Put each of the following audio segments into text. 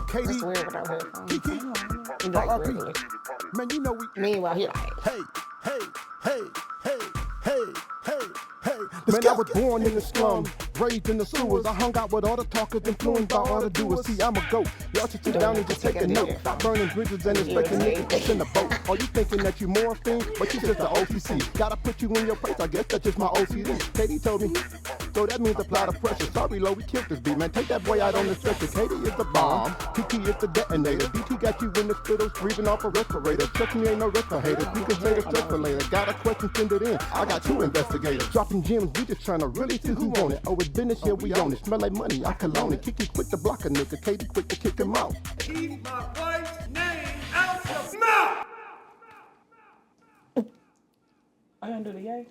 KD, It's weird without headphones. Kiki, Like RP. regularly. Man, you know we. Meanwhile, he like, Hey, hey, hey, hey, hey, hey, hey. Man, I was born in the slum, raised in the sewers. I hung out with all the talkers, influenced by all the doers. See, I'm a goat. Y'all should sit down and just take a note. Stop burning bridges and expecting niggas that's in the boat. Are you thinking that you morphine, but you just the OCC? Gotta put you in your place, I guess that's just my OCD. Katie told me, so that means apply the pressure. Sorry, Lo, we killed this beat, man. Take that boy out on the stretcher. Katie is the bomb, Kiki is the detonator. DT got you in the spittles, breathing off a respirator. Trust me, ain't no respirator. You can say the stress later. Got a question, send it in. I got two investigators. Dropping gems, we just trying to really see who want it. Oh, it's business, yeah, we own it. Smell like money, I cologne it. Kiki quick to block a nigga, Katie quick to kick him out. Keep my wife's name out your mouth! I gonna do the yay?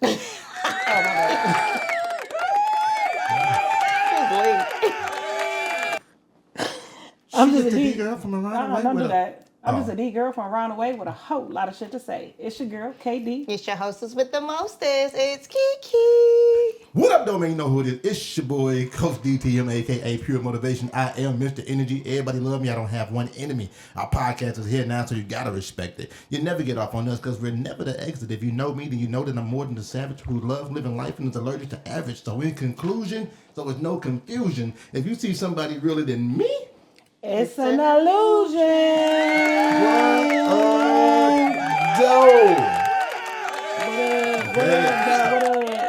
I'm just a D girl from around the way. Don't do with that. I'm just Oh. a D girl from around the way with a whole lot of shit to say. It's your girl, KD. it's your hostess with the mostest. It's Kiki. What up, though, man? You know who it is. It's your boy, Coach DTM, a.k.a. Pure Motivation. I am Mr. Energy. Everybody love me. I don't have one enemy. Our podcast is here now, so you got to respect it. You never get off on us because we're never the exit. If you know me, then you know that I'm more than the savage who loves living life and is allergic to average. So in conclusion, so it's no confusion, if you see somebody realer than me, It's an illusion.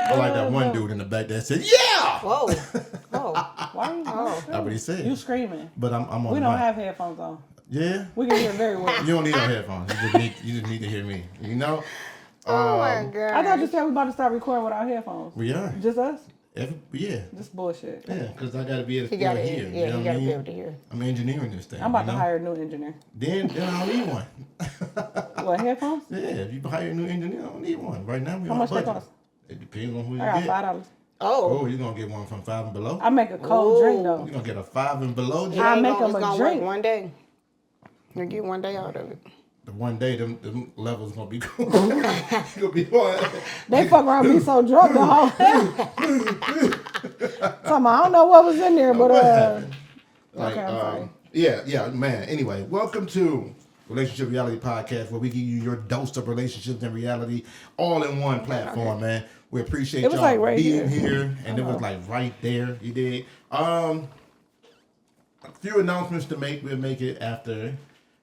I like that one dude in the back that said, "Yeah!" Whoa. Oh. Why are you That's what he said. You screaming. But I'm on We the don't mic. have headphones on. Yeah? We can hear very well. You don't need no headphones. You just need to hear me. You know? Oh my God. I thought you said we about to start recording without headphones. We are. Just us? Yeah. Just bullshit. Yeah, because I got to be able to He got to hear. hear. you Yeah, know you what got I to be mean? able to hear. I'm engineering this thing. I'm about you to know? hire a new engineer. Then I don't need one. What, headphones? Yeah, if you hire a new engineer, I don't need one. Right now, we How on much they budget. cost? It depends on who you I get. got $5. Oh. Oh, you're going to get one from 5 and below? I make a cold drink though. You're going to get a 5 and below? It I ain't make gonna- him it's a gonna drink. work one day. You get one day out of it. The one day, them levels going to be cool. It's going to be fun. They fuck around me so drunk the whole time. I don't know what was in there, but What happened? okay, I'm sorry. Yeah, man. Anyway, welcome to Relationship Reality Podcast, where we give you your dose of relationships and reality all in one platform, man. We appreciate It was y'all like right being here. here, and it was like right there. You did. A few announcements to make. We'll make it after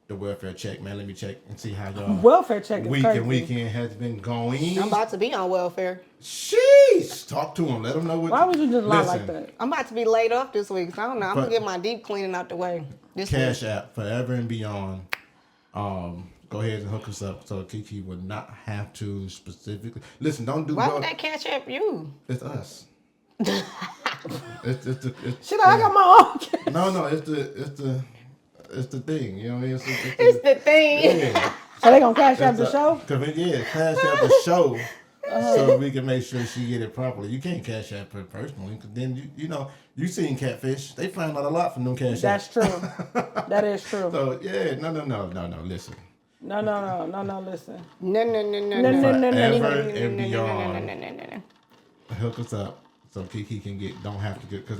the welfare check, man. Let me check and see how y'all Welfare check is week crazy. and weekend has been going. I'm about to be on welfare. Sheesh. Talk to them. Let them know what. Why would you just lie Listen, like that? I'm about to be laid off this week, so I don't know. I'm But- going to get my deep cleaning out the way. This Cash week. App Forever and Beyond. Go ahead and hook us up so Kiki would not have to specifically listen. Don't do Why well. would that catch up you? It's us. it's Shit, I got my own cash. no. It's the thing. You know what I mean? It's the thing. yeah. So they gonna cash out the show? Cash App the show. So we can make sure she get it properly. You can't cash app her personally, because then you seen catfish. They find out a lot from them cash apps. That's true. That is true. So yeah, no. Listen, No, listen. No. forever and No. beyond. Hook us up so Kiki can don't have to get, because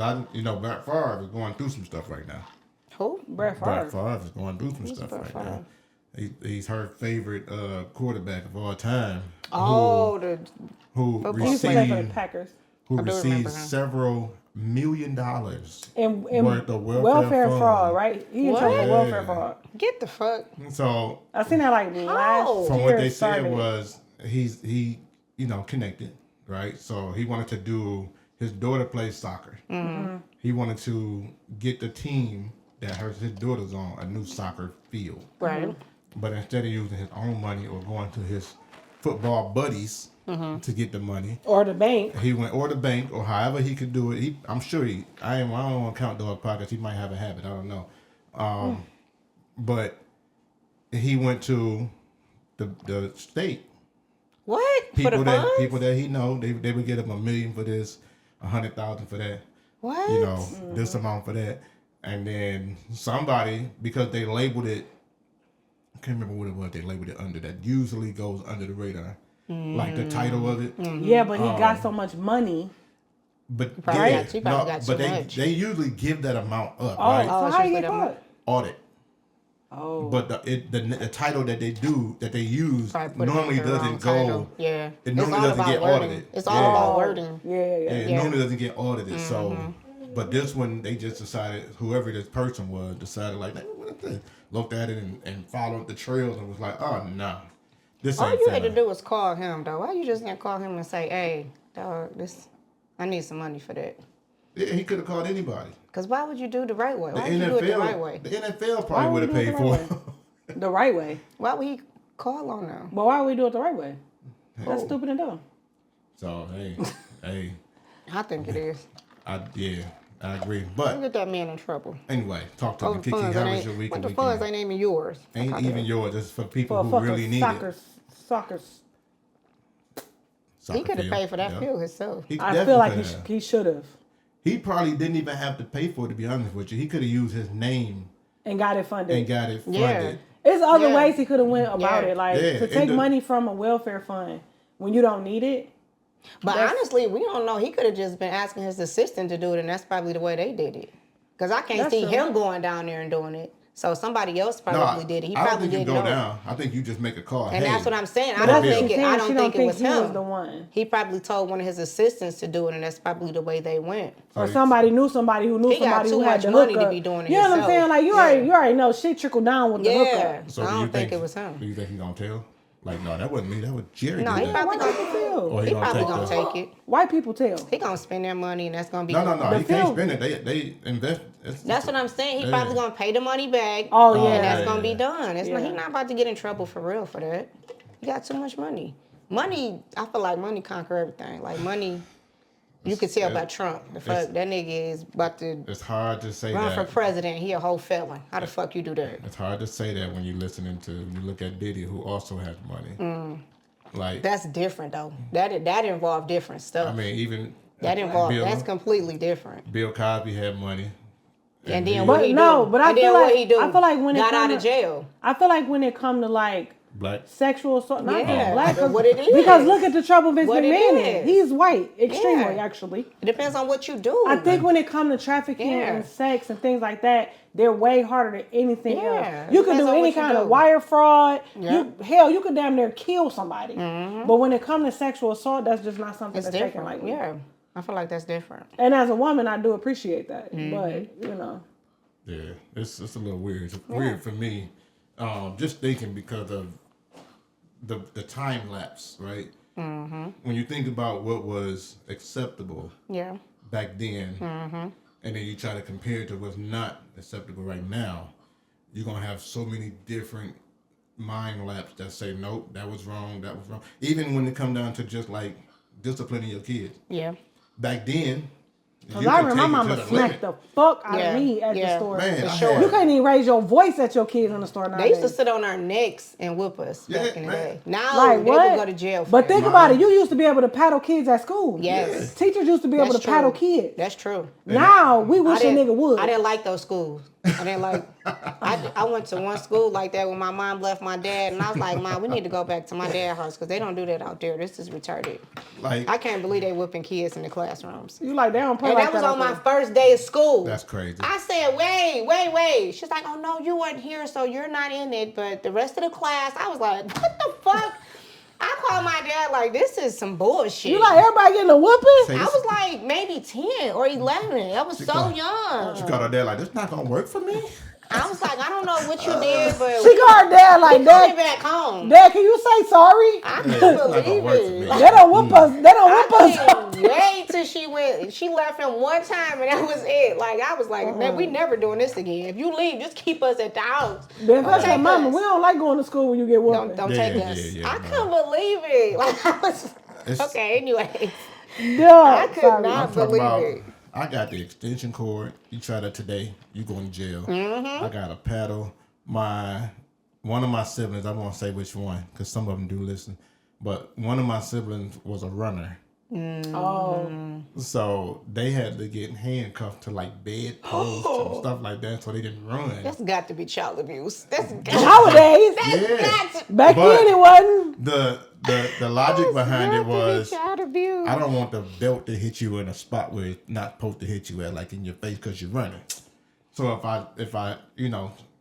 Brett Favre is going through some stuff right now. Who? Brett Brett Favre. Favre is going through some stuff Brett right Favre? now. He's her favorite quarterback of all time. Oh, who He used to play for the received Packers. who I do received remember him. several $1 million And worth of welfare fund. fraud, right? He in trouble What? for welfare fraud. get the fuck. So I seen that like last from year. what they it started. said was he connected, right? So he wanted to do, his daughter plays soccer. Mm-hmm. He wanted to get the team that his daughter's on a new soccer field. Right. But instead of using his own money or going to his football buddies to get the money, or the bank. he went, or the bank, or however he could do it. I'm sure I don't want to count dog pockets. He might have a habit. I don't know. But he went to the state. What? For the funds? People that he know, they would get him $1 million for this, $100,000 for that. What? This amount for that. And then somebody, because they labeled it, I can't remember what it was they labeled it under, that usually goes under the radar. like the title of it. Yeah, but he got so much money. But Probably yeah, got- you probably got but too much. they usually give that amount up, Oh, right? so it's how you usually get that much. caught? Audit. Oh. But the title that they use Probably put it normally in the wrong doesn't title. go. Yeah. It normally all doesn't about get wording. audited. It's all Yeah. about wording. Yeah. It Yeah. normally doesn't get audited. So, but this one they just decided, whoever this person was decided like, looked at it and followed the trails and was like, oh no, this All ain't you had to finna- do was call him, though. Why you just didn't call him and say, hey, dog, I need some money for that? Yeah, he could have called anybody. Because why would you do the right way? The Why would you do it the right way? The NFL Why probably would would have we do paid it for the it. right The right way. Why would he call on them? But why would we do it the right way? Oh. That's stupid and dumb. So hey, I think it is. I agree. Don't But get that man in trouble. anyway, talk to All me, the Kiki. funds, How that was your ain't, week what and the weekend? funds ain't even yours. Ain't even yours. It's for people For a who fucking really need soccer. it. He could have Field, paid for that yeah. field himself. He I definitely feel like could have. he should have He probably didn't even have to pay for it, to be honest with you. He could have used his name and got it funded. and got it funded. Yeah. It's other Yeah. ways he could have went about Yeah. it, like Yeah, to and take the- money from a welfare fund when you don't need it. But That's- honestly, we don't know. He could have just been asking his assistant to do it, and that's probably the way they did it. Because I can't That's see true. him going down there and doing it. So somebody else No, probably did it. He I don't probably think you didn't go know. down. I think you just make a call. And hey, that's what I'm saying. I But don't that's what think she's it. saying. I She don't don't think it think was he was him. the one. He probably told one of his assistants to do it, and that's probably the way they went. Or somebody knew somebody who knew He got somebody too who had much the money to hookup. be doing it You know what I'm himself. saying? Like you Yeah. already know shit trickled down with the Yeah. hookup. So I do you don't think it was him. Do you think he gonna tell? Like, no, that wasn't me. That was Jerry. No, did he that. probably White people gonna. tell. Or He probably gonna that? take it. White people tell. He gonna spend their money, and that's gonna be. No. The He can't film- spend it. They invest. That's what I'm saying. He Yeah. probably gonna pay the money back. Oh, yeah. and that's yeah, gonna be yeah. done. It's not, Yeah. he's not about to get in trouble for real for that. He got too much money. Money, I feel like money conquer everything. Like money, you can tell by Trump. The fuck that nigga is about to It's hard to say run for that. president. He a whole felon. How the fuck you do that? It's hard to say that when you're listening to, you look at Diddy, who also has money. Like, That's different though. That involved different stuff. I mean, even that involved. Bill, That's completely different. Bill Cosby had money. And he- then what But he no, do? but I and feel then like- what he do? I feel like when it got out come of to- jail. I feel like when it come to like Black. sexual assault, not Yeah, just black, but what it is. because look at the trouble Vince What it McMahon in. is. He's white, extremely Yeah. actually. It depends on what you do. I think when it comes to trafficking Yeah. and sex and things like that, they're way harder than anything Yeah, else. You can depends do on any what you kind of do. wire fraud. Yeah. You could damn near kill somebody. But when it comes to sexual assault, that's just not something it's that's taken different. lightly. Yeah, I feel like that's different. And as a woman, I do appreciate that. But you know, Yeah, it's a little weird. It's weird for me, just thinking because of the time lapse, right? Mm-hmm. When you think about what was acceptable Yeah. back then, and then you try to compare it to what's not acceptable right now, you're gonna have so many different mind laps that say, nope, that was wrong, that was wrong. Even when it come down to just like disciplining your kids. Yeah. Back then, because you I could remember my take it mama to the smacked limit. the fuck out Yeah. of me at the Yeah. store. Man, For I sure. had- You can't even raise your voice at your kids in the store They nowadays. used to sit on our necks and whoop us back Yeah, in the man. day. Now Like they what? would go to jail for But that. think about it. You used to be able to paddle kids at school. Yes. Teachers used to be able That's to paddle true. kids. That's true. Now we wish a didn't- nigga would. I didn't like those schools. I didn't like. I went to one school like that when my mom left my dad, and I was like, Mom, we need to go back to my dad's house because they don't do that out there. This is retarded. Like, I can't believe they whooping kids in the classrooms. You like they don't play And like that was that on out my there. first day of school. That's crazy. I said, wait. She's like, oh no, you weren't here, so you're not in it. But the rest of the class, I was like, what the fuck? I called my dad like, this is some bullshit. You like everybody getting a whooping? Say- I was like maybe 10 or 11. I was so called- young. She called her dad like, this not gonna work for me. I was like, I don't know what you did, but She got her dad like we coming that. back home. Dad, can you say sorry? I Yeah, couldn't it's not gonna believe work for it. me. Like, They don't whoop us. They don't whoop I us. couldn't wait till she went. She left him one time, and that was it. Like I was like, man, we never doing this again. If you leave, just keep us at the house. Then that's take your mama. us. We don't like going to school when you get whooped. Don't Yeah, take us. yeah, I no. couldn't believe it. Like I was. It's- Okay, anyway. Yeah, I could sorry. not I'm talking believe about, it. I got the extension cord. You try that today, you going to jail. Mm-hmm. I got a paddle. One of my siblings, I won't say which one because some of them do listen, but one of my siblings was a runner. Oh. So they had to get handcuffed to like bed posts and stuff like that, so they didn't run. That's got to be child abuse. That's got Nowadays, Yeah. back But then it wasn't. The logic behind it was, child abuse. I don't want the belt to hit you in a spot where it's not supposed to hit you at, like in your face, because you're running. So if I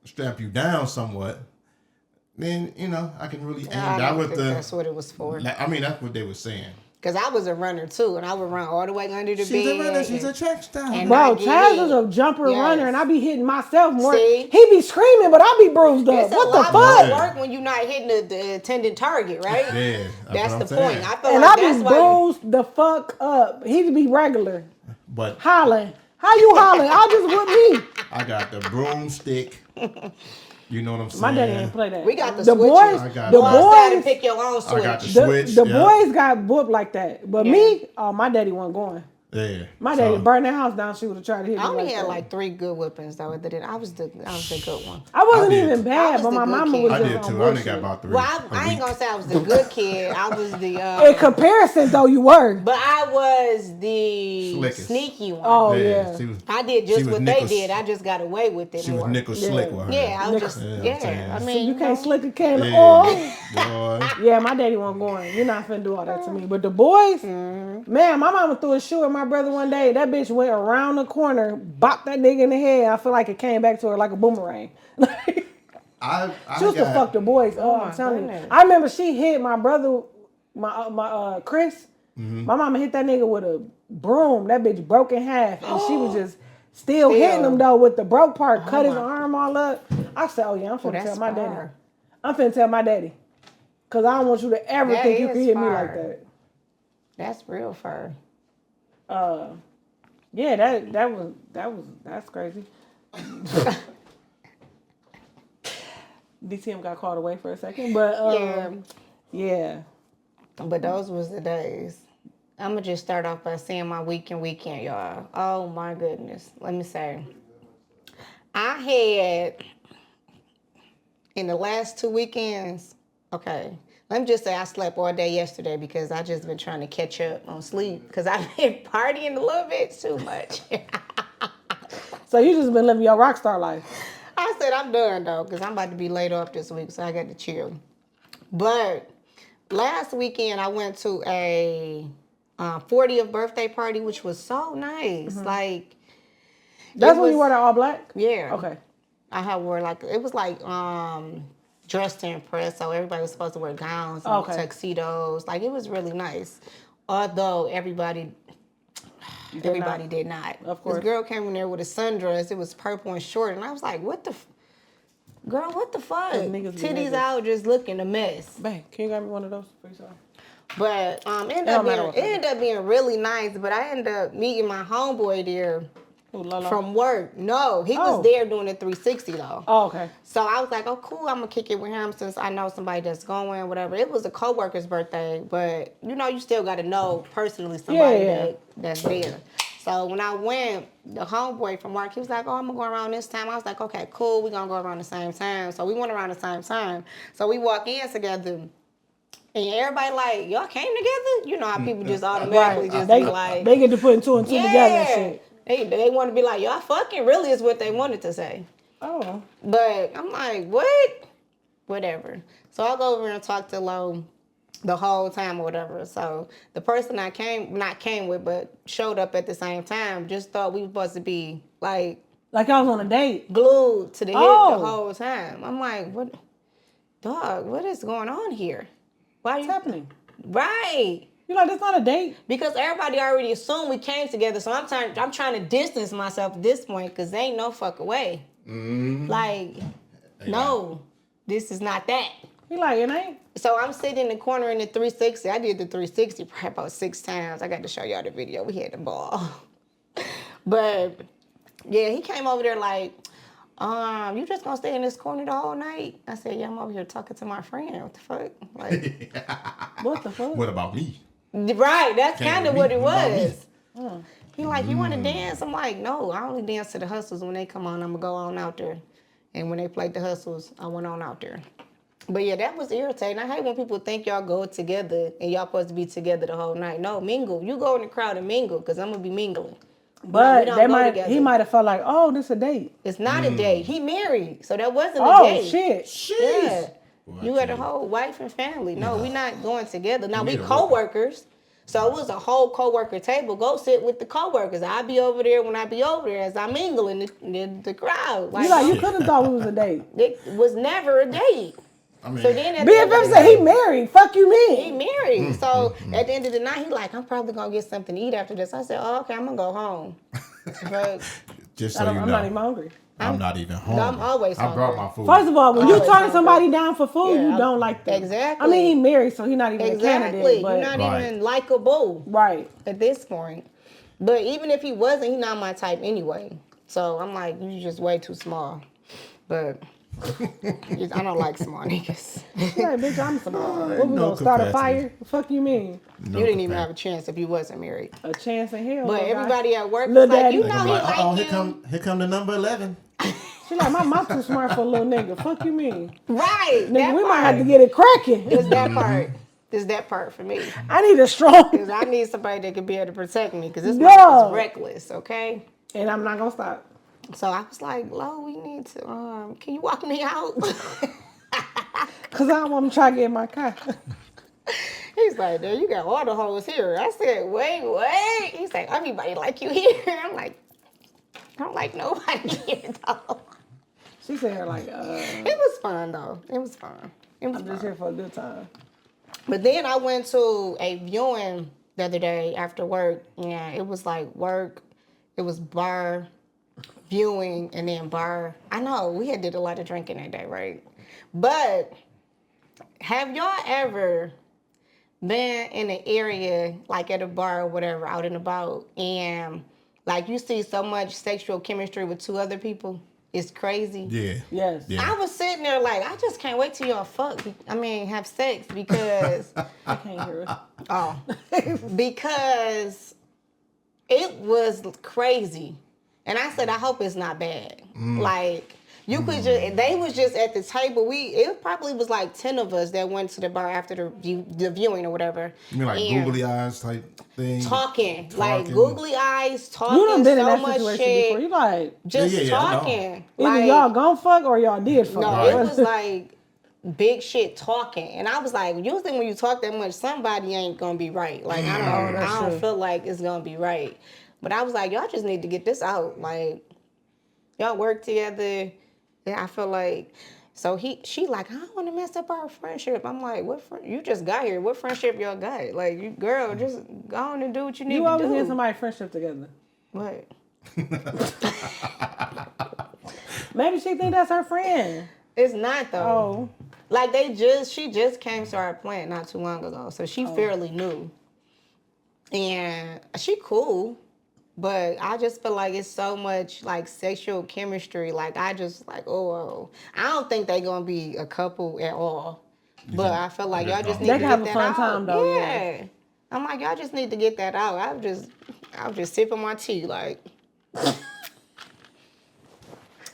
strap you down somewhat, then I can really aim I down don't with think the. that's what it was for. I mean, that's what they were saying. Because I was a runner too, and I would run all the way under the She's bed. a runner. She's a track star. and Bro, I get Chaz hit. is a jumper Yes. runner, and I be hitting myself more. See? He be screaming, but I be bruised up. It's a What the lot fuck? more work when you're not hitting the intended target, right? Yeah, That's what the I'm point. saying. I feel And like I that's be why. bruised the fuck up. He be regular. But Hollering. How you hollering? I just whip me. I got the broomstick. You know what I'm saying? My daddy ain't play that. We got the the switches. boys. I got The that. Go outside and boys. pick your own switch. I got the The, switch. the yeah. boys got whooped like that, but Yeah. me, oh, my daddy wasn't going. Yeah. My daddy So, burned that house down. She would have tried to hit me. I only like had that. like 3 good whippings though. I was the good one. I wasn't I did. even I bad, was but the my good mama kid. was I just did on too. I only bullshit. got about 3. Well, a I ain't week. gonna say I was the good kid. I was the In comparison, though, you were. but I was the Slickest. sneaky one. Oh yeah. She was, I did she just was what Nichols- they did. I just got away with it She was more. nickel Yeah. slick with her. Yeah, I was Nickel- just Yeah, I'm saying. I mean, You can't slick a can of Yeah. oil. Boy. Yeah, my daddy wasn't going. You're not finna do all that to me. But the boys, Mm-hmm. man, my mama threw a shoe at my brother one day. That bitch went around the corner, bopped that nigga in the head. I feel like it came back to her like a boomerang. I She used to got- fuck the boys. Oh, my I'm telling goodness. you. I remember she hit my brother, my Chris. Mm-hmm. My mama hit that nigga with a broom. That bitch broke in half, and she was just still hitting him though with the broke part. Cut his arm all up. I said, "Oh yeah, I'm finna that's tell my daddy. fire. I'm finna tell my daddy, cause I don't want you to ever That think you is can hit me like fire. that." That's real fur. Yeah, that's crazy. DTM got called away for a second, but yeah. But those was the days. I'm gonna just start off by saying my weekend, y'all. Oh my goodness. Let me say, I had in the last 2 weekends. Okay, let me just say I slept all day yesterday because I just been trying to catch up on sleep because I've been partying a little bit too much. So you just been living your rock star life. I said I'm done though, because I'm about to be laid off this week, so I got to chill. But last weekend I went to a 40th birthday party, which was so nice. Like That's it when you was- wore that all black? Yeah. Okay. I had wore like it was like dressed to impress, so everybody was supposed to wear gowns and Okay. tuxedos. Like it was really nice. Although everybody did not. Of course. This girl came in there with a sundress. It was purple and short, and I was like, "What the, girl? What the fuck? niggas be Titties niggas. out, just looking a mess." Babe, can you grab me one of those? Please, sorry. But it don't matter what ended up being really nice. But I ended up meeting my homeboy there Ooh, Lala. from work. No, he Oh. was there doing the 360 though. Oh, okay. So I was like, oh, cool, I'm gonna kick it with him since I know somebody that's going, whatever. It was a coworker's birthday, but you still gotta know personally somebody Yeah. that's there. So when I went, the homeboy from work, he was like, oh, I'm gonna go around this time. I was like, okay, cool, we're gonna go around the same time. So we went around the same time. So we walk in together. And everybody like, y'all came together? You know how people just automatically just They, be like, they get to putting 2 and 2 together and shit. They want to be like, y'all fucking really is what they wanted to say. Oh. But I'm like, what? Whatever. So I'll go over and talk to Lo the whole time or whatever. So the person I not came with, but showed up at the same time, just thought we were supposed to be like Like I was on a date. glued to the hip Oh. the whole time. I'm like, what? Dog, what is going on here? Why What's you happening? Right. You're like, that's not a date. Because everybody already assumed we came together, so I'm trying to distance myself at this point because there ain't no fucking way. Like, no, this is not that. He like, it ain't. So I'm sitting in the corner in the 360. I did the 360 probably about 6 times. I got to show y'all the video. We had the ball. But yeah, he came over there like, you just gonna stay in this corner the whole night? I said, yeah, I'm over here talking to my friend. What the fuck? Like, What the fuck? What about me? right, that's Can't kind of be- what it what about was. He like, you want to dance? I'm like, no, I only dance to the hustles. When they come on, I'm going to go on out there. And when they played the hustles, I went on out there. But yeah, that was irritating. I hate when people think y'all go together and y'all supposed to be together the whole night. No, mingle. You go in the crowd and mingle because I'm gonna be mingling. But don't they go might. together. He might have felt like, oh, this a date. It's not a date. He married, so that wasn't a Oh date. shit. Yeah. Boy, You I had a tell you. whole wife and family. No, we not going together. Now we need a co-workers. So it was a whole co-worker table. Go sit with the co-workers. I'll be over there when I be over there as I mingle in the crowd. You like you could have thought we was a date. it was never a date. I mean, So then at the end of BFF the said he night- married. Fuck you He mean? married. So at the end of the night, he like, I'm probably gonna get something to eat after this. I said, oh, okay, I'm gonna go home. But just so you I'm know, not even hungry. I'm not even hungry. I'm always I brought hungry. my food. First of all, when you Always turn hungry. somebody down for food, Yeah, you don't like them. exactly. I mean, he married, so he's not even a exactly, candidate. But you're not Right. even likable right. at this point. But even if he wasn't, he's not my type anyway. So I'm like, you just way too small. But I don't like small niggas. Yeah, bitch, I'm small. What we No gonna start a capacity. fire? The fuck you mean? No You didn't even compa- have a chance if you wasn't married. A chance in hell. But my guy. everybody at work Lil was like, Daddy. you They know I'm he like, like here you. come the number 11. She like, my mom too smart for a little nigga. Fuck you mean? Right. Nigga, that we part. might have to get it cracking. It's that part. It's that part for me. I need a strong. Because I need somebody that can be able to protect me. Because this No. man is reckless, okay? And I'm not gonna stop. So I was like, Lo, we need to, can you walk me out? Cause I don't want to try to get in my car. He's like, there, you got all the hoes here. I said, wait. He's like, everybody like you here. I'm like, I don't like nobody here, though. She said like, It was fun, though. It was fun. It was I'm just fun. here for a good time. But then I went to a viewing the other day after work. Yeah, it was like work. It was bar, viewing, and then bar. I know, we had did a lot of drinking that day, right? But have y'all ever been in an area, like at a bar or whatever, out and about, and like you see so much sexual chemistry with two other people? It's crazy. Yeah. Yes. Yeah. I was sitting there like, I just can't wait till y'all have sex because, I can't hear it. because it was crazy. And I said, I hope it's not bad. Like, you could just, they was just at the table. It probably was like 10 of us that went to the bar after the viewing or whatever. You mean like And googly eyes type thing? Talking. Like Talking. googly eyes, talking You done been in so that much situation shit. before. You like, Just Yeah, I know. talking. either Like, y'all gon' fuck or y'all did fuck. no, Right. it was like big shit talking. And I was like, usually when you talk that much, somebody ain't gonna be right. Like, I that's don't true. feel like it's gonna be right. But I was like, y'all just need to get this out. Like, y'all work together. Yeah, I feel like, so she like, I don't want to mess up our friendship. I'm like, you just got here. What friendship y'all got? Like, you girl, just go on and do what you need You to always do. need somebody friendship together. What? Maybe she think that's her friend. It's not Oh, though. Like she just came to our plant not too long ago, so she fairly new. And she cool, but I just feel like it's so much like sexual chemistry. Like I just like, I don't think they gonna be a couple at all. But I feel like y'all just need They to can have get a that fun out. time, though, yeah. Yeah. I'm like, y'all just need to get that out. I was just sipping my tea, like.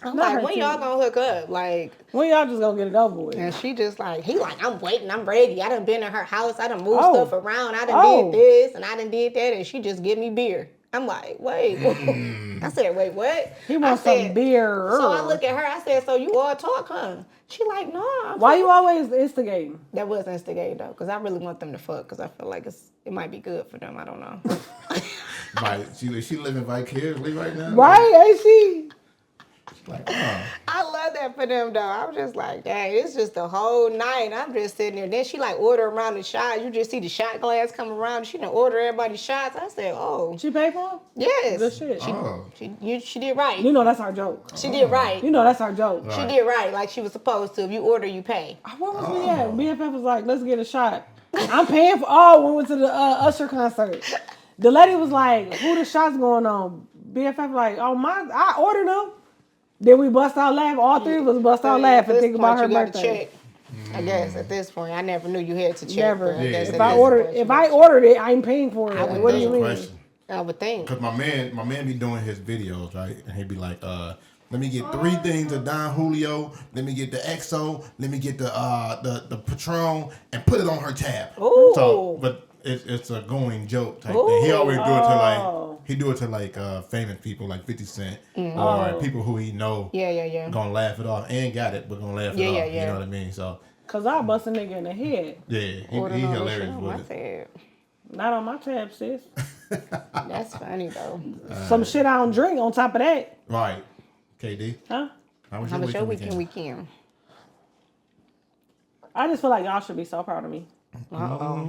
I'm Not like, her when tea. y'all gonna hook up? Like, when y'all just gonna get it over with? and she just like, he like, I'm waiting, I'm ready. I done been in her house, I done moved Oh. stuff around, I done Oh. did this, and I done did that, and she just give me beer. I'm like, wait. I said, wait, what? He wants I some said- beer. So I look at her, I said, so you all talk, huh? She like, no. Why you always instigating? That was instigated though, because I really want them to fuck, because I feel like it might be good for them. I don't know. Right. She living vicariously right now. Right? Ain't she? Like, I love that for them though. I was just like, dang, it's just the whole night. I'm just sitting there. Then she like order around the shots. You just see the shot glass come around. She done order everybody shots. I said, oh, She pay for them? yes. Good shit. She did right. You know that's our joke. She did right. You know that's our joke. She did right like she was supposed to. If you order, you pay. Where was we at? BFF was like, let's get a shot. I'm paying for. Oh, we went to the Usher concert. The lady was like, who the shots going on? BFF like, oh my, I ordered them. Then we bust out laughing. All three of us bust out laughing, At this think about point, her you gotta birthday. check. I guess at this point, I never knew you had to check. Never. but I guess Yeah. at If I this ordered, point, if you I gotta ordered it, I'm paying for it. would What do you think. mean? question. check. I would think. Cause my man be doing his videos, right? And he'd be like, Let me get 3 things of Don Julio. Let me get the XO. Let me get the Patron and put it on her tab. Ooh. So, but it's a going joke type thing. He always do it to like famous people like 50 Cent or people who he know. Yeah. Gonna laugh it off. Ain't got it, but gonna laugh it off. You know what I mean? So. Cause I'll bust a nigga in the head. Yeah, he hilarious with it. Not on my tab, sis. That's funny though. Some shit I don't drink on top of that. Right. KD. Huh? How was How your was your weekend? weekend? I just feel like y'all should be so proud of me. Uh-oh.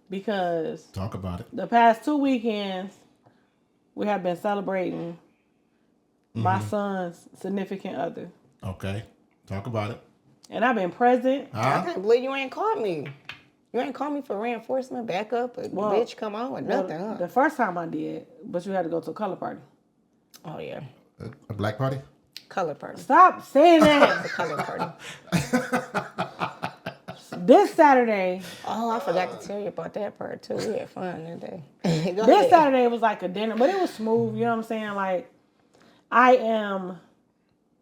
Because Talk about it. the past 2 weekends, we have been celebrating my son's significant other. Okay. Talk about it. And I've been present. I can't believe you ain't called me. You ain't called me for reinforcement, backup, bitch, come on with nothing, huh? The first time I did, but you had to go to a color party. Oh, yeah. A black party? Color party. Stop saying that. The color party. This Saturday, Oh, I forgot to tell you about that part, too. We had fun that day. Go this ahead. Saturday was like a dinner, but it was smooth. You know what I'm saying? Like, I am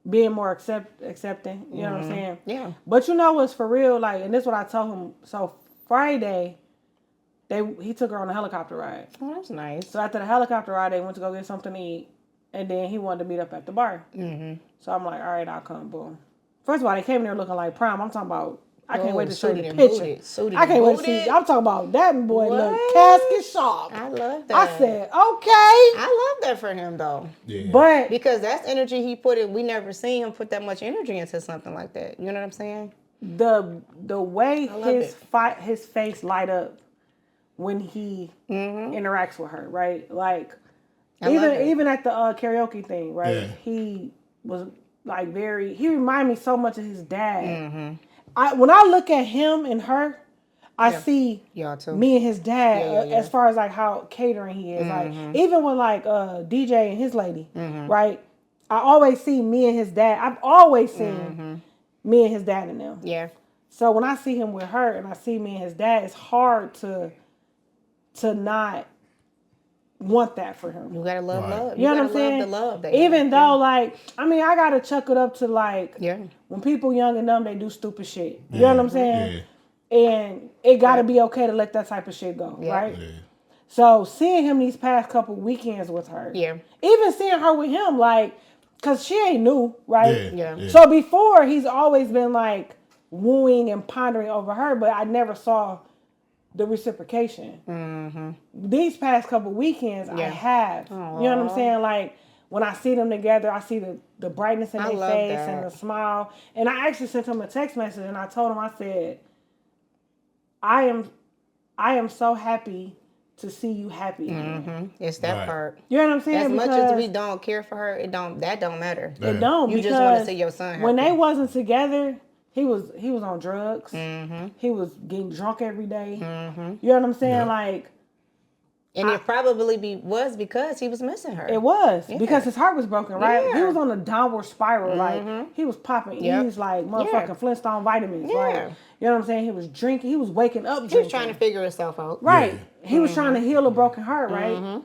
being more accepting. You know what I'm saying? Yeah. But you know what's for real? Like, and this is what I told him. So Friday, he took her on a helicopter ride. Oh, that's nice. So after the helicopter ride, they went to go get something to eat, and then he wanted to meet up at the bar. Mm-hmm. So I'm like, all right, I'll come. Boom. First of all, they came in there looking like prime. I'm talking about. I can't wait to show you the picture. I can't wait to see. I'm talking about that boy look casket sharp. I love that. I said, okay. I love that for him, though. Yeah. But Because that's energy he put in. We never seen him put that much energy into something like that. You know what I'm saying? the way love his face light up when he interacts with her, right? Like even at the karaoke thing, right? Yeah. He was like he reminded me so much of his dad. When I look at him and her, I see Y'all too. me and his dad Yeah. as far as like how catering he is. Like even with like DJ and his lady, right? I always see me and his dad. I've always seen me and his dad in them. Yeah. So when I see him with her and I see me and his dad, it's hard to not want that for him. You gotta love love. You know what I'm saying? Love the love. That Even though, like, I mean, I gotta chuck it up to like, Yeah. when people young and dumb, they do stupid shit. You know what I'm saying? Yeah. And it gotta be okay to let that type of shit go, right? Yeah. So seeing him these past couple weekends with her, Yeah. even seeing her with him, like, cause she ain't new, right? Yeah. So before, he's always been like wooing and pondering over her, but I never saw the reciprocation. These past couple weekends, I have. You know what I'm saying? Like, when I see them together, I see the brightness in I their love face that. and the smile. And I actually sent him a text message and I told him, I said, I am so happy to see you happy. It's that Right. part. You know what I'm saying? As much as we Because don't care for her, that don't matter. Yeah. it don't. You because just want to see your son when happy. they wasn't together, he was on drugs. He was getting drunk every day. You know what I'm saying? Yeah. Like, And it probably was because he was missing her. it was because his heart was broken, right? He Yeah. was on a downward spiral. Like, he was popping Yep. E's like motherfucking Flintstone vitamins. Yeah. Like, you know what I'm saying? He was drinking. He was waking up drinking. He was trying to figure himself out. Right. Yeah. He was trying to heal a broken heart, right?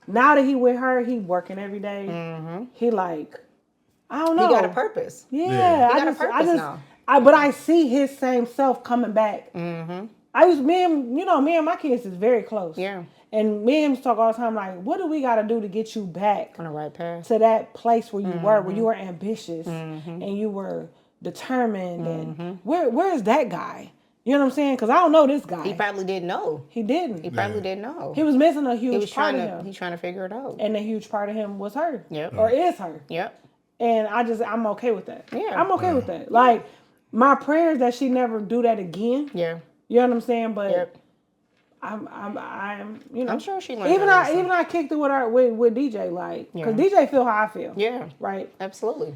Now that he with her, he working every day. He like, I don't know. He got a purpose. Yeah, Yeah. He got a purpose now. but I see his same self coming back. Me and my kids is very close. Yeah. And me and him talk all the time, like, what do we got to do to get you back On the right path. to that place where you were ambitious and you were determined, and where is that guy? You know what I'm saying? Because I don't know this guy. He probably didn't know. He didn't. He probably didn't know. He was missing a He huge was part trying of to. him, He's trying to figure it out. and a huge part of him was her, Yep. or is her. Yep. And I'm okay with that. Yeah. I'm okay with that. Like, my prayers that she never do that again. Yeah. You know what I'm saying? But Yep. I'm you know. I'm sure she learned Even her lesson. I kicked it with her with DJ, like, because Yeah. DJ feel how I feel. Yeah. Right. Absolutely.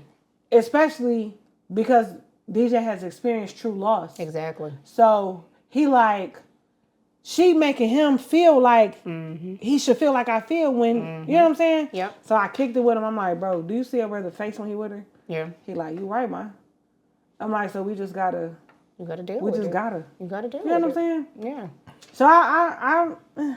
Especially because DJ has experienced true loss. Exactly. So he like, she making him feel like he should feel like I feel when, you know what I'm saying? Yep. So I kicked it with him. I'm like, bro, do you see her brother's face when he with her? Yeah. He like, you right, man. I'm like, so we just gotta, You got to deal we with just it. gotta. You got to deal You know with what I'm it. saying? Yeah. So I'm You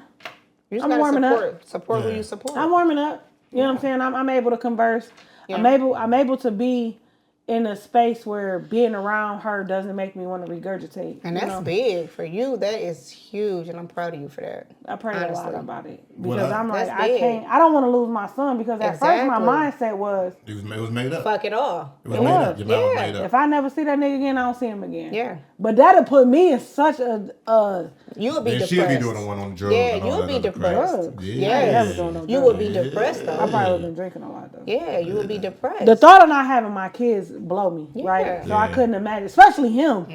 just I'm gotta warming up. Support who Yeah. you support. warming up. You know what I'm saying? I'm able to converse. Yeah. I'm able to be in a space where being around her doesn't make me want to regurgitate. And you that's know? big for you. That is huge, and I'm proud of you for that. I pray a lot honestly. about it Well, because I'm like, That's I big. can't. I don't want to lose my son because at first my Exactly. mindset was, It was made up. Fuck it all. It was It made was. up. Your mind was Yeah. made up. if I never see that nigga again, I don't see him again. Yeah. But that'll put me in such a You would be Then depressed. she'll be doing the one on drugs. Yeah, and all you would that be other crap. depressed. Yeah. I ain't never doing no You drugs. would be depressed though. I probably would have been drinking a lot though. Yeah, you would be depressed. The thought of not having my kids blow me, right? So I Yeah. couldn't imagine, especially him.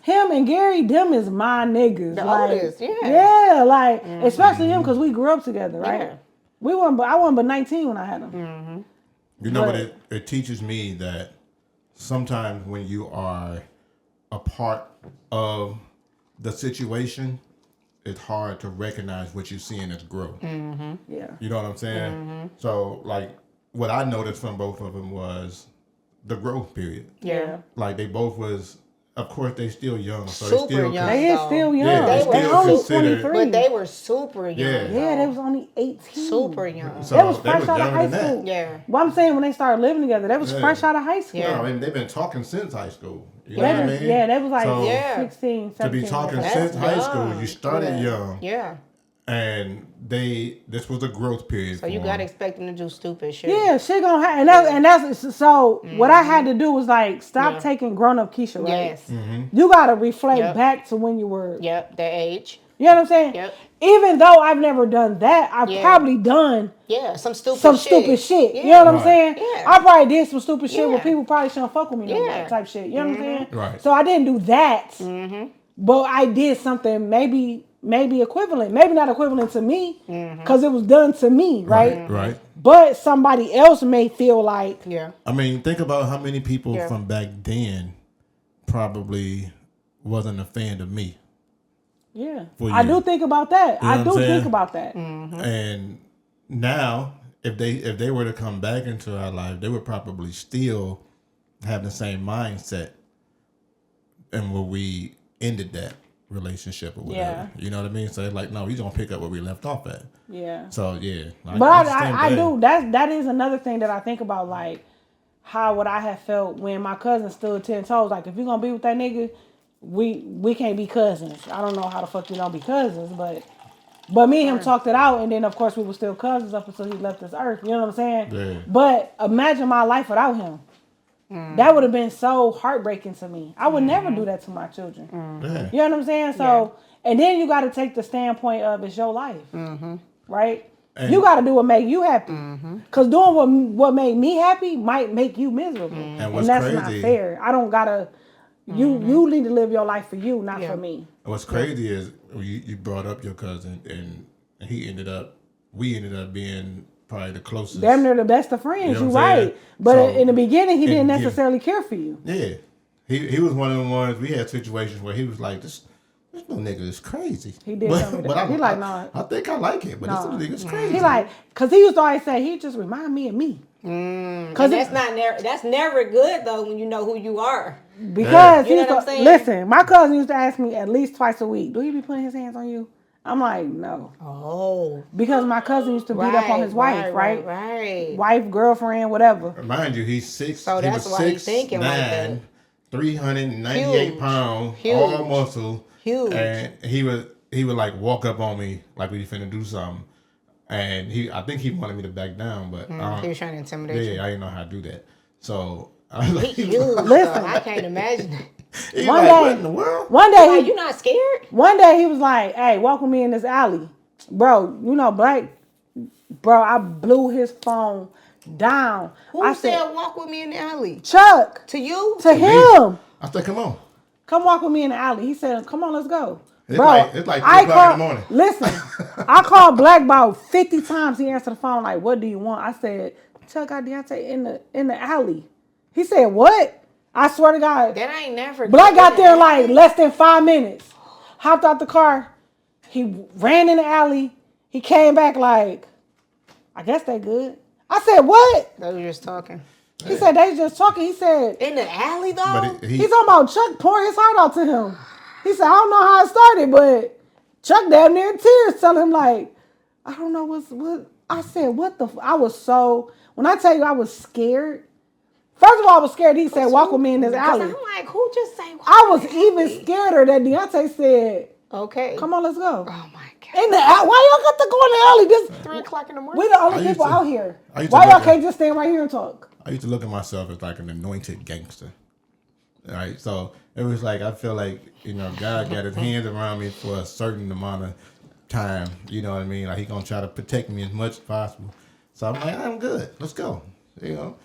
Him and Gary, them is my niggas. The like, oldest, yeah. Yeah, like, especially him because we grew up together, right? Yeah. I wasn't but 19 when I had him. You know But- what? It teaches me that sometimes when you are a part of the situation, it's hard to recognize what you're seeing as growth. Yeah. You know what I'm saying? So, like, what I noticed from both of them was the growth period. Yeah. Like, they both was, of course, they still young, so Super they still young. They is still young. Yeah, they they still only considered- 23. But they were super young. Yeah. yeah, they was only 18. super young. So They was they fresh was out of younger high than that. school. Yeah. Well, I'm saying when they started living together, they was Yeah. fresh out of high school. Yeah. No, I mean, they've been talking since high school. You know They what I was- mean? yeah, they was like So, Yeah. 16, 17. to be talking That's since high school, young. you started young, Yeah. and this was a growth period. So you for gotta them. expect them to do stupid shit. Yeah, shit gonna happen. And that's so what I had to do was like stop Yeah. taking grown up Keisha, right? Yes. You gotta reflect Yep. back to when you were Yep. That age. you know what I'm saying? Yep. Even though I've never done that, I've Yeah. probably done Yeah. Some stupid some shit. stupid shit. Yeah. You know what I'm Right. saying? Yeah. I probably did some stupid shit where Yeah. people probably shouldn't fuck with me no more Yeah. type shit. You know what I'm saying? Right. So I didn't do that. But I did something maybe equivalent. Maybe not equivalent to me because it was done to me, right? Right. But somebody else may feel like Yeah. I mean, think about how many people Yeah. from back then probably wasn't a fan of me. yeah. For I you. do think about that. You know I what do I'm saying? think about that. And now, if they were to come back into our life, they would probably still have the same mindset, and where we ended that relationship or whatever. Yeah. You know what I mean? So it's like, no, we gonna pick up where we left off at. Yeah. So yeah, But that's the same I thing. do. That is another thing that I think about, like how would I have felt when my cousin stood 10 toes. Like if you're gonna be with that nigga, we can't be cousins. I don't know how the fuck you don't be cousins, but me and him talked it out, and then of course we were still cousins up until he left this earth. You know what I'm saying? Yeah. But imagine my life without him. That would have been so heartbreaking to me. I would never do that to my children. Yeah. You know what I'm saying? So, and then you got to take the standpoint of it's your life, right? And- you got to do what make you happy, because doing what made me happy might make you miserable, and what's that's not crazy- fair. I don't gotta. You need to live your life for you, not Yeah. for me. What's crazy is you brought up your cousin, and we ended up being probably the closest. Damn near the best of friends. You know You what I'm saying? right, but So, in the beginning he didn't yeah. necessarily care for you. Yeah, he was one of the ones. We had situations where he was like, "This little nigga is crazy." He did tell me that. He like, nah. I think I like it, but this little nigga's crazy. He like, cause he used to always say he just remind me of me. Cause that's never good though when you know who you are. Because You know he used what I'm to, saying? listen, my cousin used to ask me at least twice a week, do he be putting his hands on you? I'm like, no. Oh. Because my cousin used to beat up on his wife, right? Right. Wife, girlfriend, whatever. Mind you, he's six. So he that's was why he's 6'9", thinking like that. 398 Huge. pounds, Huge. all muscle. Huge. And he would like walk up on me like we finna do something. And I think he wanted me to back down, but He was trying to intimidate you. yeah, I didn't know how to do that. So I was like, He huge. Listen. I can't imagine it. he One like, day- what in the world? One day, Like, he, you not scared? one day he was like, hey, walk with me in this alley. Bro, you know, bro, I blew his phone down. Who I said walk with me in the alley? Chuck, To you? to him. I said, come on. Come walk with me in the alley. He said, come on, let's go. It's Bro, like 3 I o'clock in the morning. Listen, I called Black about 50 times. He answered the phone like, what do you want? I said, Chuck, got Deontay in the alley. He said, what? I swear to God. That ain't never. Black good. got there in like less than 5 minutes. Hopped out the car. He ran in the alley. He came back like, I guess they good. I said, what? They were just talking. He said, they just talking. He said, In the alley though? But he's talking about Chuck pouring his heart out to him. He said, I don't know how it started, but Chuck damn near in tears telling him like, I don't know what. I said, what the, I was so, When I tell you I was scared, first of all, I was scared he said, walk with me in this alley. I'm like, who just say walk I was with even me? scarer that Deontay said, Okay. come on, let's go. Oh my God. In the alley. Why y'all got to go in the alley? This 3 o'clock in the morning. we the I only used people to- out here. I used to Why y'all look can't at- just stand right here and talk? I used to look at myself as like an anointed gangster. Right? So it was like, I feel like, God got his hands around me for a certain amount of time. You know what I mean? Like, he going to try to protect me as much as possible. So I'm like, I'm good. Let's go. And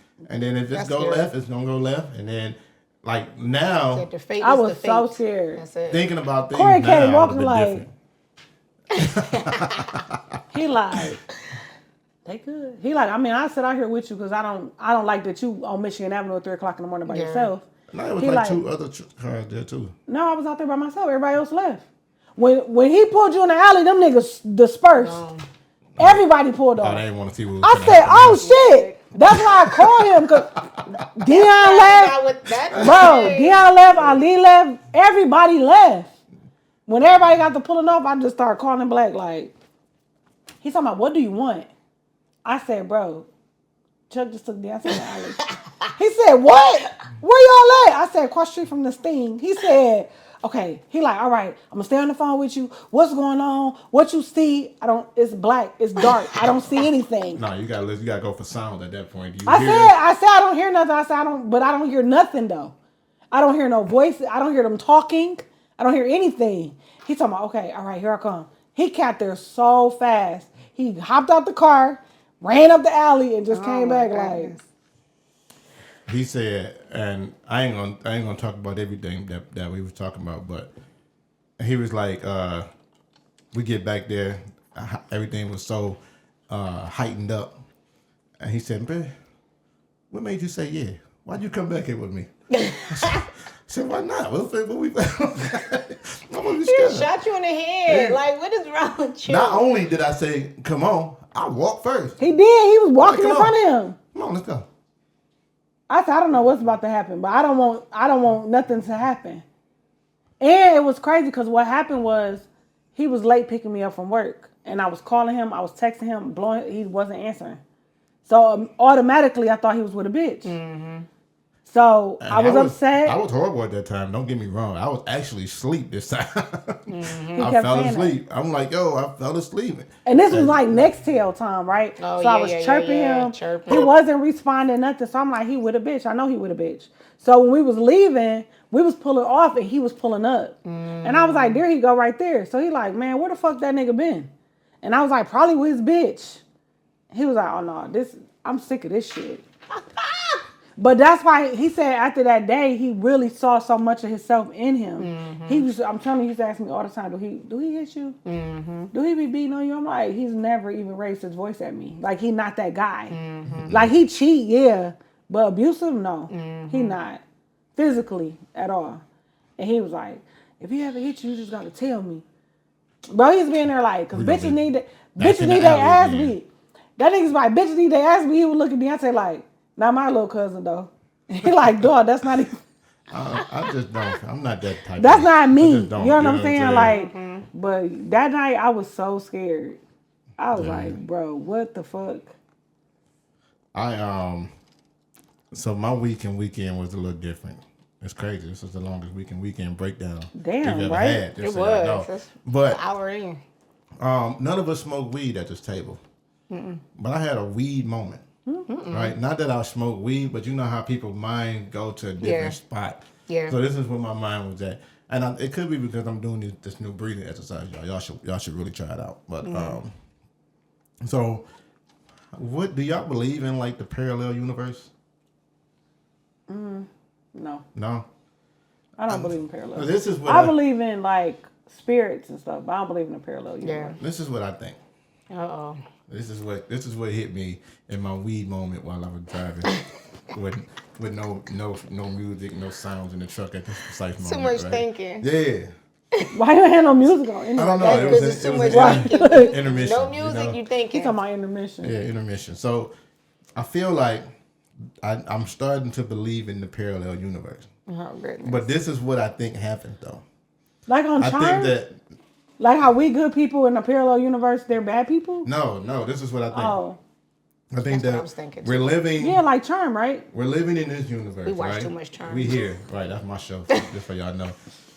then if it's That's go scary. left, it's going to go left. And then, like, now, Said the fate I is was the so fate. scared. That's it. thinking about things Corey now, came it's walking a bit like- different. He like, they good. He like, I mean, I sit out here with you because I don't like that you on Michigan Avenue at 3 o'clock in the morning by Yeah. yourself. No, it was He like like- 2 other cars there, too. No, I was out there by myself. Everybody else left. When he pulled you in the alley, them niggas dispersed. Everybody pulled Oh, off. they didn't want to see what was I gonna said, happen oh shit. That's why I called him because Dion left. With that Bro, Dion left, Ali left, everybody left. When everybody got to pulling off, I just started calling Black like, he's talking about, what do you want? I said, bro, Chuck just took Dion to the alley. He said, what? Where y'all at? I said, across the street from the Sting. He said, okay. He like, all right, I'm gonna stay on the phone with you. What's going on? What you see? It's black, it's dark. I don't see anything. No, you gotta go for sound at that point. Do you I hear said I don't hear nothing. I said I don't hear nothing though. I don't hear no voice. I don't hear them talking. I don't hear anything. He talking about, okay, all right, here I come. He got there so fast. He hopped out the car, ran up the alley, and just came back like. He said, and I ain't gonna talk about everything that we was talking about, but he was like, we get back there, everything was so heightened up, and he said, "Man, what made you say yeah? Why'd you come back here with me?" I said, "Why not? What we? Why was we He scared?" shot you in the head. Yeah. Like, what is wrong with you? Not only did I say, "Come on," I walked first. He did. He was walking Come in on. front of him. Come on, let's go. I said, I don't know what's about to happen, but I don't want nothing to happen. And it was crazy because what happened was he was late picking me up from work, and I was calling him, I was texting him, he wasn't answering. So automatically, I thought he was with a bitch. Mm-hmm. So And I was upset. I was horrible at that time. Don't get me wrong. I was actually asleep this time. Mm-hmm. I kept fell saying asleep. I'm like, yo, I fell asleep. And this was like next tail time, right? Oh, so I yeah, was yeah, chirping yeah, him. chirping. He wasn't responding nothing. So I'm like, he with a bitch. I know he with a bitch. So when we was leaving, we was pulling off and he was pulling up. And I was like, there he go right there. So he like, man, where the fuck that nigga been? And I was like, probably with his bitch. He was like, oh no, I'm sick of this shit. But that's why he said after that day, he really saw so much of himself in him. I'm telling you, he used to ask me all the time, do he hit you? Do he be beating on you? I'm like, he's never even raised his voice at me. Like, he not that guy. Like, he cheat, yeah. But abusive, no. He not. Physically at all. And he was like, if he ever hit you, you just gotta tell me. Bro, he's being there like, because bitches need their ass beat. That nigga's like, bitches need their ass beat. He would look at Deontay like, not my little cousin though. He like, dog, that's not even. I just don't. I'm not that type. That's of, not I me. just You don't, know what I'm saying? Like, but that night I was so scared. I was like, bro, what the fuck? So my weekend was a little different. It's crazy. This is the longest weekend breakdown Damn, we've ever right? had. Just It so y'all know. was. That's But an hour in. none of us smoke weed at this table. But I had a weed moment. Right? Not that I smoke weed, but you know how people's mind go to a different Yeah. spot. Yeah. So this is where my mind was at. And it could be because I'm doing this new breathing exercise, y'all. Y'all should really try it out. But so what do y'all believe in, like the parallel universe? No, No? I don't believe in parallel. This is what I believe in like spirits and stuff, but I don't believe in a parallel Yeah. universe. This is what I think. Uh-oh. This is what hit me in my weed moment while I was driving, with no music, no sounds in the truck at this precise moment. Too much right? thinking. Yeah, Why you have no music on? I don't know. That's It because was it's too an much thinking. intermission. No music, you He thinking. talking about intermission. Yeah, intermission. So I feel like I'm starting to believe in the parallel universe, Oh, goodness. but this is what I think happened though. Like on I Charmed? think that Like how we good people in a parallel universe, they're bad people? no, this is what I think. Oh. I think That's what I that was thinking, we're too. living. Yeah, like Charm, right? We're living in this universe. We watch right? too much Charm. We here, right? That's my show. Just so y'all know,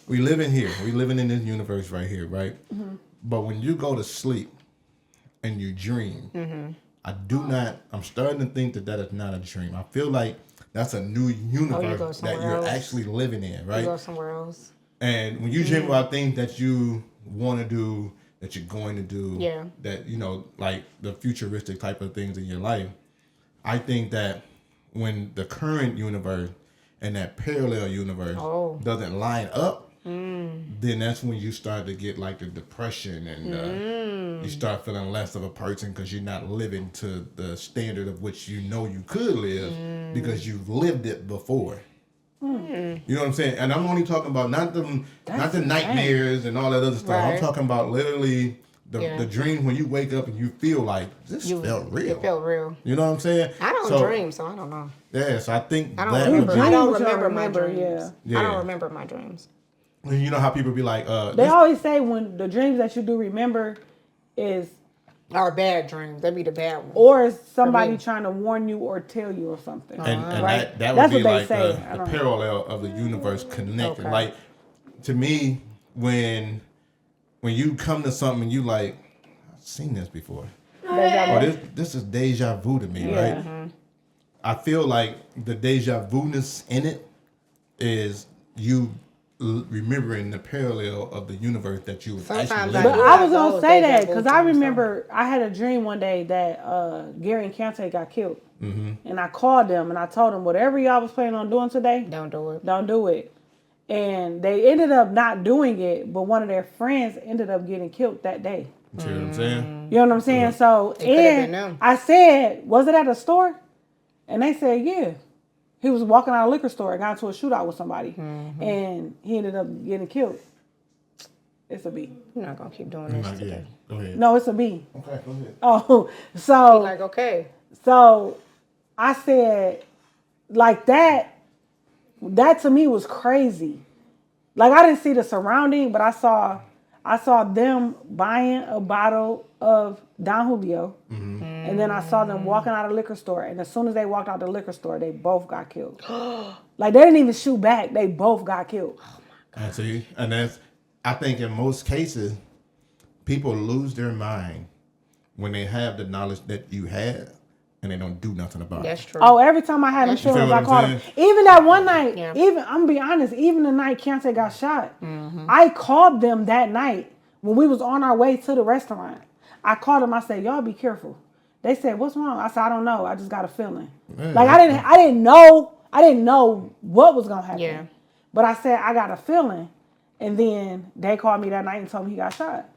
we living here. We living in this universe right here, right? Mm-hmm. But when you go to sleep and you dream, Mm-hmm. I do not. I'm starting to think that is not a dream. I feel like that's a new universe that somewhere you're else. actually living in, You right? go somewhere else. And when you Mm. dream about things that you want to do, that you're going to do, Yeah. that like the futuristic type of things in your life, I think that when the current universe and that parallel universe doesn't line up, then that's when you start to get like the depression and you start feeling less of a person because you're not living to the standard of which you know you could live because you've lived it before. You know what I'm saying? And I'm only talking about not the nightmares and all that other stuff. I'm Right. talking about literally the dreams when you wake up and you feel like this felt real. It felt real. You know what I'm saying? I don't dream, so I don't know. Yeah, so I think I don't that remember. would I be, don't Dreams, y'all remember my remember, dreams. yeah. I don't Yeah. remember my dreams. you know how people be like, They always say when the dreams that you do remember is Or bad dreams. That'd be the bad ones. or somebody me. trying to warn you or tell you or something. and right? that would That's be what they like say. I the don't know. parallel of the universe connected. Okay. Like to me, when you come to something and you like, I've seen this before. Deja Or vu. this is deja vu to me, Yeah. right? I feel like the deja vu-ness in it is you remembering the parallel of the universe that you was Sometimes actually I living But do in. I was have gonna those say deja that vu because I dreams, remember I had a dream one day that Gary and Kante got killed, and I called them and I told them whatever y'all was planning on doing today, Don't do it. don't do it. And they ended up not doing it, but one of their friends ended up getting killed that day. You know what I'm saying? You know what I'm saying? So could've been and them. I said, was it at a store? And they said, yeah. He was walking out of a liquor store and got into a shootout with somebody, and he ended up getting killed. It's a B. You're not gonna keep doing this Like, yeah, today. go ahead. No, it's a B. Okay, go ahead. Oh, so Like, okay. so I said, like that to me was crazy. Like I didn't see the surrounding, but I saw them buying a bottle of Don Julio, and then I saw them walking out of the liquor store. And as soon as they walked out the liquor store, they both got killed. Like they didn't even shoot back; they both got killed. And see, and that's, I think in most cases, people lose their mind when they have the knowledge that you had and they don't do nothing about That's it. true. Oh, every time I had them That's true. feelings, You I feel what called I'm them. Even that one night, Yeah. I'm gonna be honest, even the night Kante got shot, I called them that night when we was on our way to the restaurant. I called them, I said, y'all be careful. They said, what's wrong? I said, I don't know. I just got a feeling. Like I didn't know what was gonna happen. Yeah. But I said, I got a feeling. And then they called me that night and told me he got shot.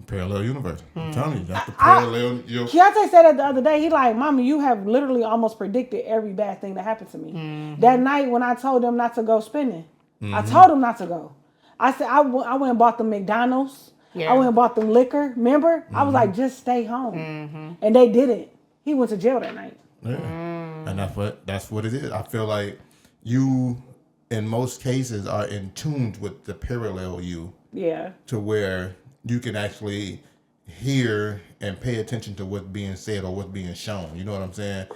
Parallel universe. I'm telling you, that's the parallel. Keontae said that the other day. He like, Mama, you have literally almost predicted every bad thing that happened to me. That night when I told them not to go spending, I told them not to go. I said, I went and bought them McDonald's. Yeah. I went and bought them liquor. Remember? I was like, just stay home. And they didn't. He went to jail that night. Yeah. And that's what it is. I feel like you, in most cases, are in tune with the parallel you Yeah. to where you can actually hear and pay attention to what's being said or what's being shown. You know what I'm saying?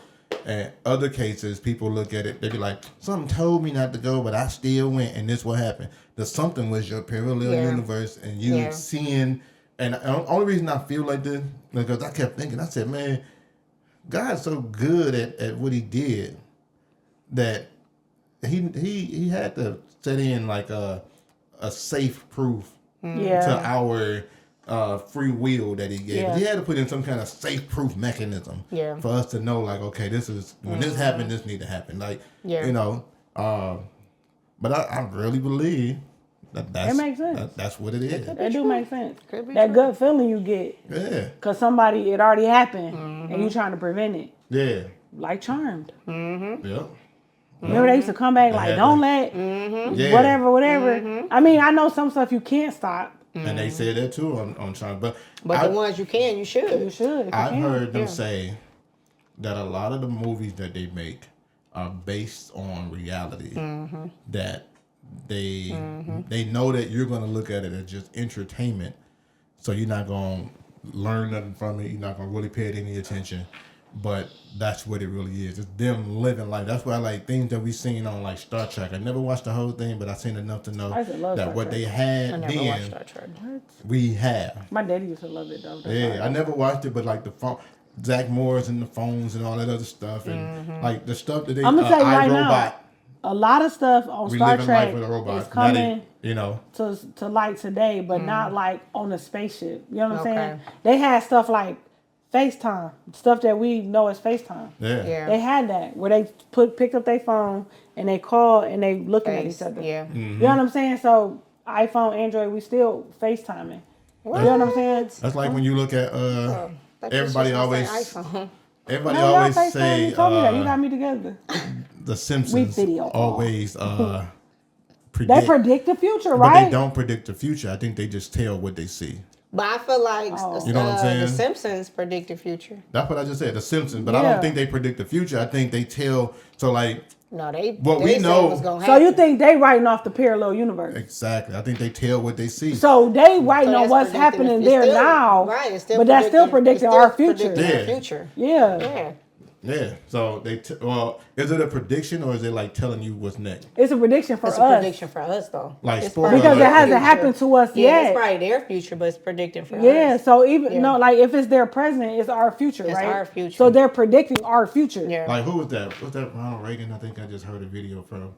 And other cases, people look at it, they be like, something told me not to go, but I still went, and this what happened. The something was your parallel Yeah. universe, and you Yeah. seeing, and the only reason I feel like this, because I kept thinking, I said, man, God's so good at what he did that he had to set in like a safe proof Yeah. to our free will that he gave. Yeah. He had to put in some kind of safe proof mechanism Yeah. for us to know, like, okay, this is when this happened, this need to happen. Like, Yeah. you know, but I really believe that's It makes sense. that's what it is. That do make sense. Could be That true. gut feeling you get Yeah, because somebody, it already happened and you trying to prevent it. yeah, Like Charmed. yeah. Remember they used to come back like, had don't to- let Yeah. whatever. I mean, I know some stuff you can't stop. And they said that too on Trump, but But the ones you can, you should. You should. If you I've can. heard them Yeah. say that a lot of the movies that they make are based on reality. That they know that you're going to look at it as just entertainment, so you're not going to learn nothing from it. You're not going to really pay it any attention. but that's what it really is. It's them living life. That's why I like things that we seen on like Star Trek. I never watched the whole thing, but I seen enough to know I used to love that Star what Trek. they I had never watched then Star Trek. we have. My daddy used to love it though. That's Yeah, why. I never watched it, but like the phone, Zach Morris and the phones and all that other stuff, and like the stuff that they I'm gonna tell you right iRobot, now, a lot of stuff on we Star live in life Trek with a robot. is coming you know, to light today, but not like on a spaceship. You know what I'm Okay. saying? They had stuff like FaceTime, stuff that we know as FaceTime. yeah. Yeah. They had that where they picked up their phone and they called and they looking at each other. Yeah. Mm-hmm. You know what I'm saying? So iPhone, Android, we still FaceTiming. You know what I'm saying? That's like when you look at everybody always iPhone. everybody No, y'all always FaceTime. say You told me that. You got me together. the Simpsons video call. always They predict, predict the future, but right? they don't predict the future. I think they just tell what they see. But I feel like You know what I'm saying? The Simpsons predict the future. That's what I just said, the Simpsons. But I Yeah. don't think they predict the future. I think they tell. So like No, they What they we said know- what's gonna So happen. you think they writing off the parallel universe? exactly, I think they tell what they see. So they writing So on that's what's predicting happening it's there still- now, right? It's still but that's still predicting it's our still future. predicting our Yeah. future. Yeah. Yeah. Yeah. So they well, is it a prediction or is it like telling you what's next? It's a prediction for It's us. a prediction for us though. Like It's spoiler probably Because it alert. their hasn't future. happened to us Yeah, yet. it's probably their future, but it's predicting for Yeah, us. so even Yeah. no, like if it's their present, it's our future, It's right? our future. So they're predicting our future. Yeah. Like who was that? Was that Ronald Reagan? I think I just heard a video from.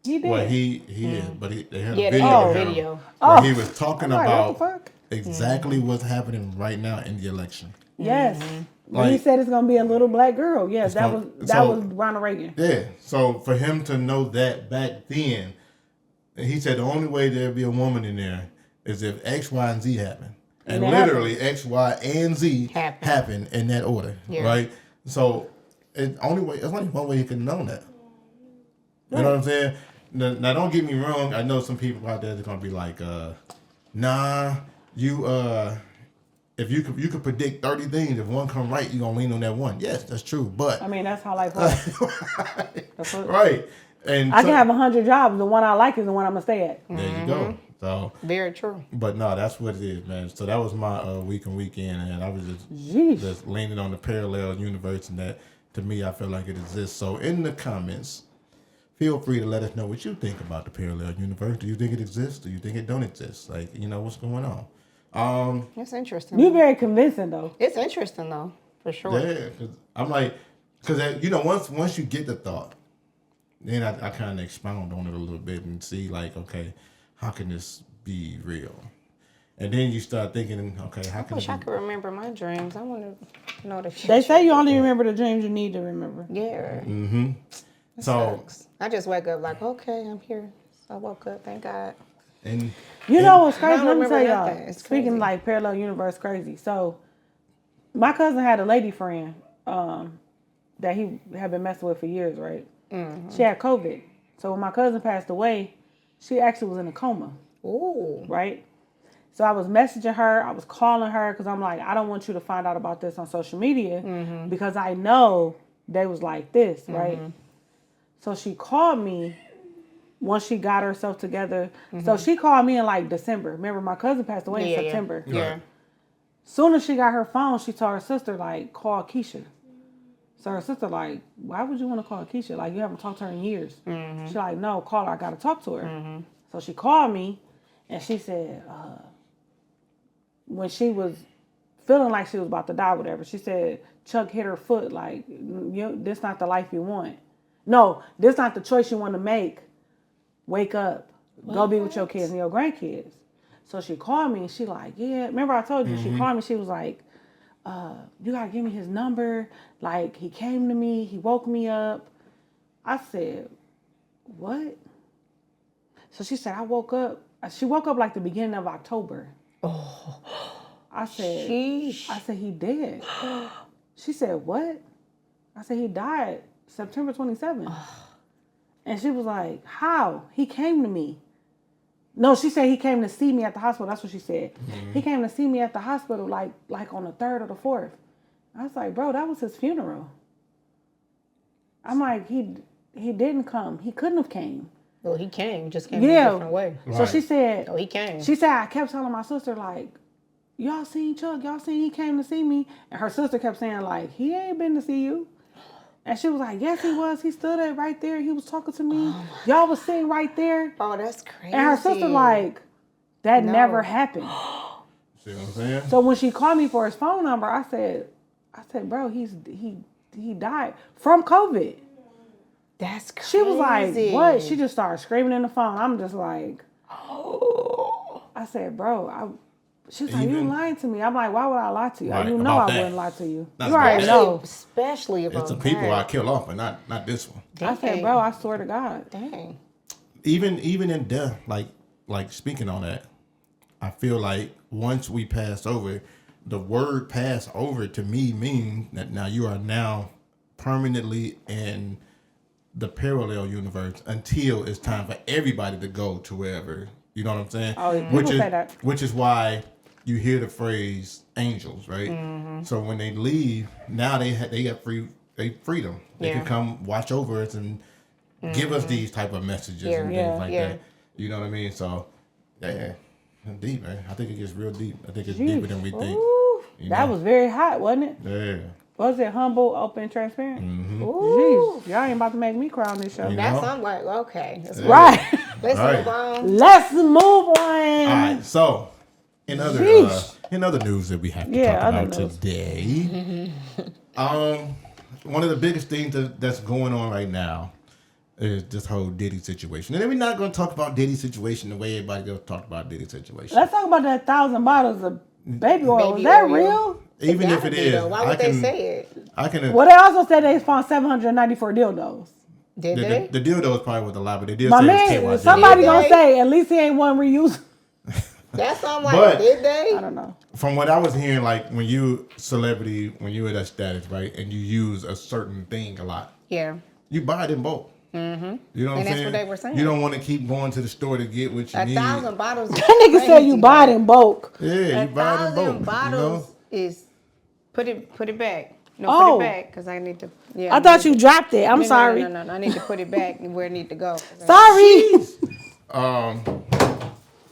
He did. Well, he is, but they had Yeah, a they video. had a of him video. where Oh. he was talking I'm like, what the about fuck? exactly what's happening right now in the election. Yes. When he Like- said it's gonna be a little black girl. Yes, that gonna- was so- Ronald Reagan. Yeah. So for him to know that back then, and he said the only way there'd be a woman in there is if X, Y, and Z happen. And it literally X, Y, and Z Happen. happen in that order. Yeah. Right? So it's only one way he could have known that. You know what I'm saying? Now don't get me wrong, I know some people out there that's gonna be like, nah, you if you could predict 30 things, if one come right, you're gonna lean on that one. Yes, that's true. But I mean, that's how life works. That's what- right. And I so- can have 100 jobs. The one I like is the one I'm gonna stay at. there you go. So Very true. but no, that's what it is, man. So that was my week and weekend, and I was Jeez. just leaning on the parallel universe, and that to me, I feel like it exists. So in the comments, feel free to let us know what you think about the parallel universe. Do you think it exists? Do you think it don't exist? Like, what's going on? It's interesting. You're very convincing though. It's interesting though, for sure. Yeah, cause I'm like, once you get the thought, then I kind of expound on it a little bit and see like, okay, how can this be real? And then you start thinking, okay, how I can wish it I be? could remember my dreams. I want to know the future. They say you only remember the dreams you need to remember. Yeah. So Sucks. I just wake up like, okay, I'm here. So I woke up, thank God. and You know what's crazy? I don't Let me tell remember y'all. nothing. It's Speaking crazy. like parallel universe crazy. So my cousin had a lady friend that he had been messing with for years, right? She had COVID. So when my cousin passed away, she actually was in a coma, Ooh. right? So I was messaging her, I was calling her because I'm like, I don't want you to find out about this on social media because I know they was like this, right? So she called me once she got herself together. So she called me in like December. Remember, my cousin passed away in September. Yeah. Soon as she got her phone, she told her sister, like, call Keisha. So her sister, like, why would you want to call Keisha? Like, you haven't talked to her in years. She's like, no, call her. I got to talk to her. So she called me, and she said, when she was feeling like she was about to die, whatever, she said, Chuck hit her foot, like, this not the life you want. No, this not the choice you want to make. Wake up. Go be with your kids and your grandkids. So she called me and she like, yeah. Remember I told you, she called me, she was like, you gotta give me his number. Like, he came to me, he woke me up. I said, what? So she said, I woke up. She woke up like the beginning of October. Oh. I said, Sheesh. I said, he dead. She said, what? I said, he died September 27th. And she was like, how? He came to me. No, she said he came to see me at the hospital. That's what she said. He came to see me at the hospital like on the 3rd or the 4th. I was like, bro, that was his funeral. I'm like, he didn't come. He couldn't have came. Well, he came, just came in a Yeah. different way. So she said, Oh, he came. she said, I kept telling my sister, like, y'all seen Chuck? Y'all seen he came to see me? And her sister kept saying, like, he ain't been to see you. And she was like, yes, he was. He stood there right there. He was talking to me. Y'all was sitting right there. Oh, that's crazy. And her sister like, that No. never happened. See what I'm saying? So when she called me for his phone number, I said, bro, he died from COVID. That's crazy. She was like, what? She just started screaming in the phone. I'm just like, oh. I said, bro, she was like, you lying to me. I'm like, why would I lie to you? Right, You know about I that. wouldn't lie to you. That's You already bad. know. Especially about It's the people I that. kill off, but not this one. I said, bro, I swear to God. Dang. Even in death, like speaking on that, I feel like once we pass over, the word pass over to me means that now you are now permanently in the parallel universe until it's time for everybody to go to wherever. You know what I'm saying? Oh, people say that. Which is why you hear the phrase angels, right? Mm-hmm. So when they leave, now they got freedom. They Yeah. can come watch over us and give us these type of messages and things like yeah. that. You know what I mean? So yeah, deep, man. I think it gets real deep. I think it's Jeez. deeper than we think. Ooh, You that know? was very hot, wasn't it? Yeah. Was it humble, open, transparent? Mm-hmm. Ooh. Jeez, y'all ain't about to make me cry on this show. You That's know? I'm like, okay. Let's Right. Let's Right. move on. Let's move on. All right. So in other news that we have to talk other about news. today, one of the biggest things that's going on right now is this whole Diddy situation. And then we're not going to talk about Diddy's situation the way everybody else talked about Diddy's situation. Let's talk about that 1,000 bottles of baby oil. Baby Is that oil. real? Even if Gotta it be, is, though. Why would they say it? I can. Well, they also said they found 794 dildos. Did they? The dildo is probably with a lot, but they did My say man, it's KY somebody Did gonna they? say at least he ain't one reuse. That's I'm like, But- did they? I don't know. From what I was hearing, like when you celebrity, when you at that status, right, and you use a certain thing a lot, Yeah. you buy it in bulk. Mm-hmm. You know what I'm And that's saying? what they were saying. You don't want to keep going to the store to get what you need. 1,000 bottles. Is That nigga said you buy it in bulk. Yeah, you buy it in 1,000 bulk. bottles is put it back. No, Oh. put it back because I need to. Yeah. I thought you dropped it. I'm sorry. No. I need to put it back where it need to go. Sorry.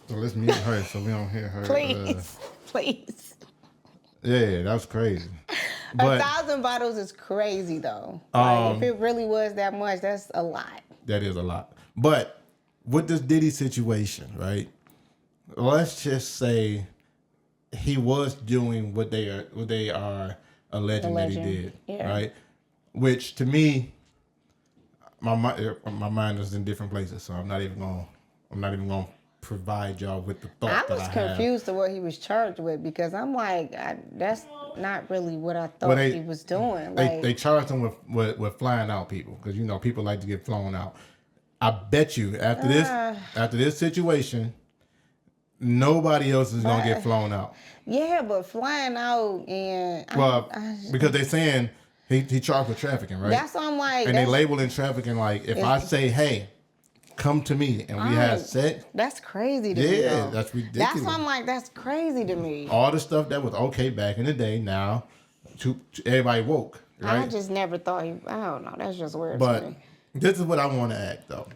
So let's mute her so we don't hear her. Please, please. Yeah, that was crazy. But 1,000 bottles is crazy though. Like, if it really was that much, that's a lot. that is a lot. But with this Diddy situation, right? Let's just say he was doing what they are alleging that he did, yeah. right? Which to me, my mind is in different places, so I'm not even gonna provide y'all with the thought I that was I have. confused to what he was charged with because I'm like, that's not really what I thought Well, he was doing. Like, They charged him with flying out people because you know people like to get flown out. I bet you after this situation, nobody else is gonna get flown out. yeah, but flying out and Well, because they're saying he charged with trafficking, right? that's what I'm like. And they that's, labeling trafficking like if I say, hey, come to me and we have sex, that's crazy to me. yeah, though. that's ridiculous. That's why I'm like, that's crazy to me. All the stuff that was okay back in the day, now to everybody woke, right? I just never thought he. I don't know. That's just weird to But me. this is what I want to ask though.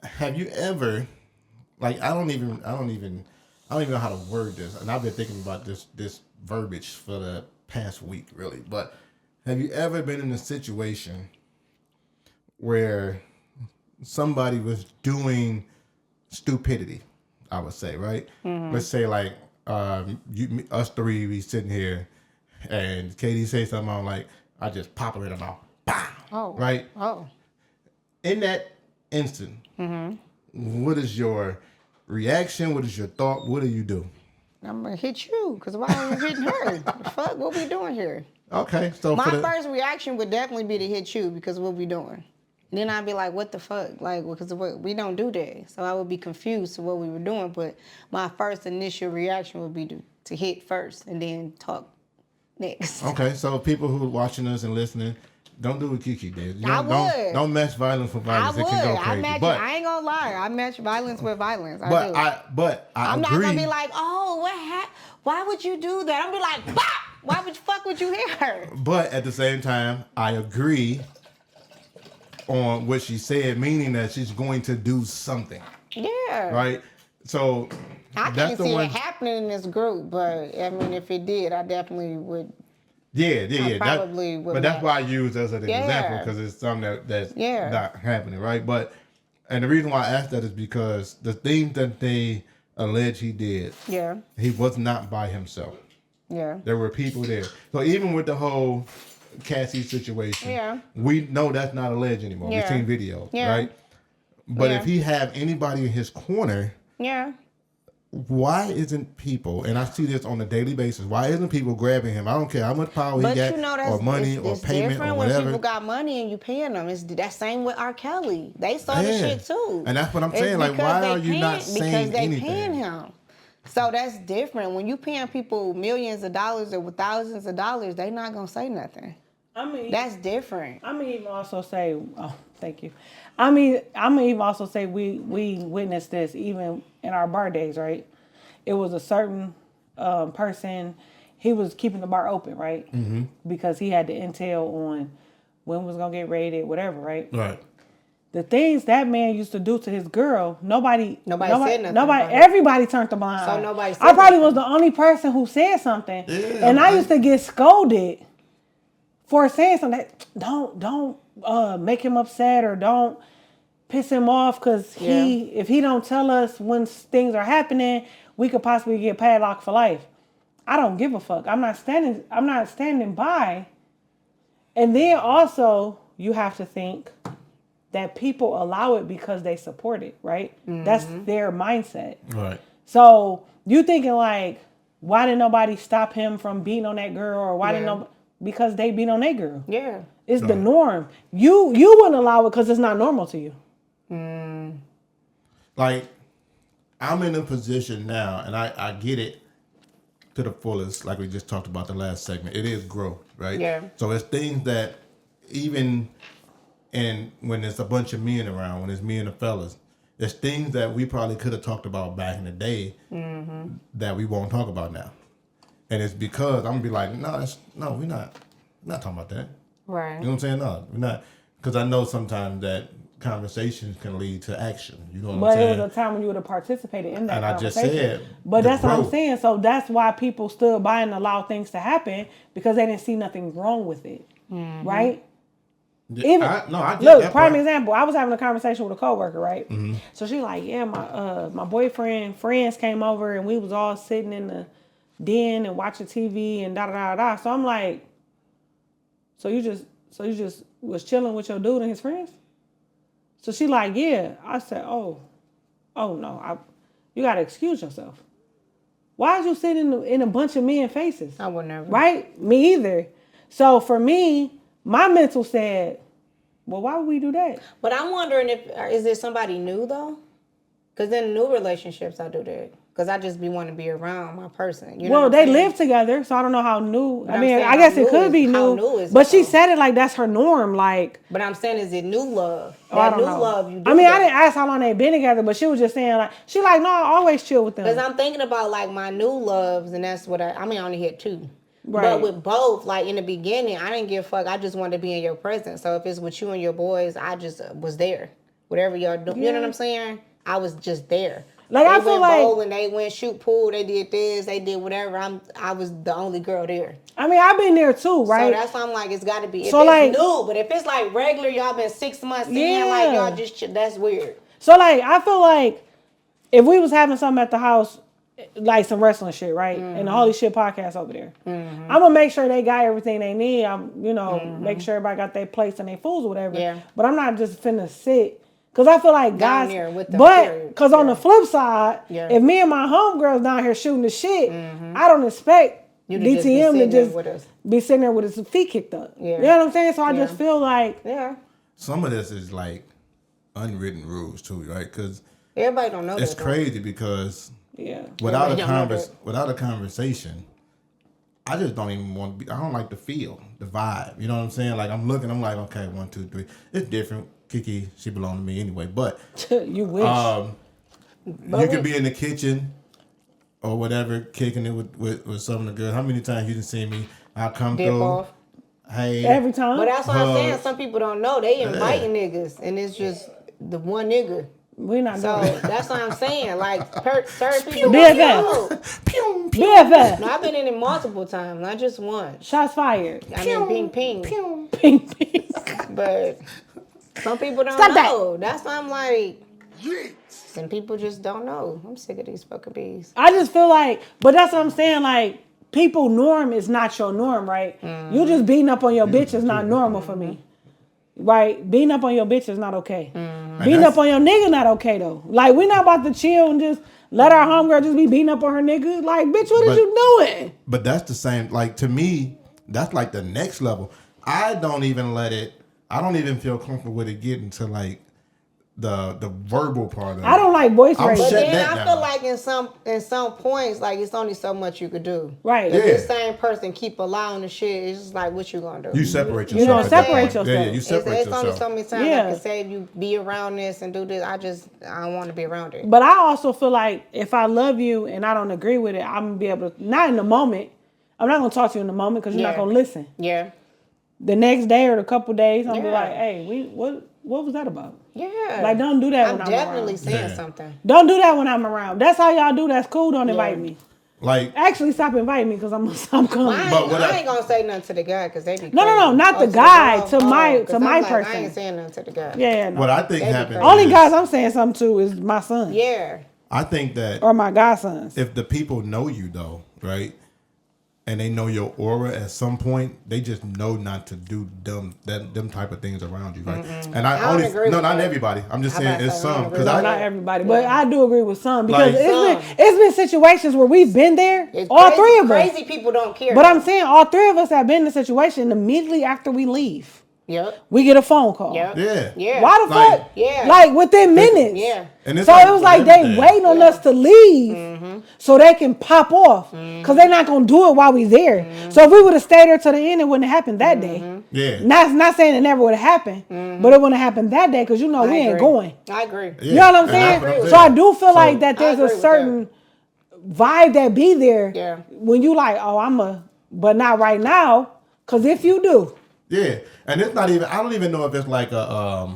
Have you ever, like, I don't even know how to word this, and I've been thinking about this verbiage for the past week, really. But have you ever been in a situation where somebody was doing stupidity? I would say, right? Let's say like us three, we sitting here, and Katie say something. I'm like, I just pop her in the mouth, pow, Oh. right? Oh. In that instant, what is your reaction? What is your thought? What do you do? I'm gonna hit you because why are you hitting her? The fuck, what we doing here? Okay, so My for the, first reaction would definitely be to hit you because what we doing. Then I'd be like, what the fuck? Like, because we don't do that. So I would be confused to what we were doing. But my first initial reaction would be to hit first and then talk next. okay, so people who are watching us and listening, don't do what Kiki did. You I don't, don't match violence with I violence. would. It can go crazy. I ain't gonna lie. I match violence with violence. I but do. I I'm not agree. gonna be like, oh, why would you do that? I'm gonna be like, bah! Why would fuck would you hit her? But at the same time, I agree on what she said, meaning that she's going to do something, Yeah. right? So I that's can't the see one. it happening in this group, but I mean, if it did, I definitely would. Yeah. probably would but that's match. why I use as an Yeah. example because it's something that's Yeah. not happening, right? But and the reason why I asked that is because the things that they allege he did, Yeah, he was not by himself. yeah, There were people there. So even with the whole Cassie situation, Yeah. we know that's not alleged anymore. Yeah. We've seen videos, Yeah. right? But Yeah. if he have anybody in his corner, yeah. why isn't people, and I see this on a daily basis, why isn't people grabbing him? I don't care how much power But he got, you know that's or money, or it's payment, different or when whatever. people got money and you paying them. It's that same with R. Kelly. They saw the Yeah. shit too. And that's what I'm It's saying, like, because why they are you not because saying they anything? paying him. So that's different. When you paying people millions of dollars or thousands of dollars, they not gonna say nothing. I mean, That's different. I'm gonna even also say, oh, thank you. I mean, I'm gonna even also say we witnessed this even in our bar days, right? It was a certain person. He was keeping the bar open, right? Mm-hmm. Because he had the intel on when was gonna get raided, whatever, right? Right. The things that man used to do to his girl, nobody said nothing about it. everybody turned the blind So eye. nobody said I probably nothing. was the only person who said something, Yeah, and I used to get scolded for saying something. Don't make him upset or don't piss him off because if he don't tell us when things are happening, we could possibly get padlocked for life. I don't give a fuck. I'm not standing by. And then also you have to think that people allow it because they support it, right? That's their mindset. Right. So you thinking like, why didn't nobody stop him from beating on that girl, or why didn't nobody? Because they beat on that girl. Yeah. It's the norm. You wouldn't allow it because it's not normal to you. Like, I'm in a position now, and I get it to the fullest, like we just talked about the last segment. It is growth, right? Yeah. So it's things that even when there's a bunch of men around, when it's me and the fellas, there's things that we probably could have talked about back in the day that we won't talk about now. And it's because I'm gonna be like, no, we're not talking about that. Right. You know what I'm saying? No, we're not. Because I know sometimes that conversations can lead to action. You know what I'm But saying? it was a time when you would have participated in that And I just conversation. said But the that's what I'm growth. saying. So that's why people stood by and allowed things to happen, because they didn't see nothing wrong with it, right? Even, I get look, that prime part. example. I was having a conversation with a coworker, right? So she like, yeah, my boyfriend friends came over and we was all sitting in the den and watching TV and da da da da. So I'm like, so you just was chilling with your dude and his friends? So she like, yeah. I said, oh no, you gotta excuse yourself. Why is you sitting in a bunch of men faces? I would never. Right? Me either. So for me, my mental said, well, why would we do that? But I'm wondering is there somebody new though? Because in new relationships, I do that. Because I just be wanting to be around my person. You know Well, what they I'm saying? live together, so I don't know how new. But I I'm mean, saying I how guess it new could is- be how new. new is But it, she though? said it like that's her norm. Like, But I'm saying, is it new love? oh, I That don't new know. love you do. I mean, I didn't ask how long they been together, but she was just saying like, she like, no, I always chill with them. Because I'm thinking about like my new loves, and that's what I mean, I only had two. Right. But with both, like in the beginning, I didn't give a fuck. I just wanted to be in your presence. So if it's with you and your boys, I just was there. Whatever y'all do, you know what I'm saying? I was just there. Like, they I feel went like- bowling, they went shoot pool, they did this, they did whatever. I was the only girl there. I mean, I've been there too, right? So that's why I'm like, it's got to be. If So, it's like- new, but if it's like regular, y'all been 6 months in, like Yeah. y'all just that's weird. So like, I feel like if we was having something at the house, like some wrestling shit, right, and the Holy Shit podcast over there, I'm gonna make sure they got everything they need. I'm, make sure everybody got their plates and their foods or whatever. Yeah. But I'm not just finna sit. Cause I feel like Down guys, there with them, but period. cause on Yeah. the flip side, Yeah. if me and my homegirls down here shooting the shit, I don't expect You to just be DTM to sitting there just with us. be sitting there with his feet kicked up. Yeah. You know what I'm saying? So I just Yeah. feel like, Yeah. Some of this is like unwritten rules too, right? Because Everybody don't know it's that. though. crazy because yeah, without Everybody don't know without a conversation, I just don't even want to be. I don't like the feel, the vibe. You know what I'm saying? Like I'm looking, I'm like, okay, 1, 2, 3. It's different. Kiki, she belonged to me anyway. But you wish. you could be in the kitchen or whatever, kicking it with some of the girls. How many times you done seen me? I come Dip through. off. Hey, Every time. But that's what I'm saying. Hugs. Some people don't know. They inviting niggas, and it's just the one nigga. We're not So doing it. that's what I'm saying. Like certain people BFF. don't know. Pew, pew. BFF. No, I've been in it multiple times, not just once. Shots fired. I mean, ping. Ping, ping. But some people don't Stop that. know. That's why I'm like, some people just don't know. I'm sick of these fucking bees. I just feel like, but that's what I'm saying. Like, people norm is not your norm, right? You just beating up on your bitch is not normal for me. Right? Beating up on your bitch is not okay. Beating up on your nigga not okay though. Like, we're not about to chill and just let our homegirl just be beating up on her nigga. Like, bitch, what is you doing? But that's the same. Like, to me, that's like the next level. I don't even feel comfortable with it getting to like the verbal part of it. I don't like voice I'm raising. But shut then that I down. feel like in some points, like it's only so much you could do. Right. If Yeah. this same person keep allowing the shit, it's just like, what you gonna do? You separate yourself. You don't at that separate point. yourself. Yeah, you It's separate only yourself. so many times Yeah. I can say you be around this and do this. I don't want to be around it. But I also feel like if I love you and I don't agree with it, I'm gonna be able to, not in the moment. I'm not gonna talk to you in the moment because you're not Yeah. gonna listen. Yeah. The next day or the couple days, I'm gonna be Yeah. like, hey, what was that about? Yeah. Like, don't do that I'm when I'm definitely around. saying Yeah. something. Don't do that when I'm around. That's how y'all do. That's cool. Don't invite me. Like, Actually, stop inviting me because I'm coming. I But what ain't gonna say nothing to the guy because they be No, crazy. not the to guy, girl? to my- 'Cause to I'm my like, person. I ain't saying nothing to the guy. Yeah, no. what I think They be happens. crazy. Only is- guys I'm saying something to is my son. Yeah. I think that Or my godsons. if the people know you though, right, and they know your aura at some point, they just know not to do them type of things around you, right? And I don't only agree no, with not that. everybody. I'm just I'm saying about to it's say, I don't some agree because with No, I not everybody, but I do agree with some because Like- it's been situations where we've been there, It's all crazy, three of us. Crazy people don't care. But I'm saying all three of us have been in a situation immediately after we leave. Yep. We get a phone call. Yep. Yeah. Yeah. Why the Like- fuck? Yeah. Like within minutes. Yeah. And it's So it was like they everything. waiting on us to leave so they can pop off because they're not gonna do it while we there. So if we would have stayed there to the end, it wouldn't have happened that day. Yeah. Not saying it never would have happened, but it wouldn't have happened that day because we I ain't agree. going. I agree. Yeah. You know what I'm And saying? that's what I'm So I saying. do feel So- like that there's I a agree with certain vibe that be there Yeah. when you like, oh, but not right now. Because if you do, Yeah, and it's not even. I don't even know if it's like a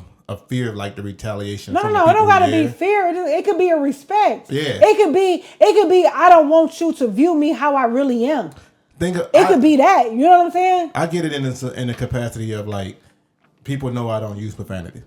fear of like the retaliation. no, from it the don't people gotta there. be fear. It could be a respect. Yeah. It could be. I don't want you to view me how I really am. It could be that. You know what I'm saying? I get it in the capacity of like people know I don't use profanity,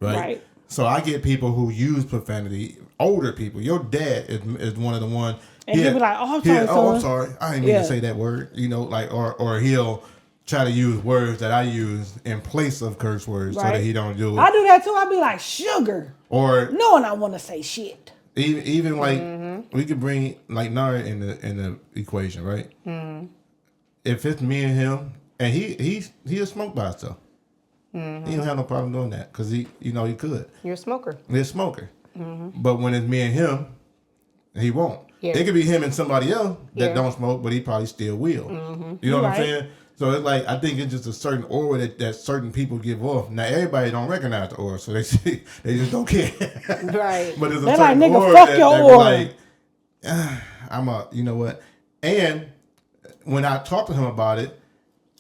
right? Right. So I get people who use profanity. Older people. Your dad is one of the ones. And he'll be like, "Oh, I'm sorry, Oh, I'm son." sorry. I didn't mean Yeah. to say that word. You know, like or he'll try to use words that I use in place of curse words so that Right. he don't do it. I do that too. I be like, sugar, Or knowing I want to say shit. even like we could bring like Nara in the equation, right? If it's me and him, and he'll smoke by himself. He don't have no problem doing that because he could. You're a smoker. He's a smoker. But when it's me and him, he won't. Yeah. It could be him and somebody else that Yeah. don't smoke, but he probably still will. You know what I'm Right. saying? So it's like I think it's just a certain aura that certain people give off. Now everybody don't recognize the aura, so they just don't care. Right. But there's a They're certain like, "Nigga, aura fuck that, your that be aura." like, you know what? And when I talked to him about it,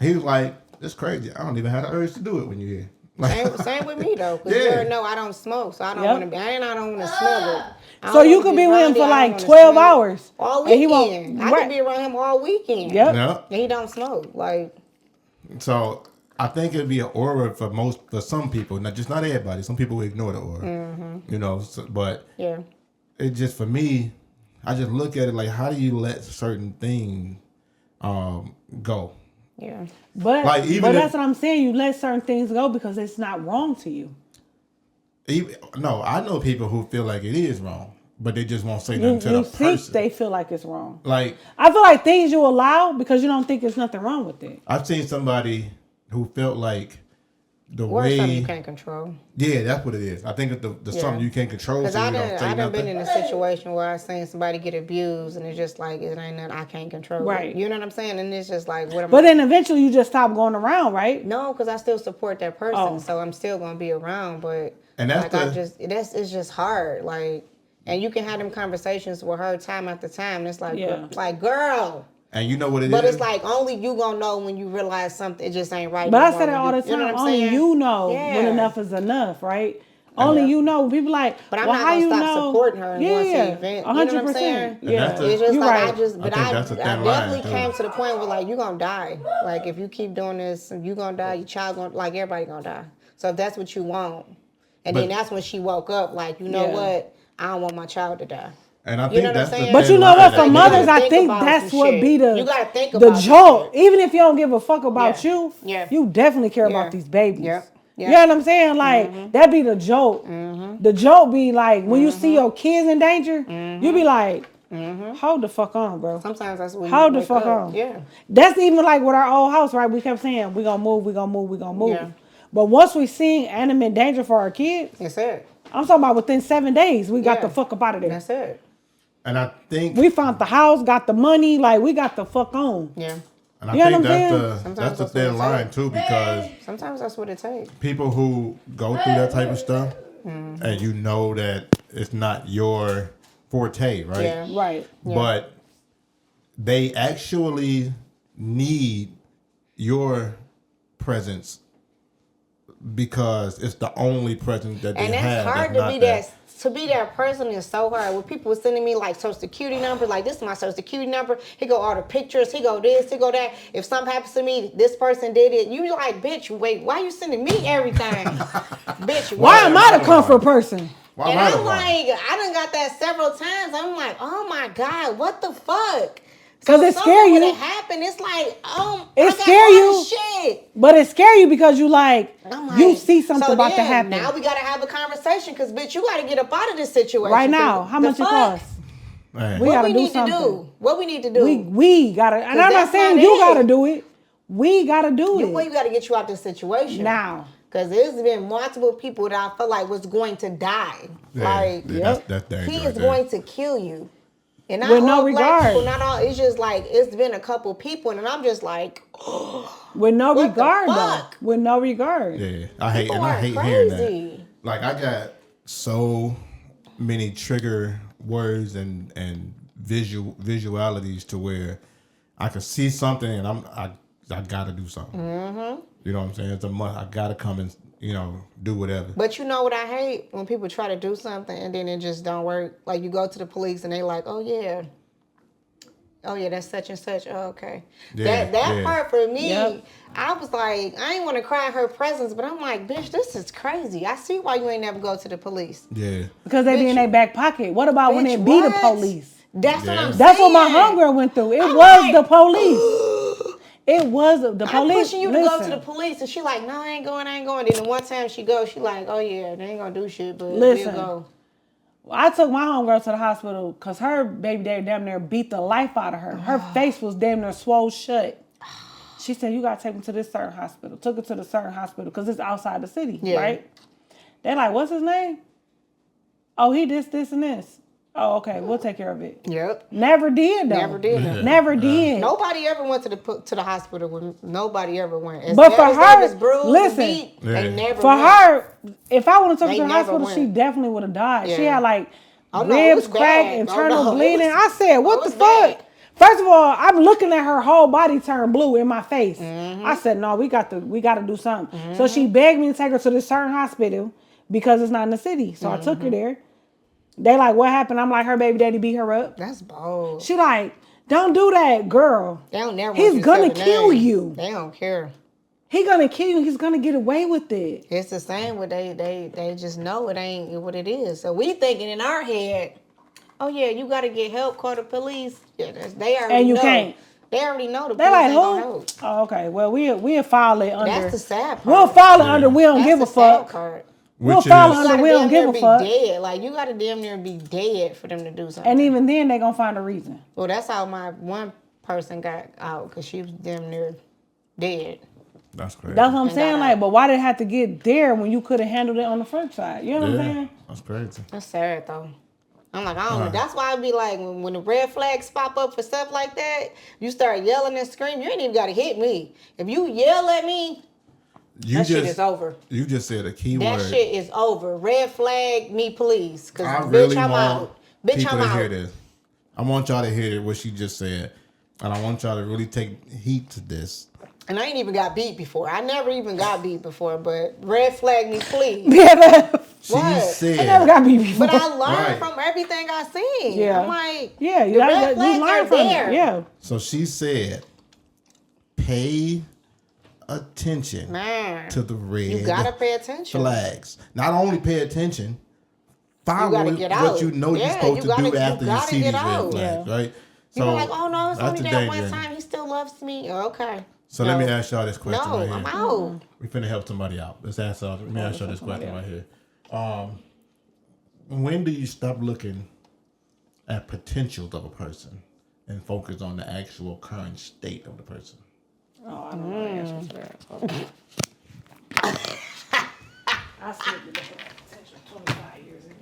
he was like, "It's crazy. I don't even have the urge to do it when you're here." Like, Same with me though, because you Yeah. already know I don't smoke, so I don't Yep. want to be. I don't want to smell it. I So don't you wanna could be with around him it, for I don't like wanna 12 smell it. hours. all and he weekend. won't- I right. could be around him all weekend. Yep. yeah. And he don't smoke. Like So I think it'd be an aura for some people, not everybody. Some people ignore the aura, you know. But yeah, it just for me, I just look at it like, how do you let certain things go? yeah. But Like, even but if- that's what I'm saying. You let certain things go because it's not wrong to you. No, I know people who feel like it is wrong, but they just won't say nothing to You the think person. they feel like it's wrong. Like I feel like things you allow because you don't think there's nothing wrong with it. I've seen somebody who felt like the Or way, something you can't control. yeah, that's what it is. I think it's the Yeah. something you can't control, Because so I you don't done, say I done been nothing. in a situation where I seen somebody get abused, and it's just like it ain't nothing I can't control. Right. You know what I'm saying? And it's just like what am But I? then eventually you just stop going around, right? No, because I still support that person, Oh. so I'm still gonna be around. But And that's like it's just hard. Like, and you can have them conversations with her time after time. And it's like, Yeah. like girl. And you know what it is? But it's like only you gonna know when you realize something it just ain't right. But no I more say that when all you- the you know time. what I'm Only saying? you know when Yeah. enough is enough, right? Only you know. People like, But I'm well, not how gonna you stop know? supporting her and going to Yeah, the event. You know what I'm saying? 100%. Yeah, that's the- It's just you like right. I just, but I think I that's a thin definitely line, too. came to the point where like you're gonna die. Like if you keep doing this, you gonna die. Your child gonna like everybody gonna die. So if that's what you want, and then But- that's when she woke up. Like you know Yeah. what? I don't want my child to die. And I You think know what I'm that's the saying? But thin you know line what? that For you you mothers, gotta I think think about that's some what shit. be You the gotta think the about some jolt. shit. Even if you don't give a fuck about Yeah. you, Yeah. you definitely care Yeah. about these babies. Yep. You know what I'm saying? Like that be the jolt. The jolt be like when you see your kids in danger, you be like, hold the fuck on, bro. Sometimes that's when Hold you the wake fuck up. on. Yeah. That's even like with our old house, right? We kept saying we gonna move, we gonna move, we gonna move. Yeah. But once we seen animate danger for our kids, That's it. I'm talking about within 7 days, we got Yeah. the fuck up out of there. That's it. And I think We found the house, got the money, like we got the fuck on. Yeah. and I You know think what I'm saying? that's Sometimes the that's what thin it line takes. too, because Sometimes that's what it takes. people who go through that type of stuff, and you know that it's not your forte, right? Yeah. Right. But they actually need your presence because it's the only presence that they And have. that's hard that's to be not there. that person is so hard. When people were sending me like social security numbers, like this is my social security number. He go all the pictures. He go this. He go that. If something happens to me, this person did it. You like, bitch. Wait, why you sending me everything, bitch? Why am I the Why? comfort person? Why And am I I'm the one? like, I done got that several times. I'm like, oh my god, what the fuck? 'Cause it scare you. When it happened, it's like, It I got scare all you. this Shit. But it scare you because you like, I'm like, you see something so about to then, happen. Now we gotta have a conversation because bitch, you gotta get up out of this situation. Right now, how The much it fuck? costs? Man. We What gotta we do need something. to do? What we need to do? We gotta, and 'Cause I'm not that's saying not you it. gotta do it. We gotta do We it gotta get you out this situation now. Because there's been multiple people that I feel like was going to die. Yeah, like yeah, that's dangerous. he right is there. going to kill you. And not With no all black regard. people, not all. It's just like it's been a couple people, and I'm just like, With no What the regard, though. fuck? With no regard. Yeah, I hate People and I are hate hearing crazy. that. Like I got so many trigger words and visualities to where I could see something and I gotta do something. Mm-hmm. You know what I'm saying? It's a must. I gotta come and do whatever. but you know what I hate when people try to do something and then it just don't work. Like you go to the police and they like, oh yeah, that's such and such. Oh, okay. Yeah, that yeah. part for me, Yep. I was like, I ain't want to cry in her presence, but I'm like, bitch, this is crazy. I see why you ain't never go to the police. Yeah. Because they be Bitch, in their back pocket. What about when Bitch, it be the what? police? That's what Yeah. I'm saying. That's what my homegirl went through. It I'm was like, the police. It was the police. I'm pushing you to go to Listen. the police, and she like, no, I ain't going. Then the one time she goes, she like, oh yeah, they ain't gonna do shit, but Listen. we'll go. I took my homegirl to the hospital because her baby daddy damn near beat the life out of her. Her face was damn near swole shut. She said, you got to take me to this certain hospital. Took her to the certain hospital because it's outside the city, Yeah. right? They're like, what's his name? Oh, he this, and this. Oh, okay, we'll take care of it. Yep. Never did, though. Never did. Yeah. Never did. Nobody ever went to the hospital when nobody ever went. As But bad for as her, they was bruised and listen. beat, they Yeah. never For went. her, if I would have took her They to the never hospital, she went. definitely would have died. She Yeah. had like Oh, no, it ribs was cracked, bad. internal Oh, no, it bleeding. was- I said, what it the was fuck? bad. First of all, I'm looking at her whole body turn blue in my face. Mm-hmm. I said, no, we got to do something. So she begged me to take her to this certain hospital because it's not in the city. So I took Mm-hmm. her there. They like, what happened? I'm like, her baby daddy beat her up. That's bold. She like, don't do that, girl. They don't never. He's want you gonna to say the kill name. you. They don't care. He gonna kill you. He's gonna get away with it. It's the same with they just know it ain't what it is. So we thinking in our head, oh yeah, you gotta get help, call the police. Yeah, they already And you know. can't. They already know the They police like, ain't gonna who? help. Oh, okay. Well, we'll file it under. That's the sad part. We'll file it under. We don't That's give the a sad fuck. part. We'll Which file is- it You under. gotta We don't damn give near a be fuck. dead. Like you gotta damn near be dead for them to do something. And even then, they gonna find a reason. Well, that's how my one person got out because she was damn near dead. That's crazy. That's what I'm And saying. got Like, out. but why did it have to get there when you could have handled it on the front side? You know what I'm yeah, saying? that's crazy. That's sad though. I'm like, I don't know. That's why I be like, when the red flags pop up for stuff like that, you start yelling and screaming. You ain't even gotta hit me. If you yell at me, You that just shit is over. you just said a key That word. shit is over. Red flag me, please. Cause I bitch, really I'm want out. Bitch, people I'm to hear out. this. I want y'all to hear what she just said, and I want y'all to really take heed to this. And I ain't even got beat before. I never even got beat before, but red flag me, please. BFF. She What? I never said, got beat before. But I learned Right. from everything I seen. Yeah. I'm like, yeah, the you red flags learn are from there. it. Yeah. so she said, pay attention Man, to the red you gotta pay attention. flags. Not only pay attention, follow gotta get what out. you know you're Yeah, supposed you to gotta- do you after you gotta see get these red out. flags, right? You're like, oh no, it's that's only the that one danger. time. He still loves me. Okay. So let me ask y'all this question No, right I'm here. out. We finna help somebody out. Let's ask y'all. Let me ask y'all this question right here. When do you stop looking at potentials of a person and focus on the actual current state of the person? Oh, I don't know the answer to that. I said that they had potential 25 years ago.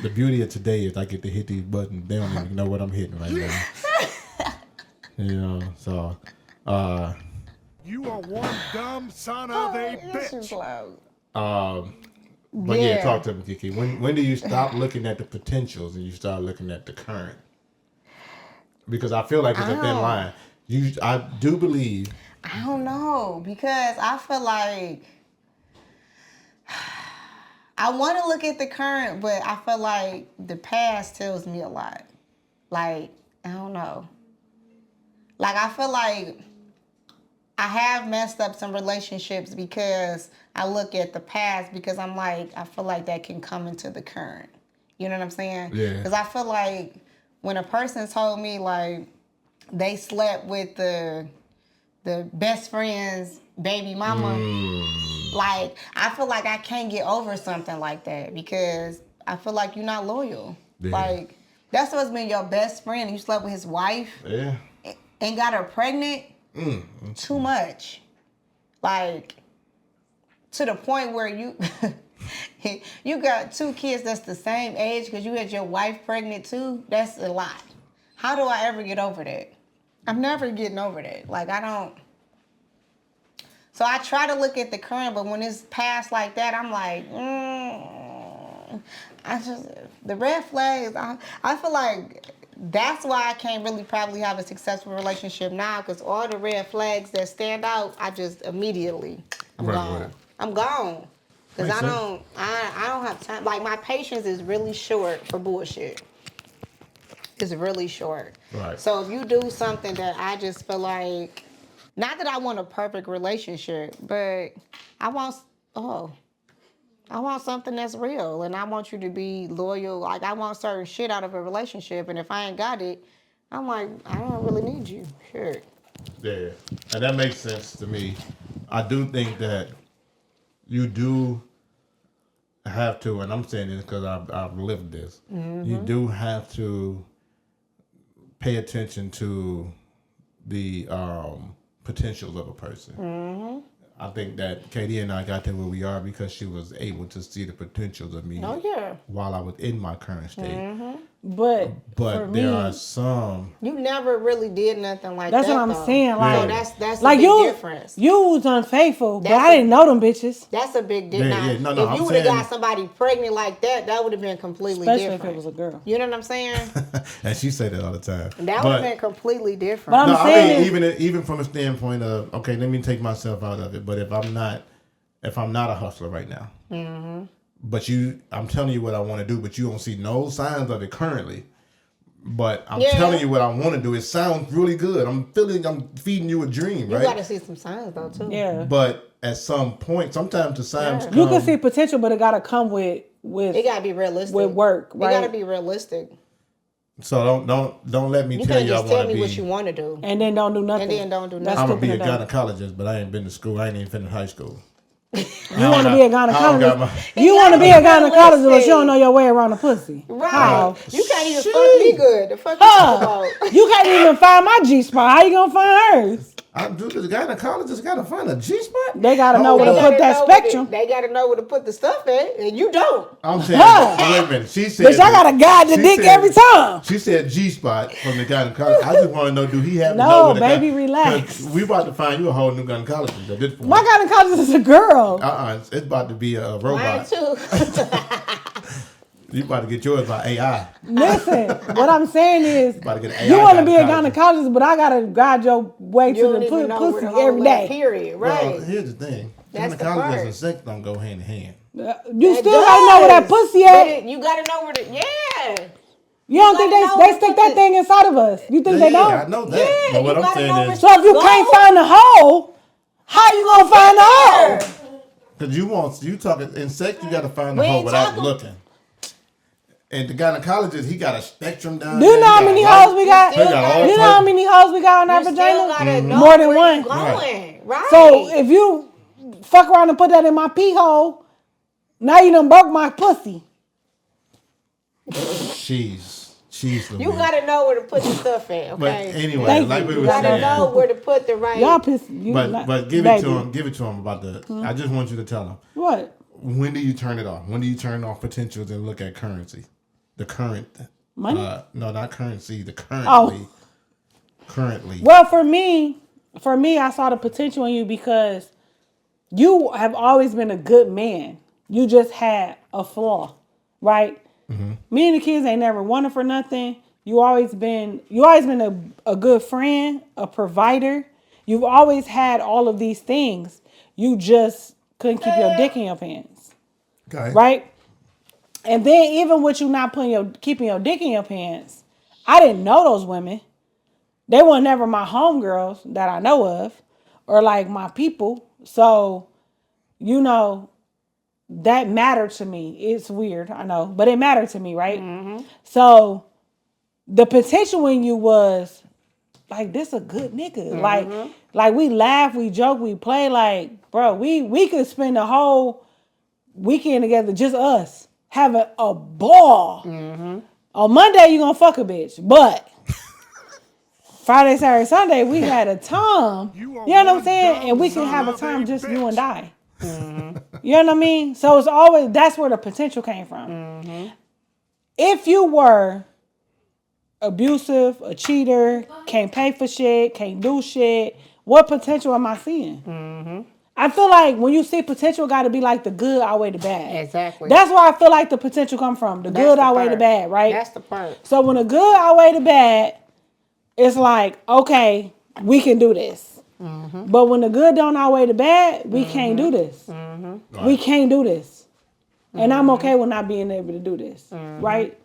The beauty of today is I get to hit these buttons. They don't even know what I'm hitting right now. You know, so You are one dumb son of a bitch. but yeah, Yeah. talk to me, Kiki. When do you stop looking at the potentials and you start looking at the current? Because I feel like it's a thin line. I do believe. I don't know, because I feel like I want to look at the current, but I feel like the past tells me a lot. Like, I don't know. Like, I feel like I have messed up some relationships because I look at the past, because I'm like, I feel like that can come into the current. You know what I'm saying? Yeah. Because I feel like when a person told me, like, they slept with the best friend's baby mama, like, I feel like I can't get over something like that, because I feel like you're not loyal. Yeah. Like, that's supposed to be your best friend, and you slept with his wife Yeah. and got her pregnant. Too much. Like, to the point where you you got 2 kids that's the same age because you had your wife pregnant too. That's a lot. How do I ever get over that? I'm never getting over that. Like, I don't. So I try to look at the current, but when it's past like that, I'm like, the red flags, I feel like that's why I can't really probably have a successful relationship now, because all the red flags that stand out, I just immediately, I'm gone. Right. I'm gone. Because Makes I sense. don't have time. Like, my patience is really short for bullshit. It's really short. Right. So if you do something that I just feel like, not that I want a perfect relationship, but I want something that's real, and I want you to be loyal. Like, I want certain shit out of a relationship, and if I ain't got it, I'm like, I don't really need you. Sure. Yeah, and that makes sense to me. I do think that you do have to, and I'm saying this because I've lived this. You do have to pay attention to the potentials of a person. I think that Katie and I got to where we are because she was able to see the potentials of me Oh, yeah. while I was in my current state. But for But there me, are some. You never really did nothing like that's that. what I'm though. saying. Like, So that's like a big you, difference. you was unfaithful, but That's I didn't know them bitches. That's a big difference. Yeah, no, if I'm you would have saying- got somebody pregnant like that, that would have been completely Especially different. if it was a girl. You know what I'm saying? And she say that all the time. That would have been completely different. But I'm No, I saying mean even from a standpoint of, okay, let me take myself out of it. But if I'm not a hustler right now, but I'm telling you what I want to do, but you don't see no signs of it currently. But I'm Yeah. telling you what I want to do. It sounds really good. I'm feeding you a dream, You right? got to see some signs though too. yeah, But at some point, sometimes the signs come. you can see potential, but it gotta come with It got to be realistic. with work, It got to right? be realistic. So don't let me You tell can't you I just tell want to me be. what you want to do. and then don't do nothing. And then don't do That's nothing. I'm gonna be a stupid enough. gynecologist, but I ain't been to school. I ain't even finished high school. You want to be a gynecologist. He You want to be a gotta be gynecologist, but realistic. you don't know your way around a pussy. Right. How? You can't even fuck me good. The fuck you talking about? You can't even find my G spot. How you gonna find hers? I do. The gynecologist got to find a G spot. They gotta know where Hold to up. put that know where spectrum. They got to know where to put the stuff at, and you don't. I'm saying, Huh. wait a minute. She said, Bitch, I gotta guide the she dick said- every time. She said G spot from the gynecologist. I just want to know, do he have to No, know where the baby, guy- relax. 'cause we about to find you a whole new gynecologist at this point. My gynecologist is a girl. It's about to be a Mine robot. too. You about to get yours by AI. Listen, what I'm saying is, About to get an you AI want to be a gynecologist. gynecologist, but I gotta guide your way You to don't the even know where pussy the hole every at, day. period. Right. Well, here's the thing. That's the Gynecologists and part. sex don't go hand in hand. You still gotta know where that pussy at. You gotta know where the You don't think gotta know they where stick the that thing inside of us? You think they Yeah, don't? I know that. Yeah, but what you I'm gotta know saying is, So if you can't find the hole, how you gonna find the hole? because you talking in sex, you got to find the We hole ain't without talking- looking. And the gynecologist, he got a spectrum down Do you there. know He how got many light. holes we got? He got all You know how type- many holes we got on our You still vagina? gotta know More than where one. you going. Right. So if you fuck around and put that in my pee hole, now you done broke my pussy. Jeez, you gotta know where to put the stuff at, But okay? anyway, Thank like you. we You were You gotta saying, know where to put the right. Y'all piss. You but give it to him. Give it to him about the. I just want you to tell him. What? When do you turn it off? When do you turn off potentials and look at currency? The current Money? No, not currency. The currently. Oh. Currently. Well, for me, I saw the potential in you because you have always been a good man. You just had a flaw, right? Me and the kids ain't never wanted for nothing. You always been a good friend, a provider. You've always had all of these things. You just couldn't keep your dick in your pants, Okay. right? And then even with you not keeping your dick in your pants, I didn't know those women. They were never my homegirls that I know of, or like my people. So, you know, that mattered to me. It's weird, I know, but it mattered to me, right? So, the potential in you was like, this a good nigga. Like we laugh, we joke, we play. Like, bro, we could spend the whole weekend together, just us, having a ball. On Monday, you gonna fuck a bitch, but Friday, Saturday, Sunday, we had a time. You know what I'm saying? And we can have a time just you and I. You know what I mean? So it's always, that's where the potential came from. If you were abusive, a cheater, can't pay for shit, can't do shit, what potential am I seeing? I feel like when you see potential, got to be like the good outweigh the bad. Exactly. That's where I feel like the potential come from. The good outweigh the bad, right? That's the part. So when the good outweigh the bad, it's like, okay, we can do this. But when the good don't outweigh the bad, we can't do this. We can't do this. And I'm okay with not being able to do this, right?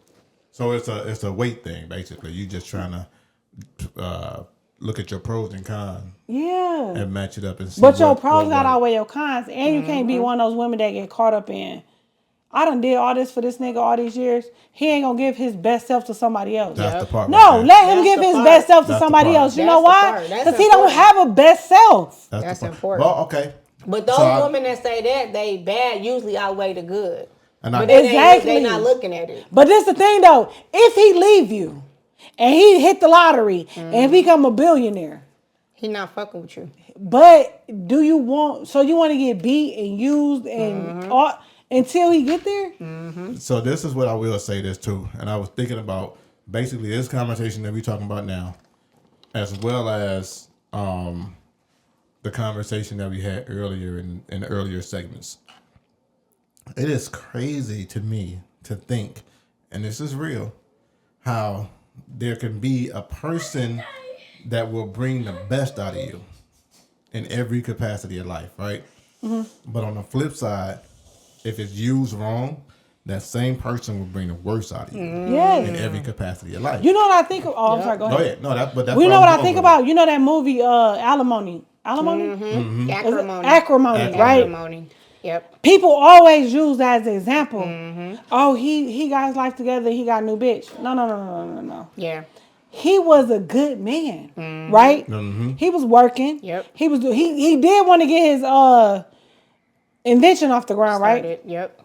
So it's a weight thing basically. You just trying to look at your pros and cons Yeah. and match it up and see. But your pros what got to works. outweigh your cons. And you can't be one of those women that get caught up in, I done did all this for this nigga all these years. He ain't gonna give his best self to somebody else. That's the part. No, right there. let him That's give the his part. best self to That's the somebody part. else. You That's know the why? part. That's Because he don't important. have a best self. That's the part. important. Well, okay. But those So I- women that say that they bad usually outweigh the good. And I- But they Exactly. they not looking at it. But this the thing though, if he leave you and he hit the lottery and become a billionaire, He not fucking with you. but do you want, so you want to get beat and used and all, until he get there? So this is what I will say this too, and I was thinking about basically this conversation that we're talking about now, as well as the conversation that we had earlier in earlier segments. It is crazy to me to think, and this is real, how there can be a person that will bring the best out of you in every capacity of life, right? But on the flip side, if it's used wrong, that same person will bring the worst out of you Yes. in every capacity of life. You know what I think of? Oh, I'm sorry, go Go ahead. ahead. No, that's You know I'm what I going think with about? You know that movie, Alimony? Alimony? Mm-hmm. Acrimony. Acrimony, right? Acrimony. Yep. People always use that as an example. Oh, he got his life together. He got a new bitch. No. Yeah. He was a good man, right? He was working. Yep. He did want to get his invention off the ground, right? Started. Yep.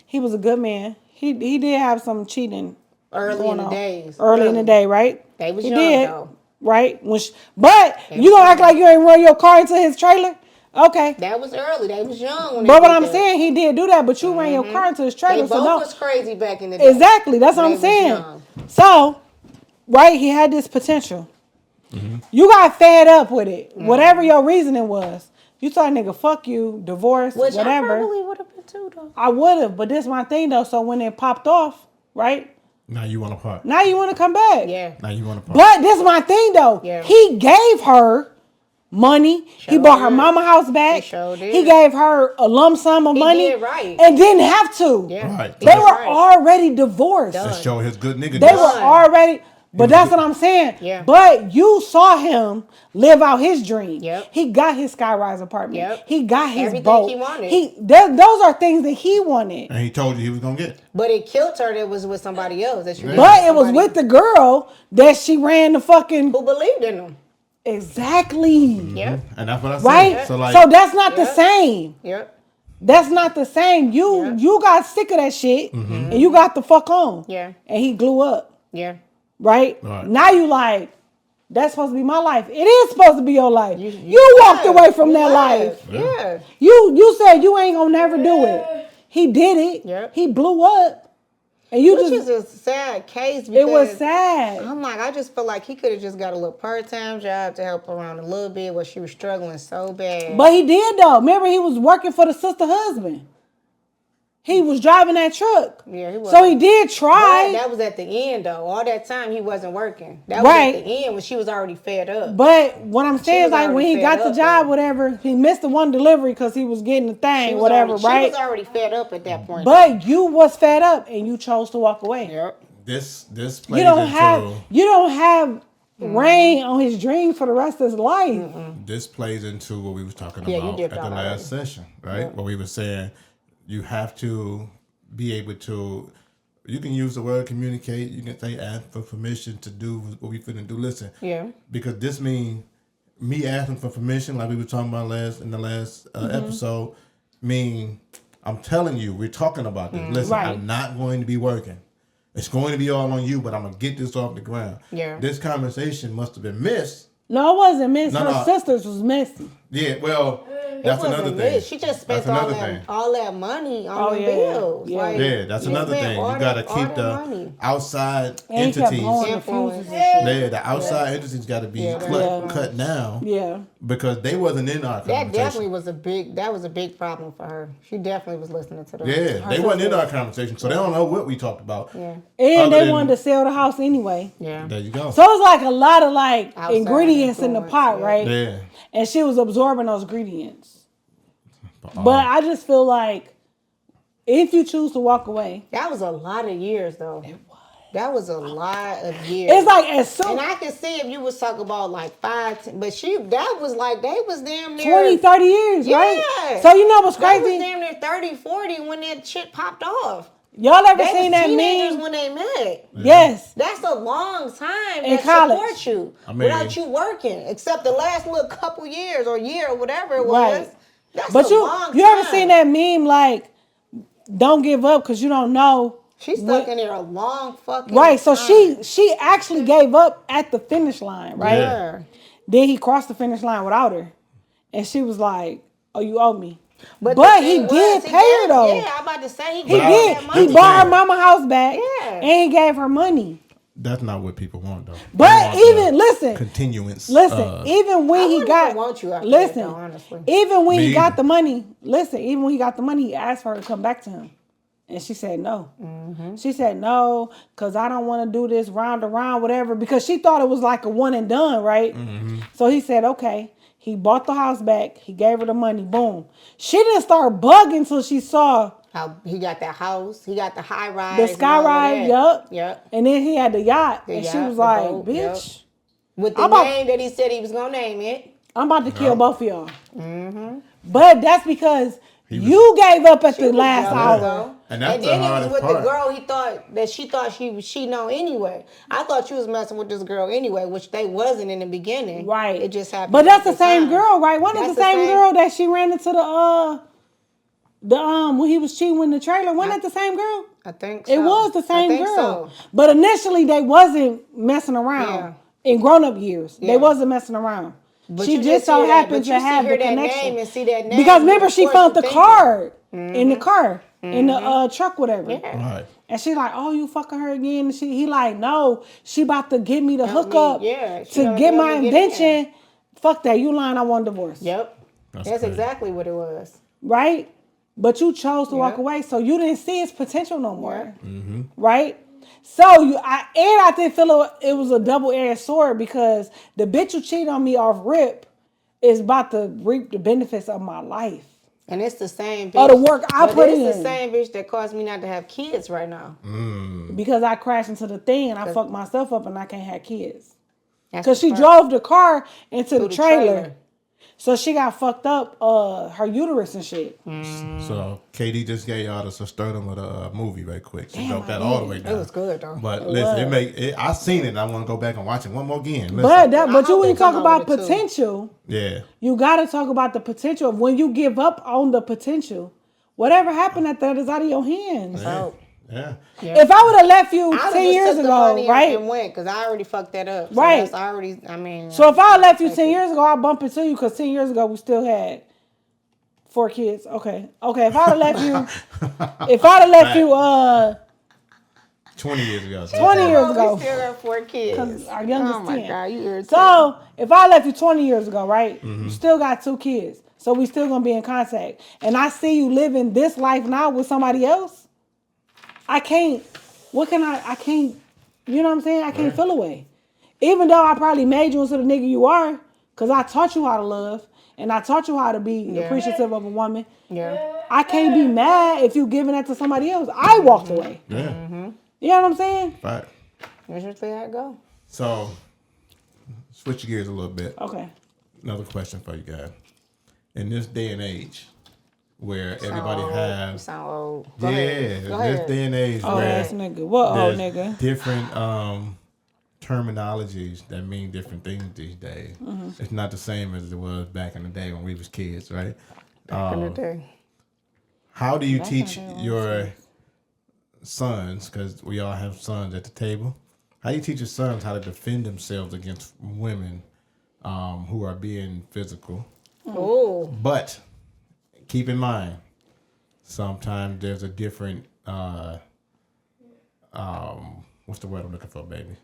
He was a good man. He did have some cheating Early going in the on. days. Early in the day, right? They was he young, did, though. right? But you gonna act like you ain't run your car into his trailer? Okay. That was early. They was young when they But what did I'm that. saying, he did do that, but you ran your car into his They trailer, both so no. was crazy back in the day. Exactly, that's what They I'm was saying. young. So, right, he had this potential. You got fed up with it, whatever your reasoning was. You told a nigga, fuck you, divorce, Which I whatever. probably would have been too, though. I would have, but this my thing though. So when it popped off, right? Now you want to part. Now you want to come back. Yeah. Now you want to part. But this my thing though. Yeah. He gave her money. He Sure bought her did. mama house back. He sure did. He gave her a lump sum of He money. did right. And didn't have to. Yeah. Right. He They did were right. already divorced. Done. To show his good nigga. They were already, but that's what I'm saying. Yeah. But you saw him live out his dream. Yep. He got his skyrise apartment. Yep. He got his Everything boat. he wanted. Those are things that he wanted. And he told you he was gonna get. But it killed her that it was with somebody else. That you But it was with the girl that she ran the fucking who believed in him. exactly. Yep. And that's what I said. Right? So like, So that's not the Yeah. same. Yep. That's not the same. You got sick of that shit and you got the fuck on. Yeah. And he blew up. Yeah. Right? Right. Now you like, that's supposed to be my life. It is supposed to be your life. You walked Yeah. away from You that life. Yeah. You said you ain't gonna never do it. He did it. Yeah. He blew up. And you Which just is a sad case because it was sad. I'm like, I just feel like he could have just got a little part-time job to help around a little bit where she was struggling so bad. But he did though. Remember he was working for the sister husband. He was driving that truck. Yeah, he was. So he did But try. that was at the end though. All that time he wasn't working. That was Right. at the end when she was already fed up. But what I'm saying is was like when already he got fed the up, job, though. whatever, he missed the one delivery because he was getting the She thing, was whatever, already, right? She was already fed up at that point. But you was fed up and you chose to walk away. Yep. this plays You don't into have rain on his dream for the rest of his life. this plays into what we was talking Yeah, you about dipped at the out last session, right? Where we were saying you have to be able to. You can use the word communicate. You can say ask for permission to do what we finna do. Listen, Yeah. because this means me asking for permission, like we were talking about in the last episode. Mean I'm telling you, we're talking about this. Listen, Right. I'm not going to be working. It's going to be all on you, but I'm gonna get this off the ground. Yeah. This conversation must have been missed. No, it wasn't Miss. No, Her no. sisters was missing. Yeah, well, that's It another wasn't thing. this. She just spent That's all another that thing. all that money on Oh, the yeah. bills. Yeah. Like, Yeah, that's you another spent thing. all You gotta that- all keep that the money. outside And he kept entities. blowing the Influence. fuses and shit. Yeah, the outside entities got to be Yeah, cut down Yeah. because they wasn't in our That conversation. definitely was a big problem for her. She definitely was listening to them. Yeah, they wasn't in our conversation, so they don't know what we talked about. Yeah. And Other they than- wanted to sell the house anyway. Yeah. There you go. So it's like a lot of like Outside ingredients in the influence, pot, yeah. right? Yeah, And she was absorbing those ingredients. But I just feel like if you choose to walk away, That was a lot of years though. It was. That was a lot of years. it's like as soon and I can see if you was talking about like 5, 10, but that was like they was damn near 20, 30 years, right? Yeah. So you know what's They was crazy? damn near 30, 40 when that shit popped off. Y'all ever They seen was that teenagers meme? when they met. Yes. That's a long time In that college. support you I mean- without you working, except the last little couple years or year or whatever it was. Right. That's But a long you ever time. seen that meme like don't give up because you don't know. She's stuck in there a long fucking Right. So time. she actually gave up at the finish line, right? Yeah. Then he crossed the finish line without her. And she was like, oh, you owe me. But the he thing did was, pay her though. Yeah, I'm about to say He gave her did. that He money. bought her thing. mama house back. Yeah. And he gave her money. that's not what people want though. They But want even the listen, continuance. even when I he wouldn't got even want you after listen, that, though, honestly. even when Me he got either. the money, even when he got the money, he asked her to come back to him. And she said no. Mm-hmm. She said no, because I don't want to do this round around, whatever, because she thought it was like a one and done, right? Mm-hmm. So he said, okay. He bought the house back. He gave her the money. Boom. She didn't start bugging until she saw How he got that house, he got the high rise, the sky ride. Yup. Yep. And then he had the yacht. The and she yacht, was the like, boat, bitch, yep. With the I'm about- name that he said he was gonna name it. I'm about to kill both of y'all. But that's because you gave up at the last jealous, hour. though. And that's And the then he was hardest with part. the girl she thought she know anyway. I thought she was messing with this girl anyway, which they wasn't in the beginning. Right. It just happened. But that's at the same time. girl, right? Wasn't it That's the same girl that she ran into when he was cheating with the trailer? Wasn't it the same girl? I think so. It was the I same think girl. so. But initially they wasn't messing around in grown up years. Yeah. They wasn't messing around. But she you just so hear that- happened but to you have hear the that connection. name and see that name, Because remember of she course found the you thinking. card in the car, in the truck, whatever. Yeah. Right. And she like, oh, you fucking her again? And he like, no, she about to give me the Help hookup me, yeah. She to gonna get help my me get invention. Fuck that, you lying, I want a divorce. Yep. That's crazy. exactly what it was. Right? But you chose to walk Yeah. away, so you didn't see its potential no more. Yeah. Right? So I didn't feel it was a double-edged sword because the bitch who cheated on me off rip is about to reap the benefits of my life. And it's the same bitch. Or the work I put in. It's the same bitch that caused me not to have kids right now. Because I crashed into the thing and I fucked myself up and I can't have kids. That's Because the she first- drove the car into the the trailer. So she got fucked up her uterus and shit. So KD just gave y'all the sternum of the movie right quick. She broke that all the way down. It was good though. But listen, I seen it and I want to go back and watch it one more again. Listen. But you hope when they you talk come about out with it, too. potential, yeah. you gotta talk about the potential. When you give up on the potential, whatever happened at that is out of your hands. So, Yeah. If I would have left you I 10 years ago, right? And went because I already fucked that up. So Right. That's already. I mean. So if I had left you 10 years ago, I'd bump into you because 10 years ago we still had 4 kids. Okay. If I'd have left you, 20 years ago. 20 years ago. We still got 4 kids. 'Cause our youngest Oh my 10. God, you irritating. So if I left you 20 years ago, right? You still got 2 kids. So we still gonna be in contact. And I see you living this life now with somebody else. I can't, I can't, you know what I'm saying? I can't feel away. Even though I probably made you into the nigga you are, because I taught you how to love and I taught you how to be appreciative of a woman. Yeah. I can't be mad if you giving that to somebody else. I walked away. Yeah. You know what I'm saying? Right. That's just how it go. So, switch gears a little bit. Okay. Another question for you guys. In this day and age, where everybody has You sound old. yeah, Ahead. Go this ahead. day and age Oh, where ass nigga. What old there's nigga? different terminologies that mean different things these days. It's not the same as it was back in the day when we was kids, right? Back in the day. How do you teach your sons, because we all have sons at the table, how do you teach your sons how to defend themselves against women who are being physical? Oh. But keep in mind, sometimes there's a different, what's the word I'm looking for, baby?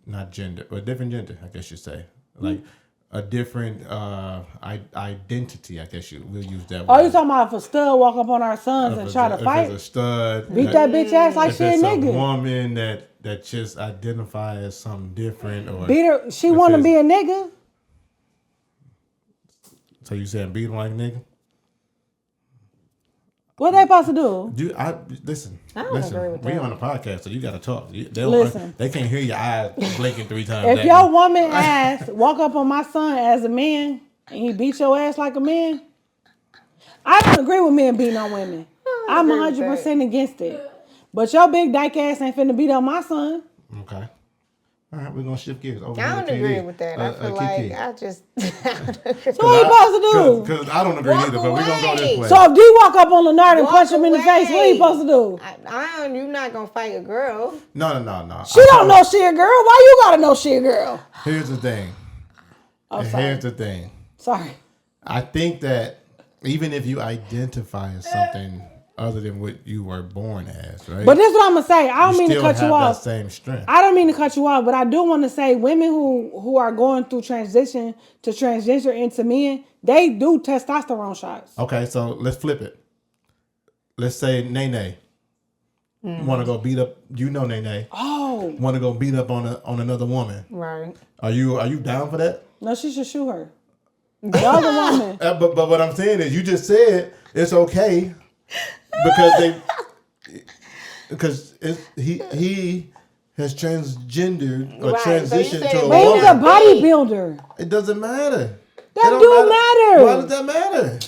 Not gender, but different gender, I guess you say. Like a different identity, I guess we'll use that word. Oh, you talking about if a stud walk up on our sons and try to If fight? it's a stud. Beat that bitch ass like if she a it's a nigga. woman that just identify as something different, or Beat her. She if want to it's- be a nigga. So you saying beat them like a nigga? What they supposed to do? Listen. I don't agree with We that. on a podcast, so you got to talk. Listen. They can't hear your eyes blinking 3 times. If at your me. woman ass walk up on my son as a man and he beat your ass like a man, I don't agree with men beating on women. I'm agree with 100% against it. But your big dyke ass ain't finna beat on my son. Okay. All right, we're gonna shift gears. Over I don't to agree KD. with that. I feel Kiki. like I just. So what you supposed to do? Because I don't agree Walk either, but we're gonna go this away. way. So if D walk up on Leonard and Walk punch him in the face, what he away. supposed to do? You're not gonna fight a girl. No. She don't know she a girl. Why you gotta know she a girl? Here's the thing. Oh, And sorry. here's the thing. Sorry. I think that even if you identify as something other than what you were born as, right? But this is what I'm gonna say. I don't mean to still cut you have off. that same strength. I don't mean to cut you off, but I do want to say women who are going through transition to transgender into men, they do testosterone shots. Okay, so let's flip it. Let's say Nene want to go beat up. You know Nene Oh want to go beat up on another woman. Right. Are you down for that? no, she should shoot her. The other woman. But what I'm saying is, you just said it's okay because he has transgendered or Right, so you transitioned said to a it But he's a woman. bodybuilder. It doesn't matter. That It don't do matter. Why does that matter?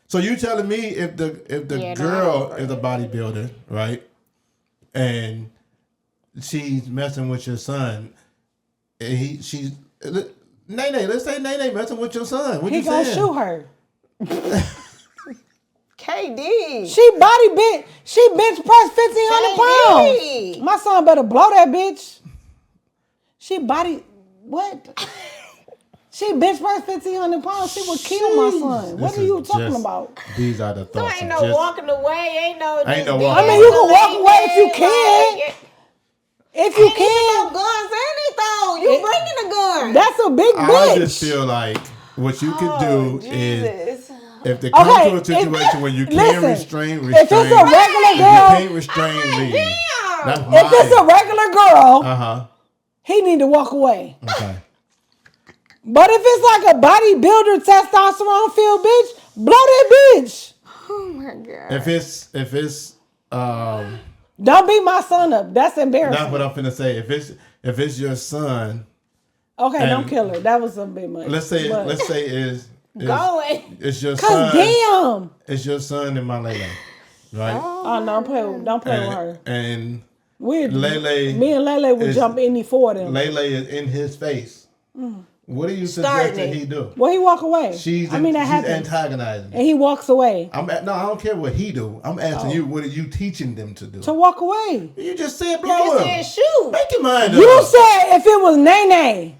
So you telling me if the Yeah, no, girl is a bodybuilder, right, and she's messing with your son, and she's Nene, let's say Nene messing with your son. What He you gonna saying? shoot her. KD. She bench press 1,500 pounds. My son better blow that bitch. What? She bench press 1,500 pounds. She would kill my son. What This are you is talking just- about? These are the So thoughts. ain't of no just- walking away. Ain't no. Ain't no just walking being away. I mean, you can walk away if you can. Like, If you ain't even no can, guns in it though. You bringing a gun. that's a big I bitch. just feel like what you could do is Jesus. if they come Okay, to a situation where you listen, can't restrain, if it's a regular If you girl, can't restrain, leave. That's if it's a regular girl, Uh-huh. he need to walk away. Okay. But if it's like a bodybuilder testosterone filled bitch, blow that bitch. Oh my god. If it's Don't beat my son up. That's embarrassing. That's what I'm finna say. If it's your son, Okay, and don't kill her. That was a bit much. let's say But- it's your Cause son. damn. It's your son and my Lele, right? Oh no, don't play with her. And Me Lele and Lele would is- jump any four of them. Lele is in his face. What do you Starting suggest that it. he do? Well, he walk away. She's that happens. antagonizing. And he walks away. No, I don't care what he do. I'm asking you, what are you teaching them to do? To walk away. You just said You blow said him. shoot. Make your mind You up. said if it was Nene.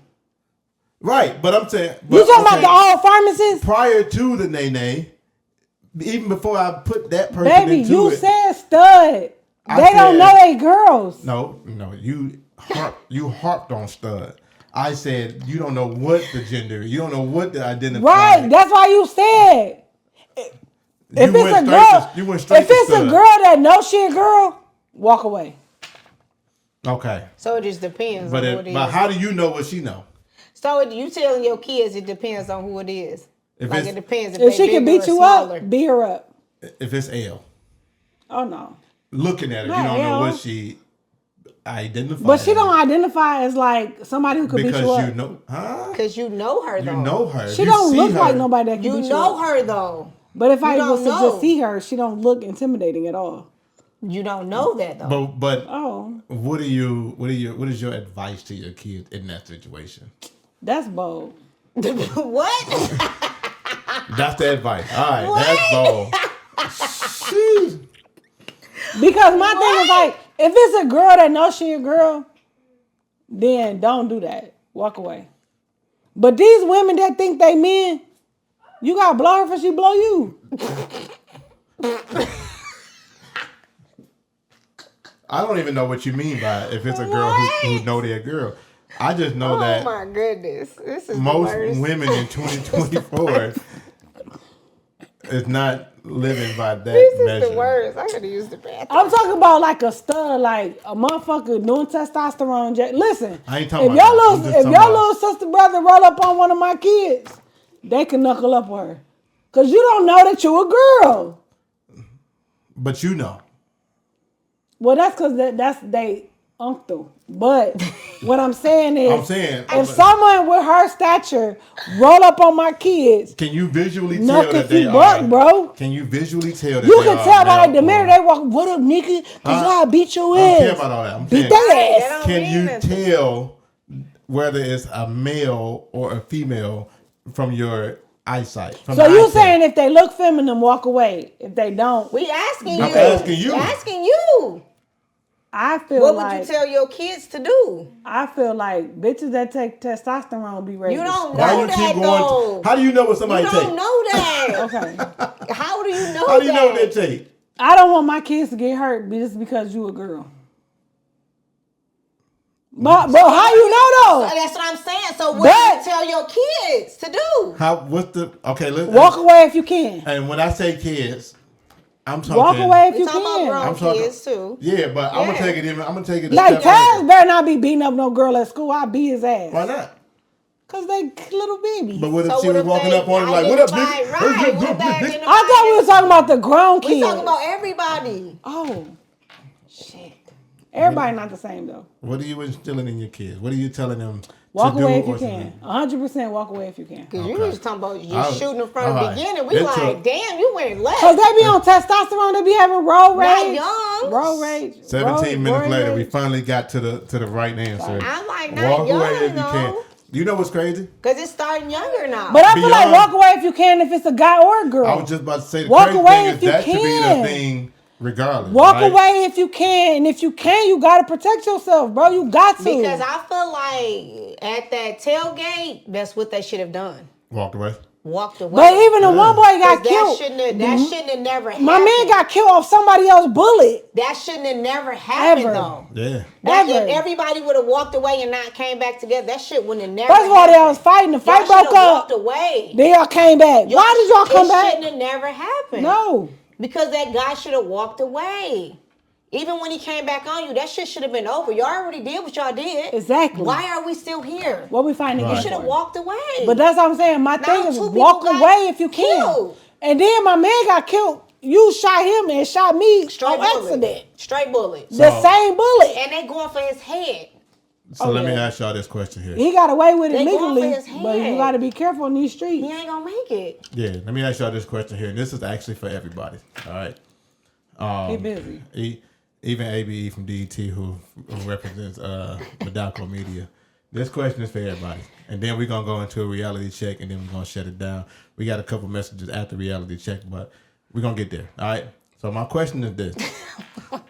Right, but I'm saying. You talking okay, about the all pharmacists? prior to the Nene, even before I put that person Baby, into you it. said stud. I They don't said- know they girls. No, you harped on stud. I said you don't know what the gender, you don't know what the identity. Right, that's why you said. If it's a girl, you went straight if it's to a stud. girl that knows she a girl, walk away. Okay, So it just depends on who it is. but how do you know what she know? So you telling your kids it depends on who it is. If Like it's it depends If if she they can bigger beat or you smaller. up, beat her up. if it's L, Oh no. looking at her, Not you don't know L. what she identifies. But she as. don't identify as like somebody who could beat you because up. you know, huh? Cause you know her though. You know her. She You don't see look her. like nobody that can You beat you know up. her though. But if I don't was to know. just see her, she don't look intimidating at all. You don't know that though. But Oh, what is your advice to your kids in that situation? that's bold. What? That's the advice. All right, that's bold. Sheesh. Because my thing is like, if it's a girl that knows she a girl, then don't do that. Walk away. But these women that think they men, you gotta blow her before she blow you. I don't even know what you mean by if it's a girl who know they're a girl. I just know Oh that my goodness. This is most the worst. women in 2024 is not living by that This measure. is the worst. I gotta use the bathroom. I'm talking about like a stud, like a motherfucker doing testosterone. Listen, I ain't talking if about your that. I'm little, just if talking your about- little sister brother roll up on one of my kids, they can knuckle up with her, cause you don't know that you a girl. But you know. Well, that's cause that's they uncle. But what I'm saying is, I'm saying, if someone with her stature roll up on my kids, can you visually tell knuck that if they you buck, are? bro. Can you visually tell that You they can are tell by male the minute or- they walk, what up, nigga? Cause I'll beat your I don't care ass. about all that. I'm Beat saying, their That ass. don't can mean you nothing. tell whether it's a male or a female from your eyesight? From So the you eyesight? saying if they look feminine, walk away. If they don't, We asking you. I'm asking you. Asking you. I feel What would like you tell your kids to do? I feel like bitches that take testosterone be rapists. You don't Why know you that keep going? though. How do you know what You somebody don't take? know that. Okay. How do you know How do you know what that? they take? I don't want my kids to get hurt just because you a girl. But how you know though? That's what I'm saying. So what But- do you tell your kids to do? What's the okay? Let's Walk away if you can. And when I say kids, I'm talking. Walk away if We you talking about can. grown I'm talking- kids too. Yeah, but I'm gonna Yeah. take it even. I'm gonna take it. A Like step Taz further. better not be beating up no girl at school. I'll beat his ass. Why not? Cause they little babies. But what if So she what was if walking they up on him like, "What up, identify- bitch?" Right. What if they identify I thought we as- was talking about the grown We kids. talking about everybody. Oh, Shit. everybody not the same though. What are you instilling in your kids? What are you telling them Walk to do? away if you or to can. do? 100% walk away if you can. Cause you Okay. was talking about you I was- shooting from all the right. beginning. We It like, took- damn, you went left. Cause they be on testosterone, they be having road Not rage. young. Road rage. 17 minutes road later, we rage. finally got to the right answer. I'm like, not Walk young away if you though. can. You know what's crazy? Cause it's starting younger now. But I feel like Beyond- walk away if you can if it's a guy or a girl. I was just about to say the Walk crazy away thing if is you that should be can. the thing regardless. Walk right? away if you can. And if you can, you gotta protect yourself, bro. You got to. Because I feel like at that tailgate, that's what they should have done. Walked away. Walked away. But even the one boy got 'Cause killed. that shouldn't have never happened. My man got killed off somebody else's bullet. That shouldn't have never happened Ever. though. Yeah. That, Ever. if everybody would have walked away and not came back together, that shit wouldn't have never First of all, they happened. was fighting. The Y'all fight broke should've up. walked away. Then y'all came back. Why did y'all come It back? shouldn't have never happened. No. Because that guy should have walked away. Even when he came back on you, that shit should have been over. Y'all already did what y'all did. Exactly. Why are we still here? What we fighting Right. You against should have for? walked away. But that's what I'm saying. My Now thing is two walk people got away if you can. killed. And then my man got killed. You shot him and shot me Straight on bullet. accident. Straight bullet. The same bullet. And they going for his head. So let me yeah. ask y'all this question here. He got away with it They going for legally, his but you head. got to be careful in these He streets. ain't gonna make it. Yeah, let me ask y'all this question here, and this is actually for everybody. All right. He busy. Even ABE from DET, who represents Medalco Media. This question is for everybody. And then we're going to go into a reality check, and then we're going to shut it down. We got a couple messages after reality check, but we're going to get there. All right? So my question is this.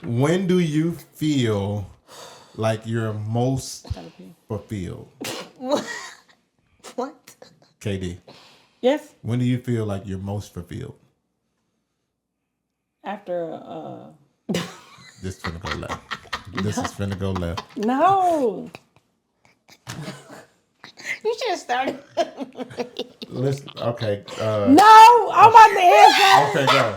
When do you feel like you're most fulfilled? What? KD, Yes. when do you feel like you're most fulfilled? After This is finna go left. This is finna go left. no. You should have started. Listen, okay. No, I'm about to answer. Okay, go.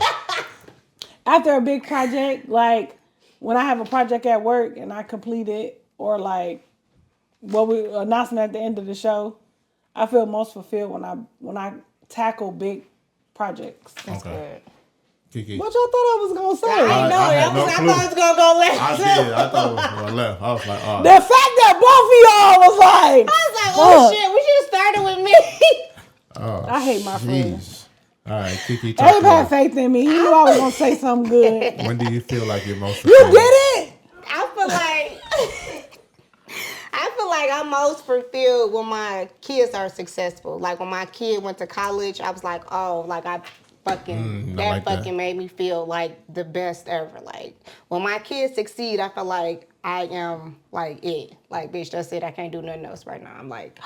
After a big project, like when I have a project at work and I complete it, or like what we announcing at the end of the show, I feel most fulfilled when I tackle big projects. Okay. Kiki. What y'all thought I was gonna say? I know I had that no was. I clue. thought it was gonna go left. I did. I thought it was going left. I was like, oh. The fact that both of y'all was like, I was like, oh fuck. shit, we should have started with me. Oh, I hate my friends. jeez. All right, Kiki. talk Abe to had us. faith in me. He knew I was gonna say something good. When do you feel like you're most You fulfilled? did it. I feel like I'm most fulfilled when my kids are successful. Like when my kid went to college, I was like, oh, like I fucking I that like that. fucking made me feel like the best ever. Like when my kids succeed, I feel like I am like it. Like bitch, that's it. I can't do nothing else right now. I'm like,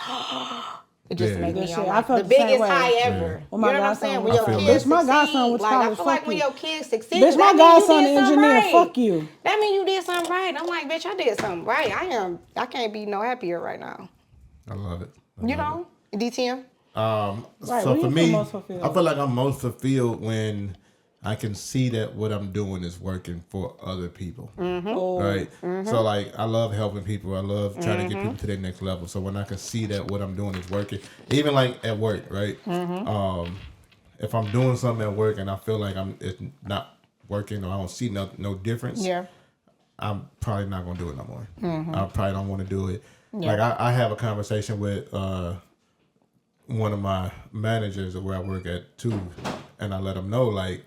it just Yeah. makes me Good on shit. I like, felt the the same biggest way. high ever. Yeah. Well, You my know what I'm godson saying? was When your college. kids Bitch, my godson succeed, was like I college. feel like Fuck when you. your kids succeed, Bitch, my that mean you godson did an something engineer. right. Fuck you. That mean you did something right. I'm like, bitch, I did something right. I can't be no happier right now. I love it. You know? DTM? Right, So when for you me, feel most fulfilled? I feel like I'm most fulfilled when I can see that what I'm doing is working for other people. Oh, Right. So like I love helping people. I love trying to get people to their next level. So when I can see that what I'm doing is working, even like at work, right? If I'm doing something at work and I feel like it's not working or I don't see no difference, Yeah. I'm probably not gonna do it no more. I probably don't want to do it. Like I have a conversation with one of my managers where I work at too, and I let him know like,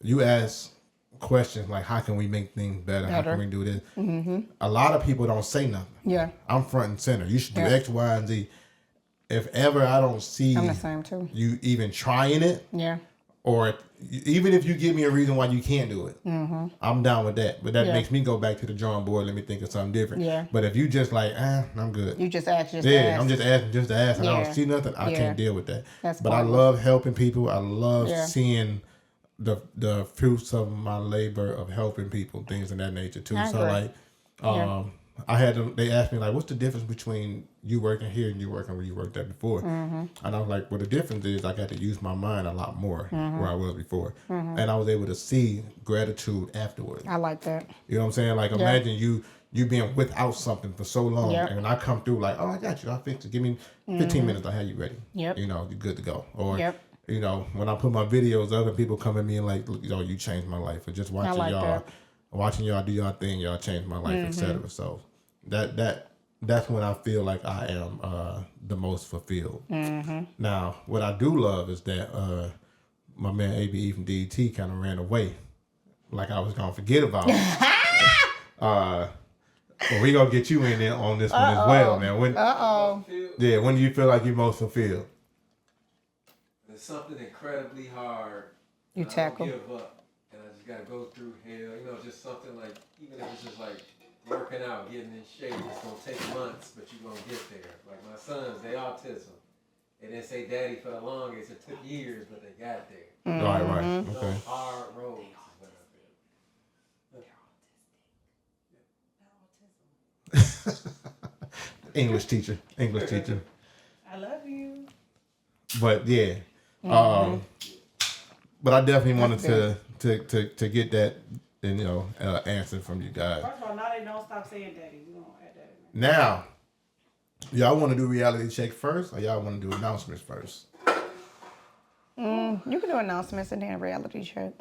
you ask questions like, how can we make things better? How can we do this? A lot of people don't say nothing. Yeah. I'm front and center. You should do Yeah. X, Y, and Z. If ever I don't see I'm the same too. you even trying it, Yeah. or even if you give me a reason why you can't do it, I'm down with that. But that Yeah. makes me go back to the drawing board. Let me think of something different. Yeah. But if you just like, I'm good. You just ask, I'm just asking just to ask, and I Yeah. don't see nothing. I Yeah. can't deal with that. That's but I pointless. love helping people. I love Yeah. seeing the fruits of my labor of helping people, things of that nature too. I So agree. like, Yeah. I had them. They asked me like, "What's the difference between you working here and you working where you worked at before?" And I was like, "Well, the difference is I got to use my mind a lot more where I was before, and I was able to see gratitude afterwards." I like that. You know what I'm saying? Like, imagine you being without something for so long, Yep. and when I come through, like, oh, I got you. I fixed it. Give me 15 minutes. I have you ready. Yep. You know, you're good to go. Or, Yep. you know, when I put my videos up and people come at me and like, you know, you changed my life. Or just watching like y'all, that. watching y'all do y'all thing, y'all changed my life, etc. So that's when I feel like I am the most fulfilled. Now, what I do love is that my man ABE from DET kind of ran away, like I was gonna forget about him. Well, we gonna get you in there on this one as well, man. When when do you feel like you most fulfilled? It's something incredibly hard. You and tackle. I don't give up, and I just gotta go through hell. You know, just something like, even if it's just like working out, getting in shape. It's gonna take months, but you're gonna get there. Like my sons, they autism. They didn't say daddy for the longest. It took years, but they got there. Right. So Okay. hard roads is what I feel. English teacher. I love you. But yeah, but I definitely wanted to get and answer from you guys. First of all, now they don't stop saying daddy. We gonna add that. Now, y'all want to do reality check first, or y'all want to do announcements first? You can do announcements and then reality check.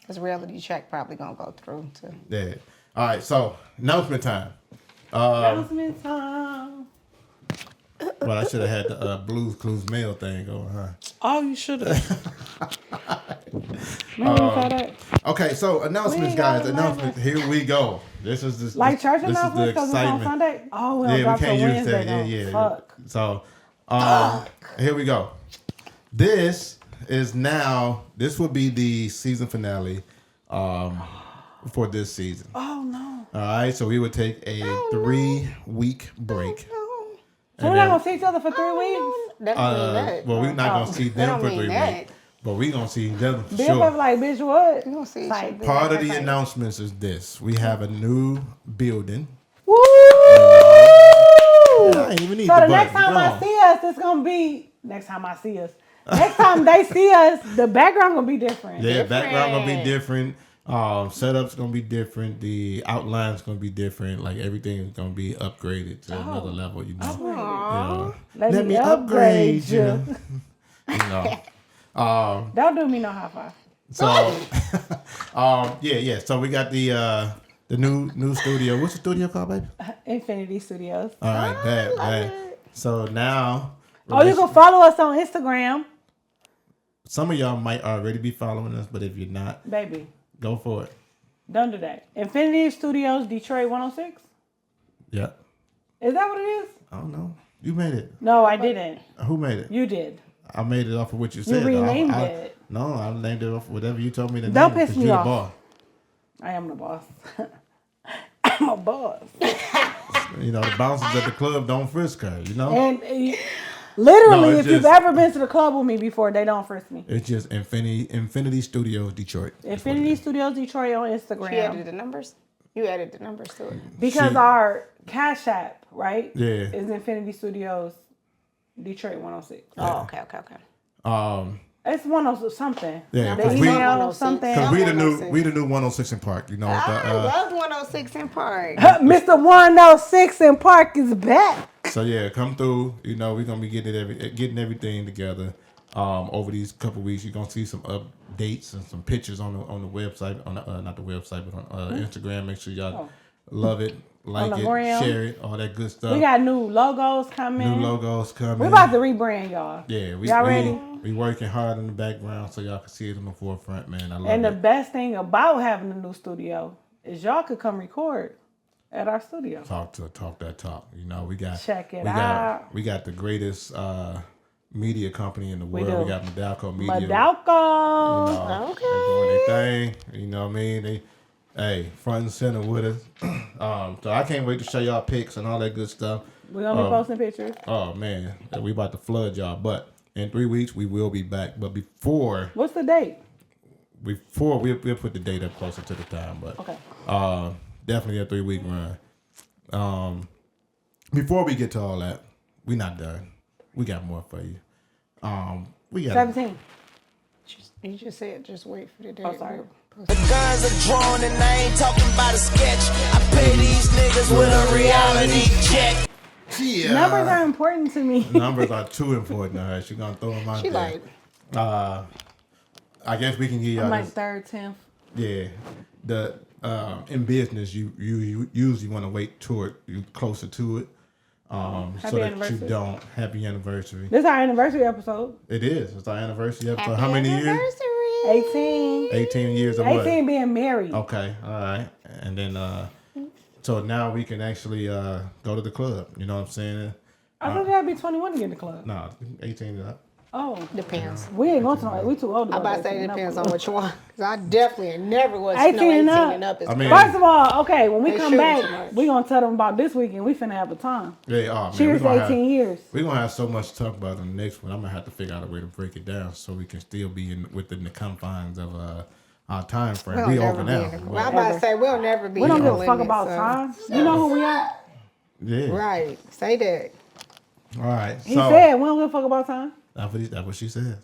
Because reality check probably gonna go through too. Yeah. All right. So announcement time. Announcement time. Well, I should have had the Blues Clues mail thing going, huh? Oh, you should have. Okay, so announcements, ain't guys. got Announcements. Here we go. This is the Like church this announcements is the because it's on excitement. Sunday? Oh, we don't Yeah, we drop till can't use Wednesday, that. though. Yeah. Fuck. So, here we go. This will be the season finale for this season. Oh, no. All right, so we would take a 3-week break. So we're not going to see each other for 3 weeks? That don't mean that. Well, we're not gonna see That them don't for mean 3 that. weeks, but we gonna see them for Bill sure. like, bitch, what? You gonna see each Like, other. Part of the That's like- announcements is this: we have a new building. Woo! I ain't even need So the the next button. time I see us, it's gonna be next time I see us. Next time they see us, the background gonna be different. Yeah, background gonna be different. Setup's gonna be different. The outline's gonna be different. Like everything's gonna be upgraded to another level. You know. Let me upgrade you. You know. Don't do me no high five. So, yeah. So we got the new studio. What's the studio called, baby? Infinity Studios. All right, bad. So now. Oh, you can follow us on Instagram, Some of y'all might already be following us, but if you're not, baby. go for it. Don't do that. Infinity Studios, Detroit 106. Yeah. Is that what it is? I don't know. You made it. No, I didn't. Who made it? You did. I made it off of what you said. renamed I- it. No, I named it off of whatever you told me to name. Don't it, piss 'cause me you're the off. boss. I am the boss. I'm a boss. You know, the bouncers at the club don't frisk her, you know? And literally, No, it's if you've just- ever been to the club with me before, they don't frisk me. It's just Infinity Studios Detroit. Infinity Studios Detroit on She Instagram. added the numbers? You added the numbers to it. Because She- our Cash App, right? Yeah. Is Infinity Studios Detroit 106. Oh, okay. It's 106 something. Yeah, The 'cause we- email 106. something. Because we the 106. new 106 in Park, you know. I love 106 in Park. Mr. 106 in Park is back. So yeah, come through. You know, we're gonna be getting everything together. Over these couple weeks, you're gonna see some updates and some pictures on the website, on the, not the website, but on Instagram. Make sure y'all love it, like the it, gram. share it, all that good stuff. We got new logos coming. new logos coming. We're about to rebrand, y'all. Yeah, Y'all ready? we working hard in the background so y'all can see it in the forefront, man. I love And the it. best thing about having a new studio is y'all could come record at our studio. Talk that talk. You know, we got Check it we out. we got the greatest media company in the world. do. We got Medalco Media. Madalco. Okay. They doing their thing. You know what I mean? They front and center with us. So I can't wait to show y'all pics and all that good stuff. We're going to be posting pictures. Oh man, we about to flood y'all. But in 3 weeks we will be back. But before What's the date? we'll put the date up closer to the time. But Okay. definitely a 3-week run. Before we get to all that, we not done. We got more for you. We got 17. You just said just wait for the day. Oh, sorry. The guns are drawn and I ain't talking about a sketch. I pay these niggas with a reality check. Yeah. Numbers are important to me. Numbers are too important to her. She's gonna throw them out She there. like, I guess we can give y'all I'm like this. third, 10th. Yeah, the in business you usually want to wait toward you closer to it, so that you anniversary. don't. Happy anniversary! This is our anniversary episode. It is. It's our anniversary episode. happy How many years? anniversary. 18. 18 years of what? 18 being married. Okay, all right, and then so now we can actually go to the club. You know what I'm saying? I thought you had to be 21 to get in the club. No, 18 is up. Oh. Depends. We ain't going to no. We too old to go. I'm about to say it depends on what you want. Because I definitely never was 18 no 18 and up. and up. Is I mean- First of all, okay, when we They come shoot back, too much. we going to tell them about this weekend. We finna have a time. Yeah, oh man, Cheers to 18 years. We're gonna have so much to talk about in the next one. I'm gonna have to figure out a way to break it down so we can still be within the confines of our time frame. We'll We never over be now. in the, well, I'm about to say we'll never be We don't in give the a fuck limit, about so. time. You know who we are? Yeah. Right. Say that. All right. He so said we don't give a fuck about time. that's what she said.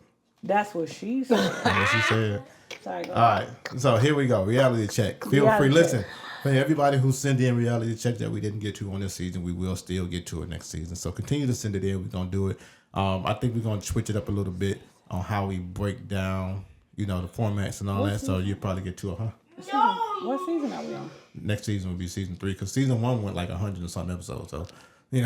That's what she said. That's what she said. Sorry, go All right, so here we go. Reality check. Feel Reality free. check. Listen, for everybody who sent in reality check that we didn't get to on this season, we will still get to it next season. So continue to send it in. We're gonna do it. I think we're gonna switch it up a little bit on how we break down, the formats and all that. So you'll probably get to it, huh? What season are we on? Next season will be season 3 because season 1 went like 100 and something episodes. So We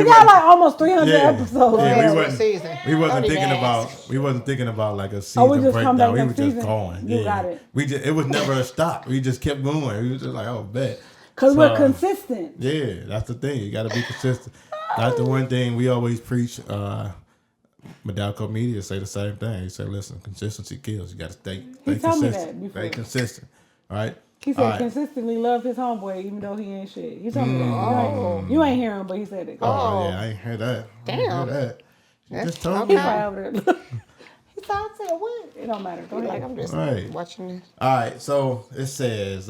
got like almost 300 episodes. Yeah, Next season. we wasn't Don't even thinking about like a season we just come breakdown. back We were next just season? going. You got it. It was never a stop. We just kept going. We was just like, oh, bet. Because So, we're consistent. Yeah, that's the thing. You got to be consistent. That's the one thing we always preach. Medalco Media say the same thing. He said, listen, consistency kills. You got to stay told me consistent. that before. Stay consistent. All right? He said All right. consistently love his homeboy even though he ain't shit. He told me that. You ain't hear him, but he said it. Oh, yeah, I ain't heard that. I ain't Damn. heard that. You just told He me. probably over there. He thought I said what? It don't matter. Go Like, ahead. I'm just Right. watching this. All right, so it says,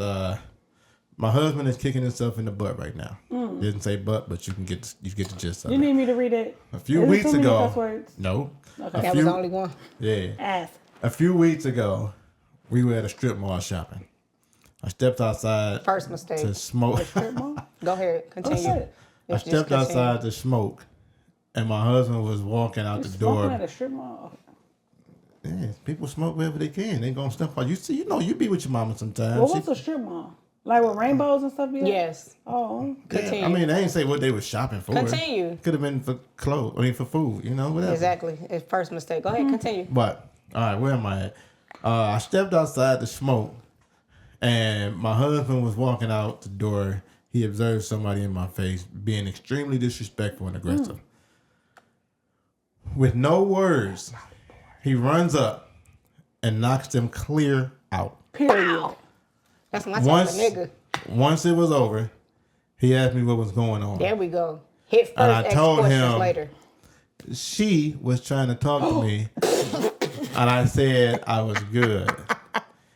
my husband is kicking himself in the butt right now. Didn't say butt, but you get the gist of You it. need me to read it? A few Is it weeks too many ago. cuss words? No. Okay. That was the only one. Yeah. Ass. A few weeks ago, we were at a strip mall shopping. I stepped outside First mistake. to smoke. Go ahead. What's Continue. that? I stepped outside to smoke, and my husband was walking out the Smoking at door. a strip mall. Yeah, people smoke wherever they can. They gonna step out. You see, you be with your mama sometimes. Well, what's a strip mall? Like with rainbows and stuff? Yes. Oh. I mean, they ain't say what they were shopping for. Continue. Could have been for clothes. I mean, for food. Whatever. Exactly. It's first mistake. Go ahead. Continue. But all right, where am I at? I stepped outside to smoke, and my husband was walking out the door. He observed somebody in my face being extremely disrespectful and aggressive. With no words, he runs up and knocks them clear out. Period. That's my type of nigga. Once it was over, he asked me what was going on. There we go. Hit first, And I ask told questions him- later. She was trying to talk to me, and I said I was good.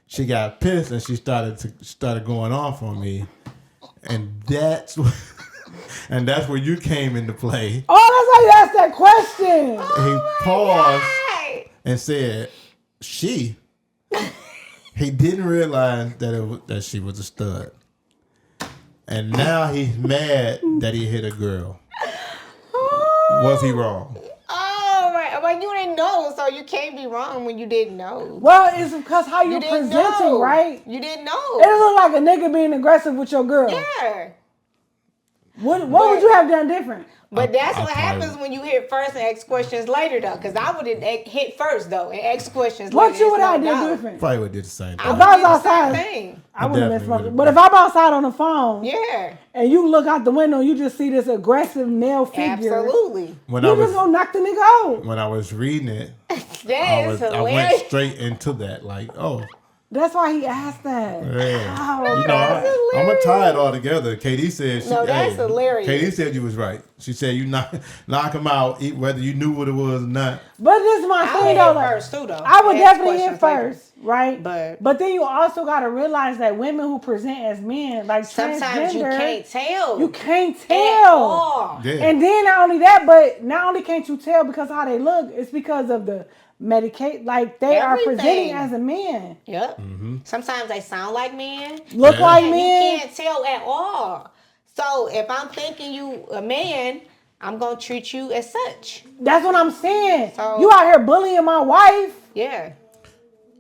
She got pissed and she started going off on me, and that's where you came into play. Oh, that's how you asked that question. He paused Hey. and said, "She." He didn't realize that she was a stud, and now he's mad that he hit a girl. Was he wrong? Oh, right. Well, you didn't know, so you can't be wrong when you didn't know. Well, it's because how You you're didn't presenting, know. right? You didn't It know. look like a nigga being aggressive with your girl. Yeah. What would you have done different? But that's I what probably happens when you hit first and ask questions later, though. Because I would have hit first, though, and ask questions What later. you would It's have no done doubt. different? Probably would did the same I thing. would I was do the same outside. thing. I would have been definitely smoking. would've But been. if I'm outside on the phone Yeah. and you look out the window, you just see this aggressive male figure. Absolutely. When You I was just gonna knock the nigga out. when I was reading it, That is I went hilarious. straight into that. Like, oh, That's why he asked that. yeah. Oh, I'm gonna tie it all together. KD said, No, that's hilarious. KD said you was right. She said you knock him out, whether you knew what it was or not. but this is my I would thing though. hit Like, first, too, though. I would Ask definitely hit questions later. first, right? But- then you also gotta realize that women who present as men, like Sometimes you transgender, can't tell. you can't At tell. all. Yeah. And then not only that, but not only can't you tell because how they look, it's because of the medicate. Like they are Everything. presenting as a man, Yep. Sometimes they sound like men. look Yeah. like And men. you can't tell at all. So if I'm thinking you a man, I'm gonna treat you as such. That's what I'm saying. So- You out here bullying my wife. Yeah.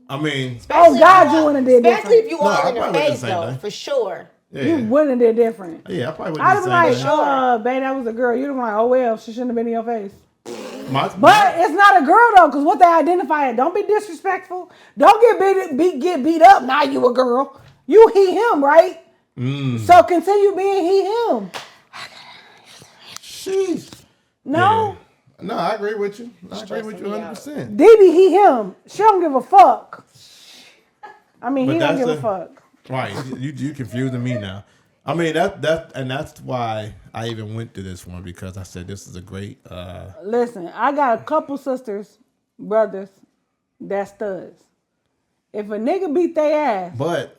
I mean, Especially God, if you all- wouldn't have did Especially if different. you No, all I in the probably would've face done the same though, thing. for sure. yeah, You wouldn't have did different. yeah, I probably would I'd have have done been the like, same thing. babe, that was a girl. You'd have been like, oh well, she shouldn't have been in your face. My- But it's not a girl though, because what they identify it. Don't be disrespectful. Don't get beat up. Now you a girl. You he him, right? So continue being he him. Sheesh. No, Yeah. No, I agree with you. I agree with you Stressing me 100%. DB he him. She don't give a fuck. I mean, But he don't that's give a the- fuck. Right, you confusing me now. I mean that's why I even went to this one because I said this is a great. Listen, I got a couple sisters, brothers, that's studs. If a nigga beat their ass, But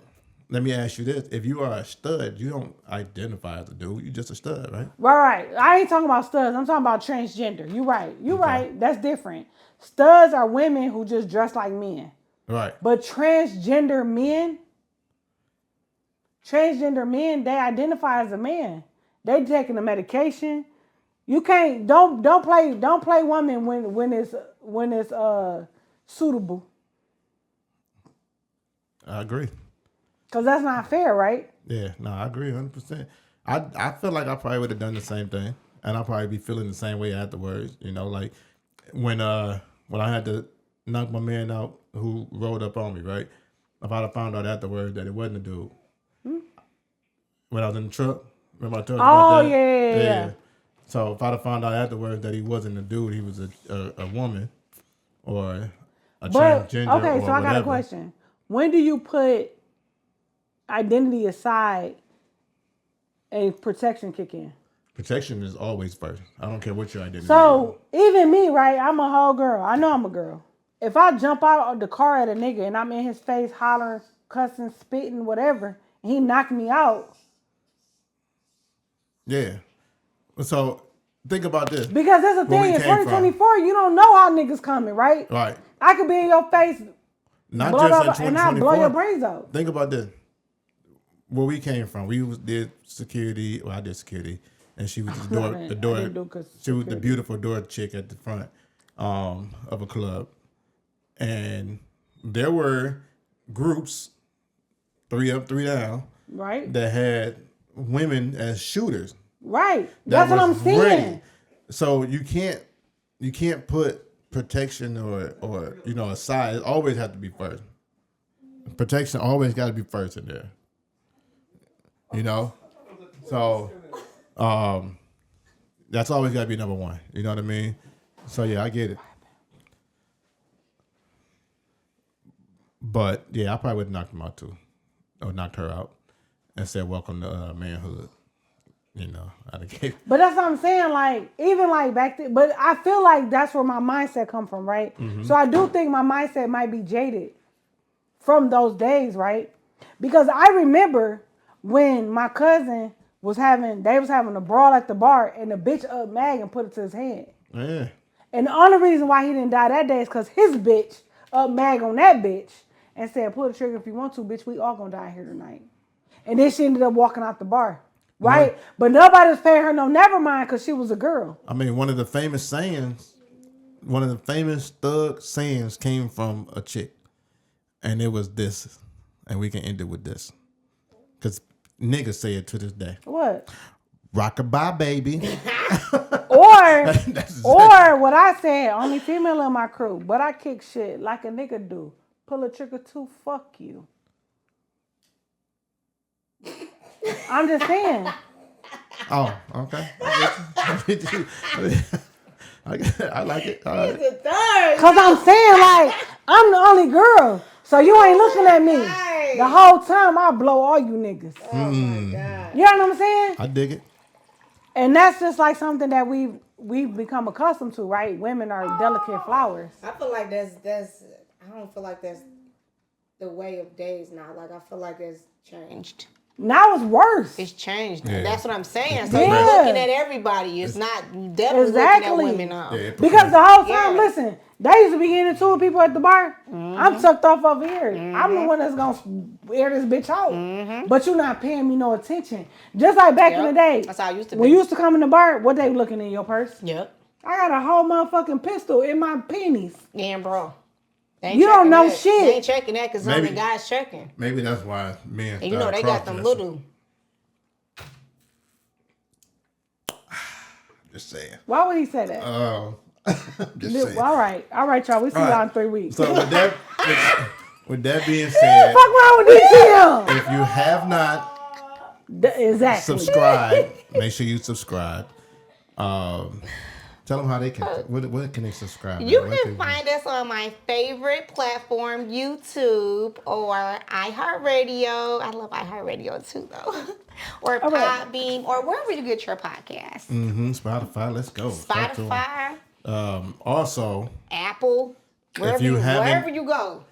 let me ask you this: if you are a stud, you don't identify as a dude. You just a stud, right? Right. I ain't talking about studs. I'm talking about transgender. You right. You right. That's different. Studs are women who just dress like men. Right. But transgender men, they identify as a man. They taking the medication. You can't don't play woman when it's suitable. I agree. Cause that's not fair, right? Yeah, no, I agree 100%. I feel like I probably would have done the same thing, and I'll probably be feeling the same way afterwards. You know, like when I had to knock my man out who rolled up on me, right? If I'd have found out afterwards that it wasn't a dude, when I was in the truck, remember I told you about that? Yeah. So if I'd have found out afterwards that he wasn't a dude, he was a woman or a transgender. Okay, or so I got a whatever. question. When do you put identity aside and protection kick in? Protection is always first. I don't care what your identity is. So even me, right? I'm a whole girl. I know I'm a girl. If I jump out of the car at a nigga and I'm in his face hollering, cussing, spitting, whatever, and he knocked me out. Yeah. So think about this. Because that's the Where we thing, in came from. 2024, you don't know how niggas coming, right? Right. I could be in your face, Not blow just in up, and I blow 2024. your brains out. Think about this. Where we came from, did security. Well, I did security, and she was the I didn't do She was the security. beautiful door chick at the front of a club, and there were groups, 3 up, 3 down, Right? that had women as shooters. Right. that That's what I'm was saying. ready. So you can't put protection or aside. It always have to be first. Protection always got to be first in there. You know, so that's always got to be number one. You know what I mean? So yeah, I get it. But yeah, I probably would have knocked him out too, or knocked her out, and said, "Welcome to manhood." You know, I gave. But that's what I'm saying. Like, even like back then, but I feel like that's where my mindset come from, right? Mm-hmm. So I do think my mindset might be jaded from those days, right? Because I remember when my cousin was having a brawl at the bar, and the bitch up Mag and put it to his head. Yeah. And the only reason why he didn't die that day is because his bitch up Mag on that bitch and said, "Pull the trigger if you want to, bitch. We all gonna die here tonight." And then she ended up walking out the bar. Right? Right. But nobody was paying her no never mind because she was a girl. I mean, one of the famous thug sayings came from a chick. And it was this. And we can end it with this. Because niggas say it to this day. What? Rockabye, baby. Or That's or what I said, only female in my crew, but I kick shit like a nigga do. Pull a trigger too, fuck you. I'm just saying. Oh, okay. I like it. All right. Because I'm saying, like, I'm the only girl. So you ain't looking at me. The whole time I blow all you niggas. Oh my God. You know what I'm saying? I dig it. And that's just like something that we've become accustomed to, right? Women are delicate flowers. I feel like that's I don't feel like that's the way of days now. Like I feel like it's changed. Now it's worse. It's changed. Yeah. That's what I'm saying. So Yeah. you're looking at everybody. It's not definitely looking at Exactly. women now. Yeah, Because the whole time, Yeah. listen, they used to be getting into it with people at the bar. I'm tucked off over here. I'm the one that's gonna air this bitch out. But you're not paying me no attention. Just like back in Yep. the day. That's how I used to When be. you used to come in the bar, what they looking in your purse? Yep. I got a whole motherfucking pistol in my panties. Yeah, bro. They ain't You don't checking know that. shit. They ain't checking that because only Maybe. guys checking. Maybe that's why men. And you know they got them little. Just saying. Why would he say that? Just saying. All right, y'all. We see All y'all right. in 3 weeks. So with that being Fuck said, wrong with DTM? if you have not Exactly. subscribed, make sure you subscribe. Tell them how they can. What can they subscribe? You What can find us on my favorite platform, YouTube or iHeartRadio. I love iHeartRadio too, though. Or right. Podbean, or wherever you get your podcasts. Spotify. Let's go. Talk to 'em. Spotify, Also, Apple, you haven't- wherever you go.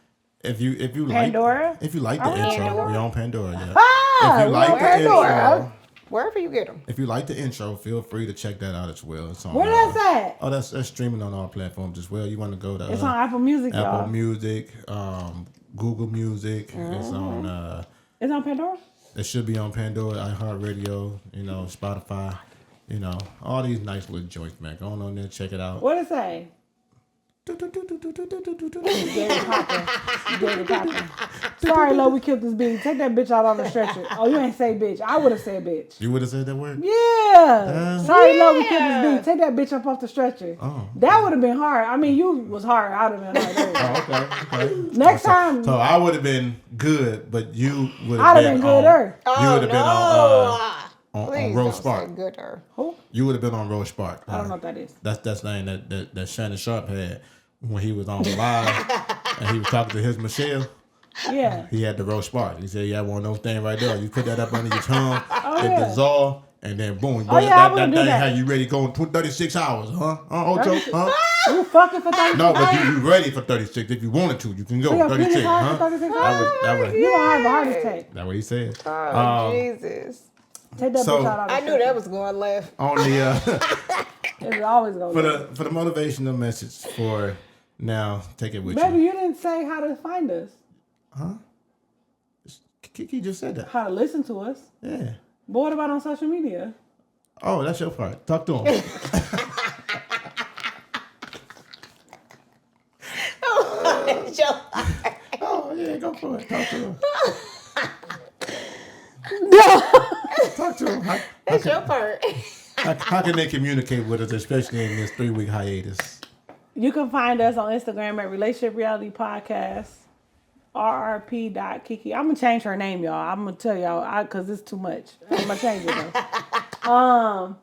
If you like Pandora? if you like the Are we on intro, Pandora? we're on Pandora. Yeah. Ah, If you like the Pandora. intro, Wherever you get them. if you like the intro, feel free to check that out as well. It's on, where that's at? Oh, that's streaming on all platforms as well. You want to go to It's on Apple Music, Apple y'all. Music, Google Music. It's on. It's on Pandora? It should be on Pandora, iHeartRadio. You know, Spotify. You know, all these nice little joints, man. Go on there, check it out. What it say? David Poppin. David Poppin. Sorry, Lo, we killed this beat. Take that bitch out on the stretcher. Oh, you ain't say bitch. I would have said bitch. You would have said that word? Yeah. Sorry, Lo, we killed this beat. Take that bitch up off the stretcher. Oh. That would have been hard. I mean, you was hard. I would have been hard. Oh, okay. Next time, So I would have been good, but you would I'd have have been been gooder. You would have been on Please Rose don't say Spark. gooder. Who? You would have been on Rose Spark. I don't know what that is. That's the name that Shannon Sharp had when he was on live and he was talking to his Michelle. Yeah. He had the Rose Spark. He said, "Yeah, one of those things right there. You put that up under your tongue, it yeah. dissolve, and then boom, Oh, yeah, I that wouldn't thing do that. had you ready going 36 hours, huh? Ocho, huh? You fucking for 36 No, but hours? you ready for 36. If you wanted to, you can go So your 36, penis hard huh? for 36 hours? That was You gonna have a heart attack. that what he said. Oh, Jesus. Take that So- bitch out on the I knew that was going left. On the It's always gonna for be. the motivational message for now, take it with Baby, you. you didn't say how to find us. Kiki just said that. How to listen to us. Yeah. But what about on social media? Oh, that's your part. Talk to him. Oh yeah, go for it. Talk to him. Talk to him. That's your part. How can they communicate with us, especially in this 3-week hiatus? You can find us on Instagram at Relationship Reality Podcast, rrp.kiki. I'm going to change her name, y'all. I'm going to tell y'all because it's too much. I'm going to change it, though.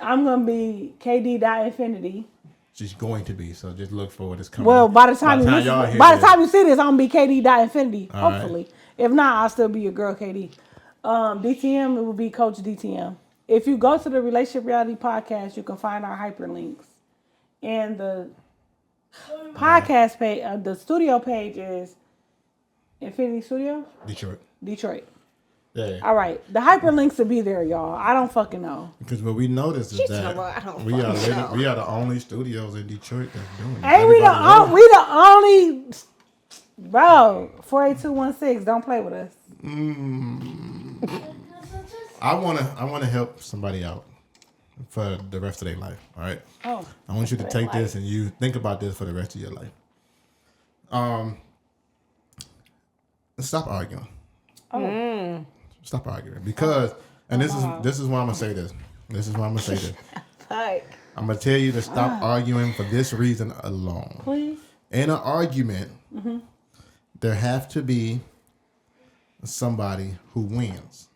I'm going to be kd.infinity. She's going to be, so just look forward. It's coming. Well, by the time you see this, I'm going to be kd.infinity, All right. hopefully. If not, I'll still be your girl, KD. DTM, it will be Coach DTM. If you go to the Relationship Reality Podcast, you can find our hyperlinks. And the podcast page, the studio page is Infinity Studios, Detroit. Yeah. All right, the hyperlinks will be there, y'all. I don't fucking know. Because what we noticed is that talking about, I don't we are fucking know. we are the only studios in Detroit that's doing it. Hey, we Everybody the only, bro. 48216. Don't play with us. I wanna help somebody out for the rest of their life. All right. Oh, I want you to take this and you think about this for the rest of your life. Stop arguing. Stop arguing because, and this is why I'm gonna say this. This is why I'm gonna say this. Fuck. I'm gonna tell you to stop arguing for this reason alone. please. In an argument, there have to be somebody who wins,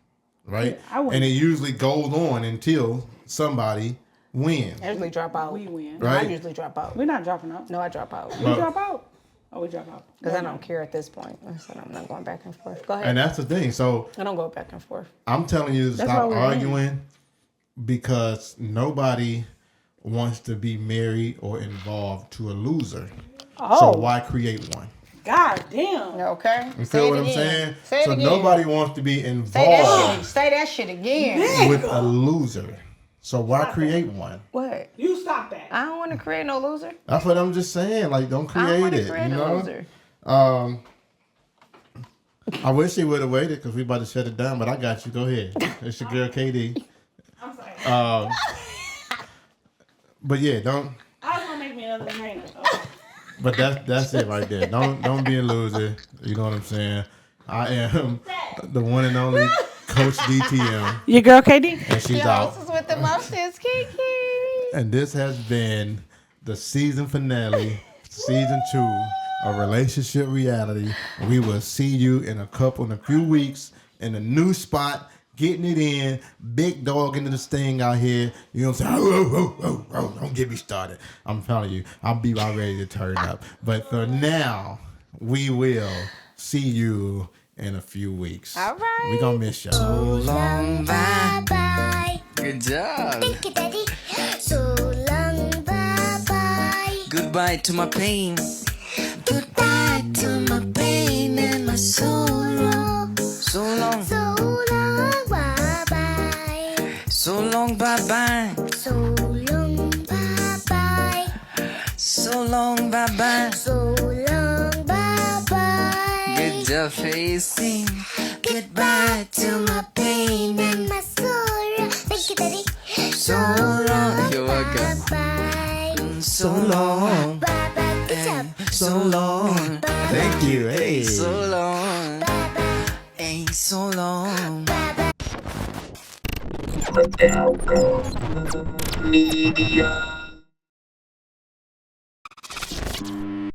right? I win. And it usually goes on until somebody wins, I usually drop out. We win. right? I usually drop out. We're not dropping out. No, I drop out. We drop out. Oh, we drop out. Because I don't care at this point. So I'm not going back and forth. Go ahead. And that's the thing. So I don't go back and forth. I'm telling you to That's stop why we're arguing because nobody wants to be married or involved to a loser. Oh. So why create one? God damn. Okay? You Say feel it what I'm again. saying? Say it So again. nobody wants to be Say that involved shit. Say that shit again. with a loser. So why create one? What? You stop that. I don't want to create no loser. That's what I'm just saying. Like, don't I create don't want it. to create You a know. loser. I wish he would have waited because we about to shut it down. But I got you. Go ahead. It's your girl, KD. I'm sorry. But yeah, don't. I was gonna make me another trainer. But that's it right there. Don't be a loser. You know what I'm saying? I am the one and only Coach DTM, Your girl KD. and she's Yo, out. this is with emotions, Kiki. And this has been the season finale, season 2 of Relationship Reality. We will see you in a few weeks in a new spot, getting it in. Big dog into this thing out here. You know what I'm saying? Oh, don't get me started. I'm telling you, I'll be about ready to turn up. But for now, we will see you in a few weeks. All right. We gonna miss y'all. Long bye. Bye-bye. Good job. Thank you, Daddy. So long, bye-bye. Goodbye to my pain. Goodbye to my pain and my sorrow. So long, bye bye. So long, bye bye. So long, bye bye. So long, bye bye. So long, bye bye. Good job facing. Goodbye to my pain and my sorrow. Thank you, Daddy. So long, you're welcome. Bye. So long, bye bye. Good job. So long, Thank you. Hey. so long, bye bye. Hey, so long. Bye bye. Media.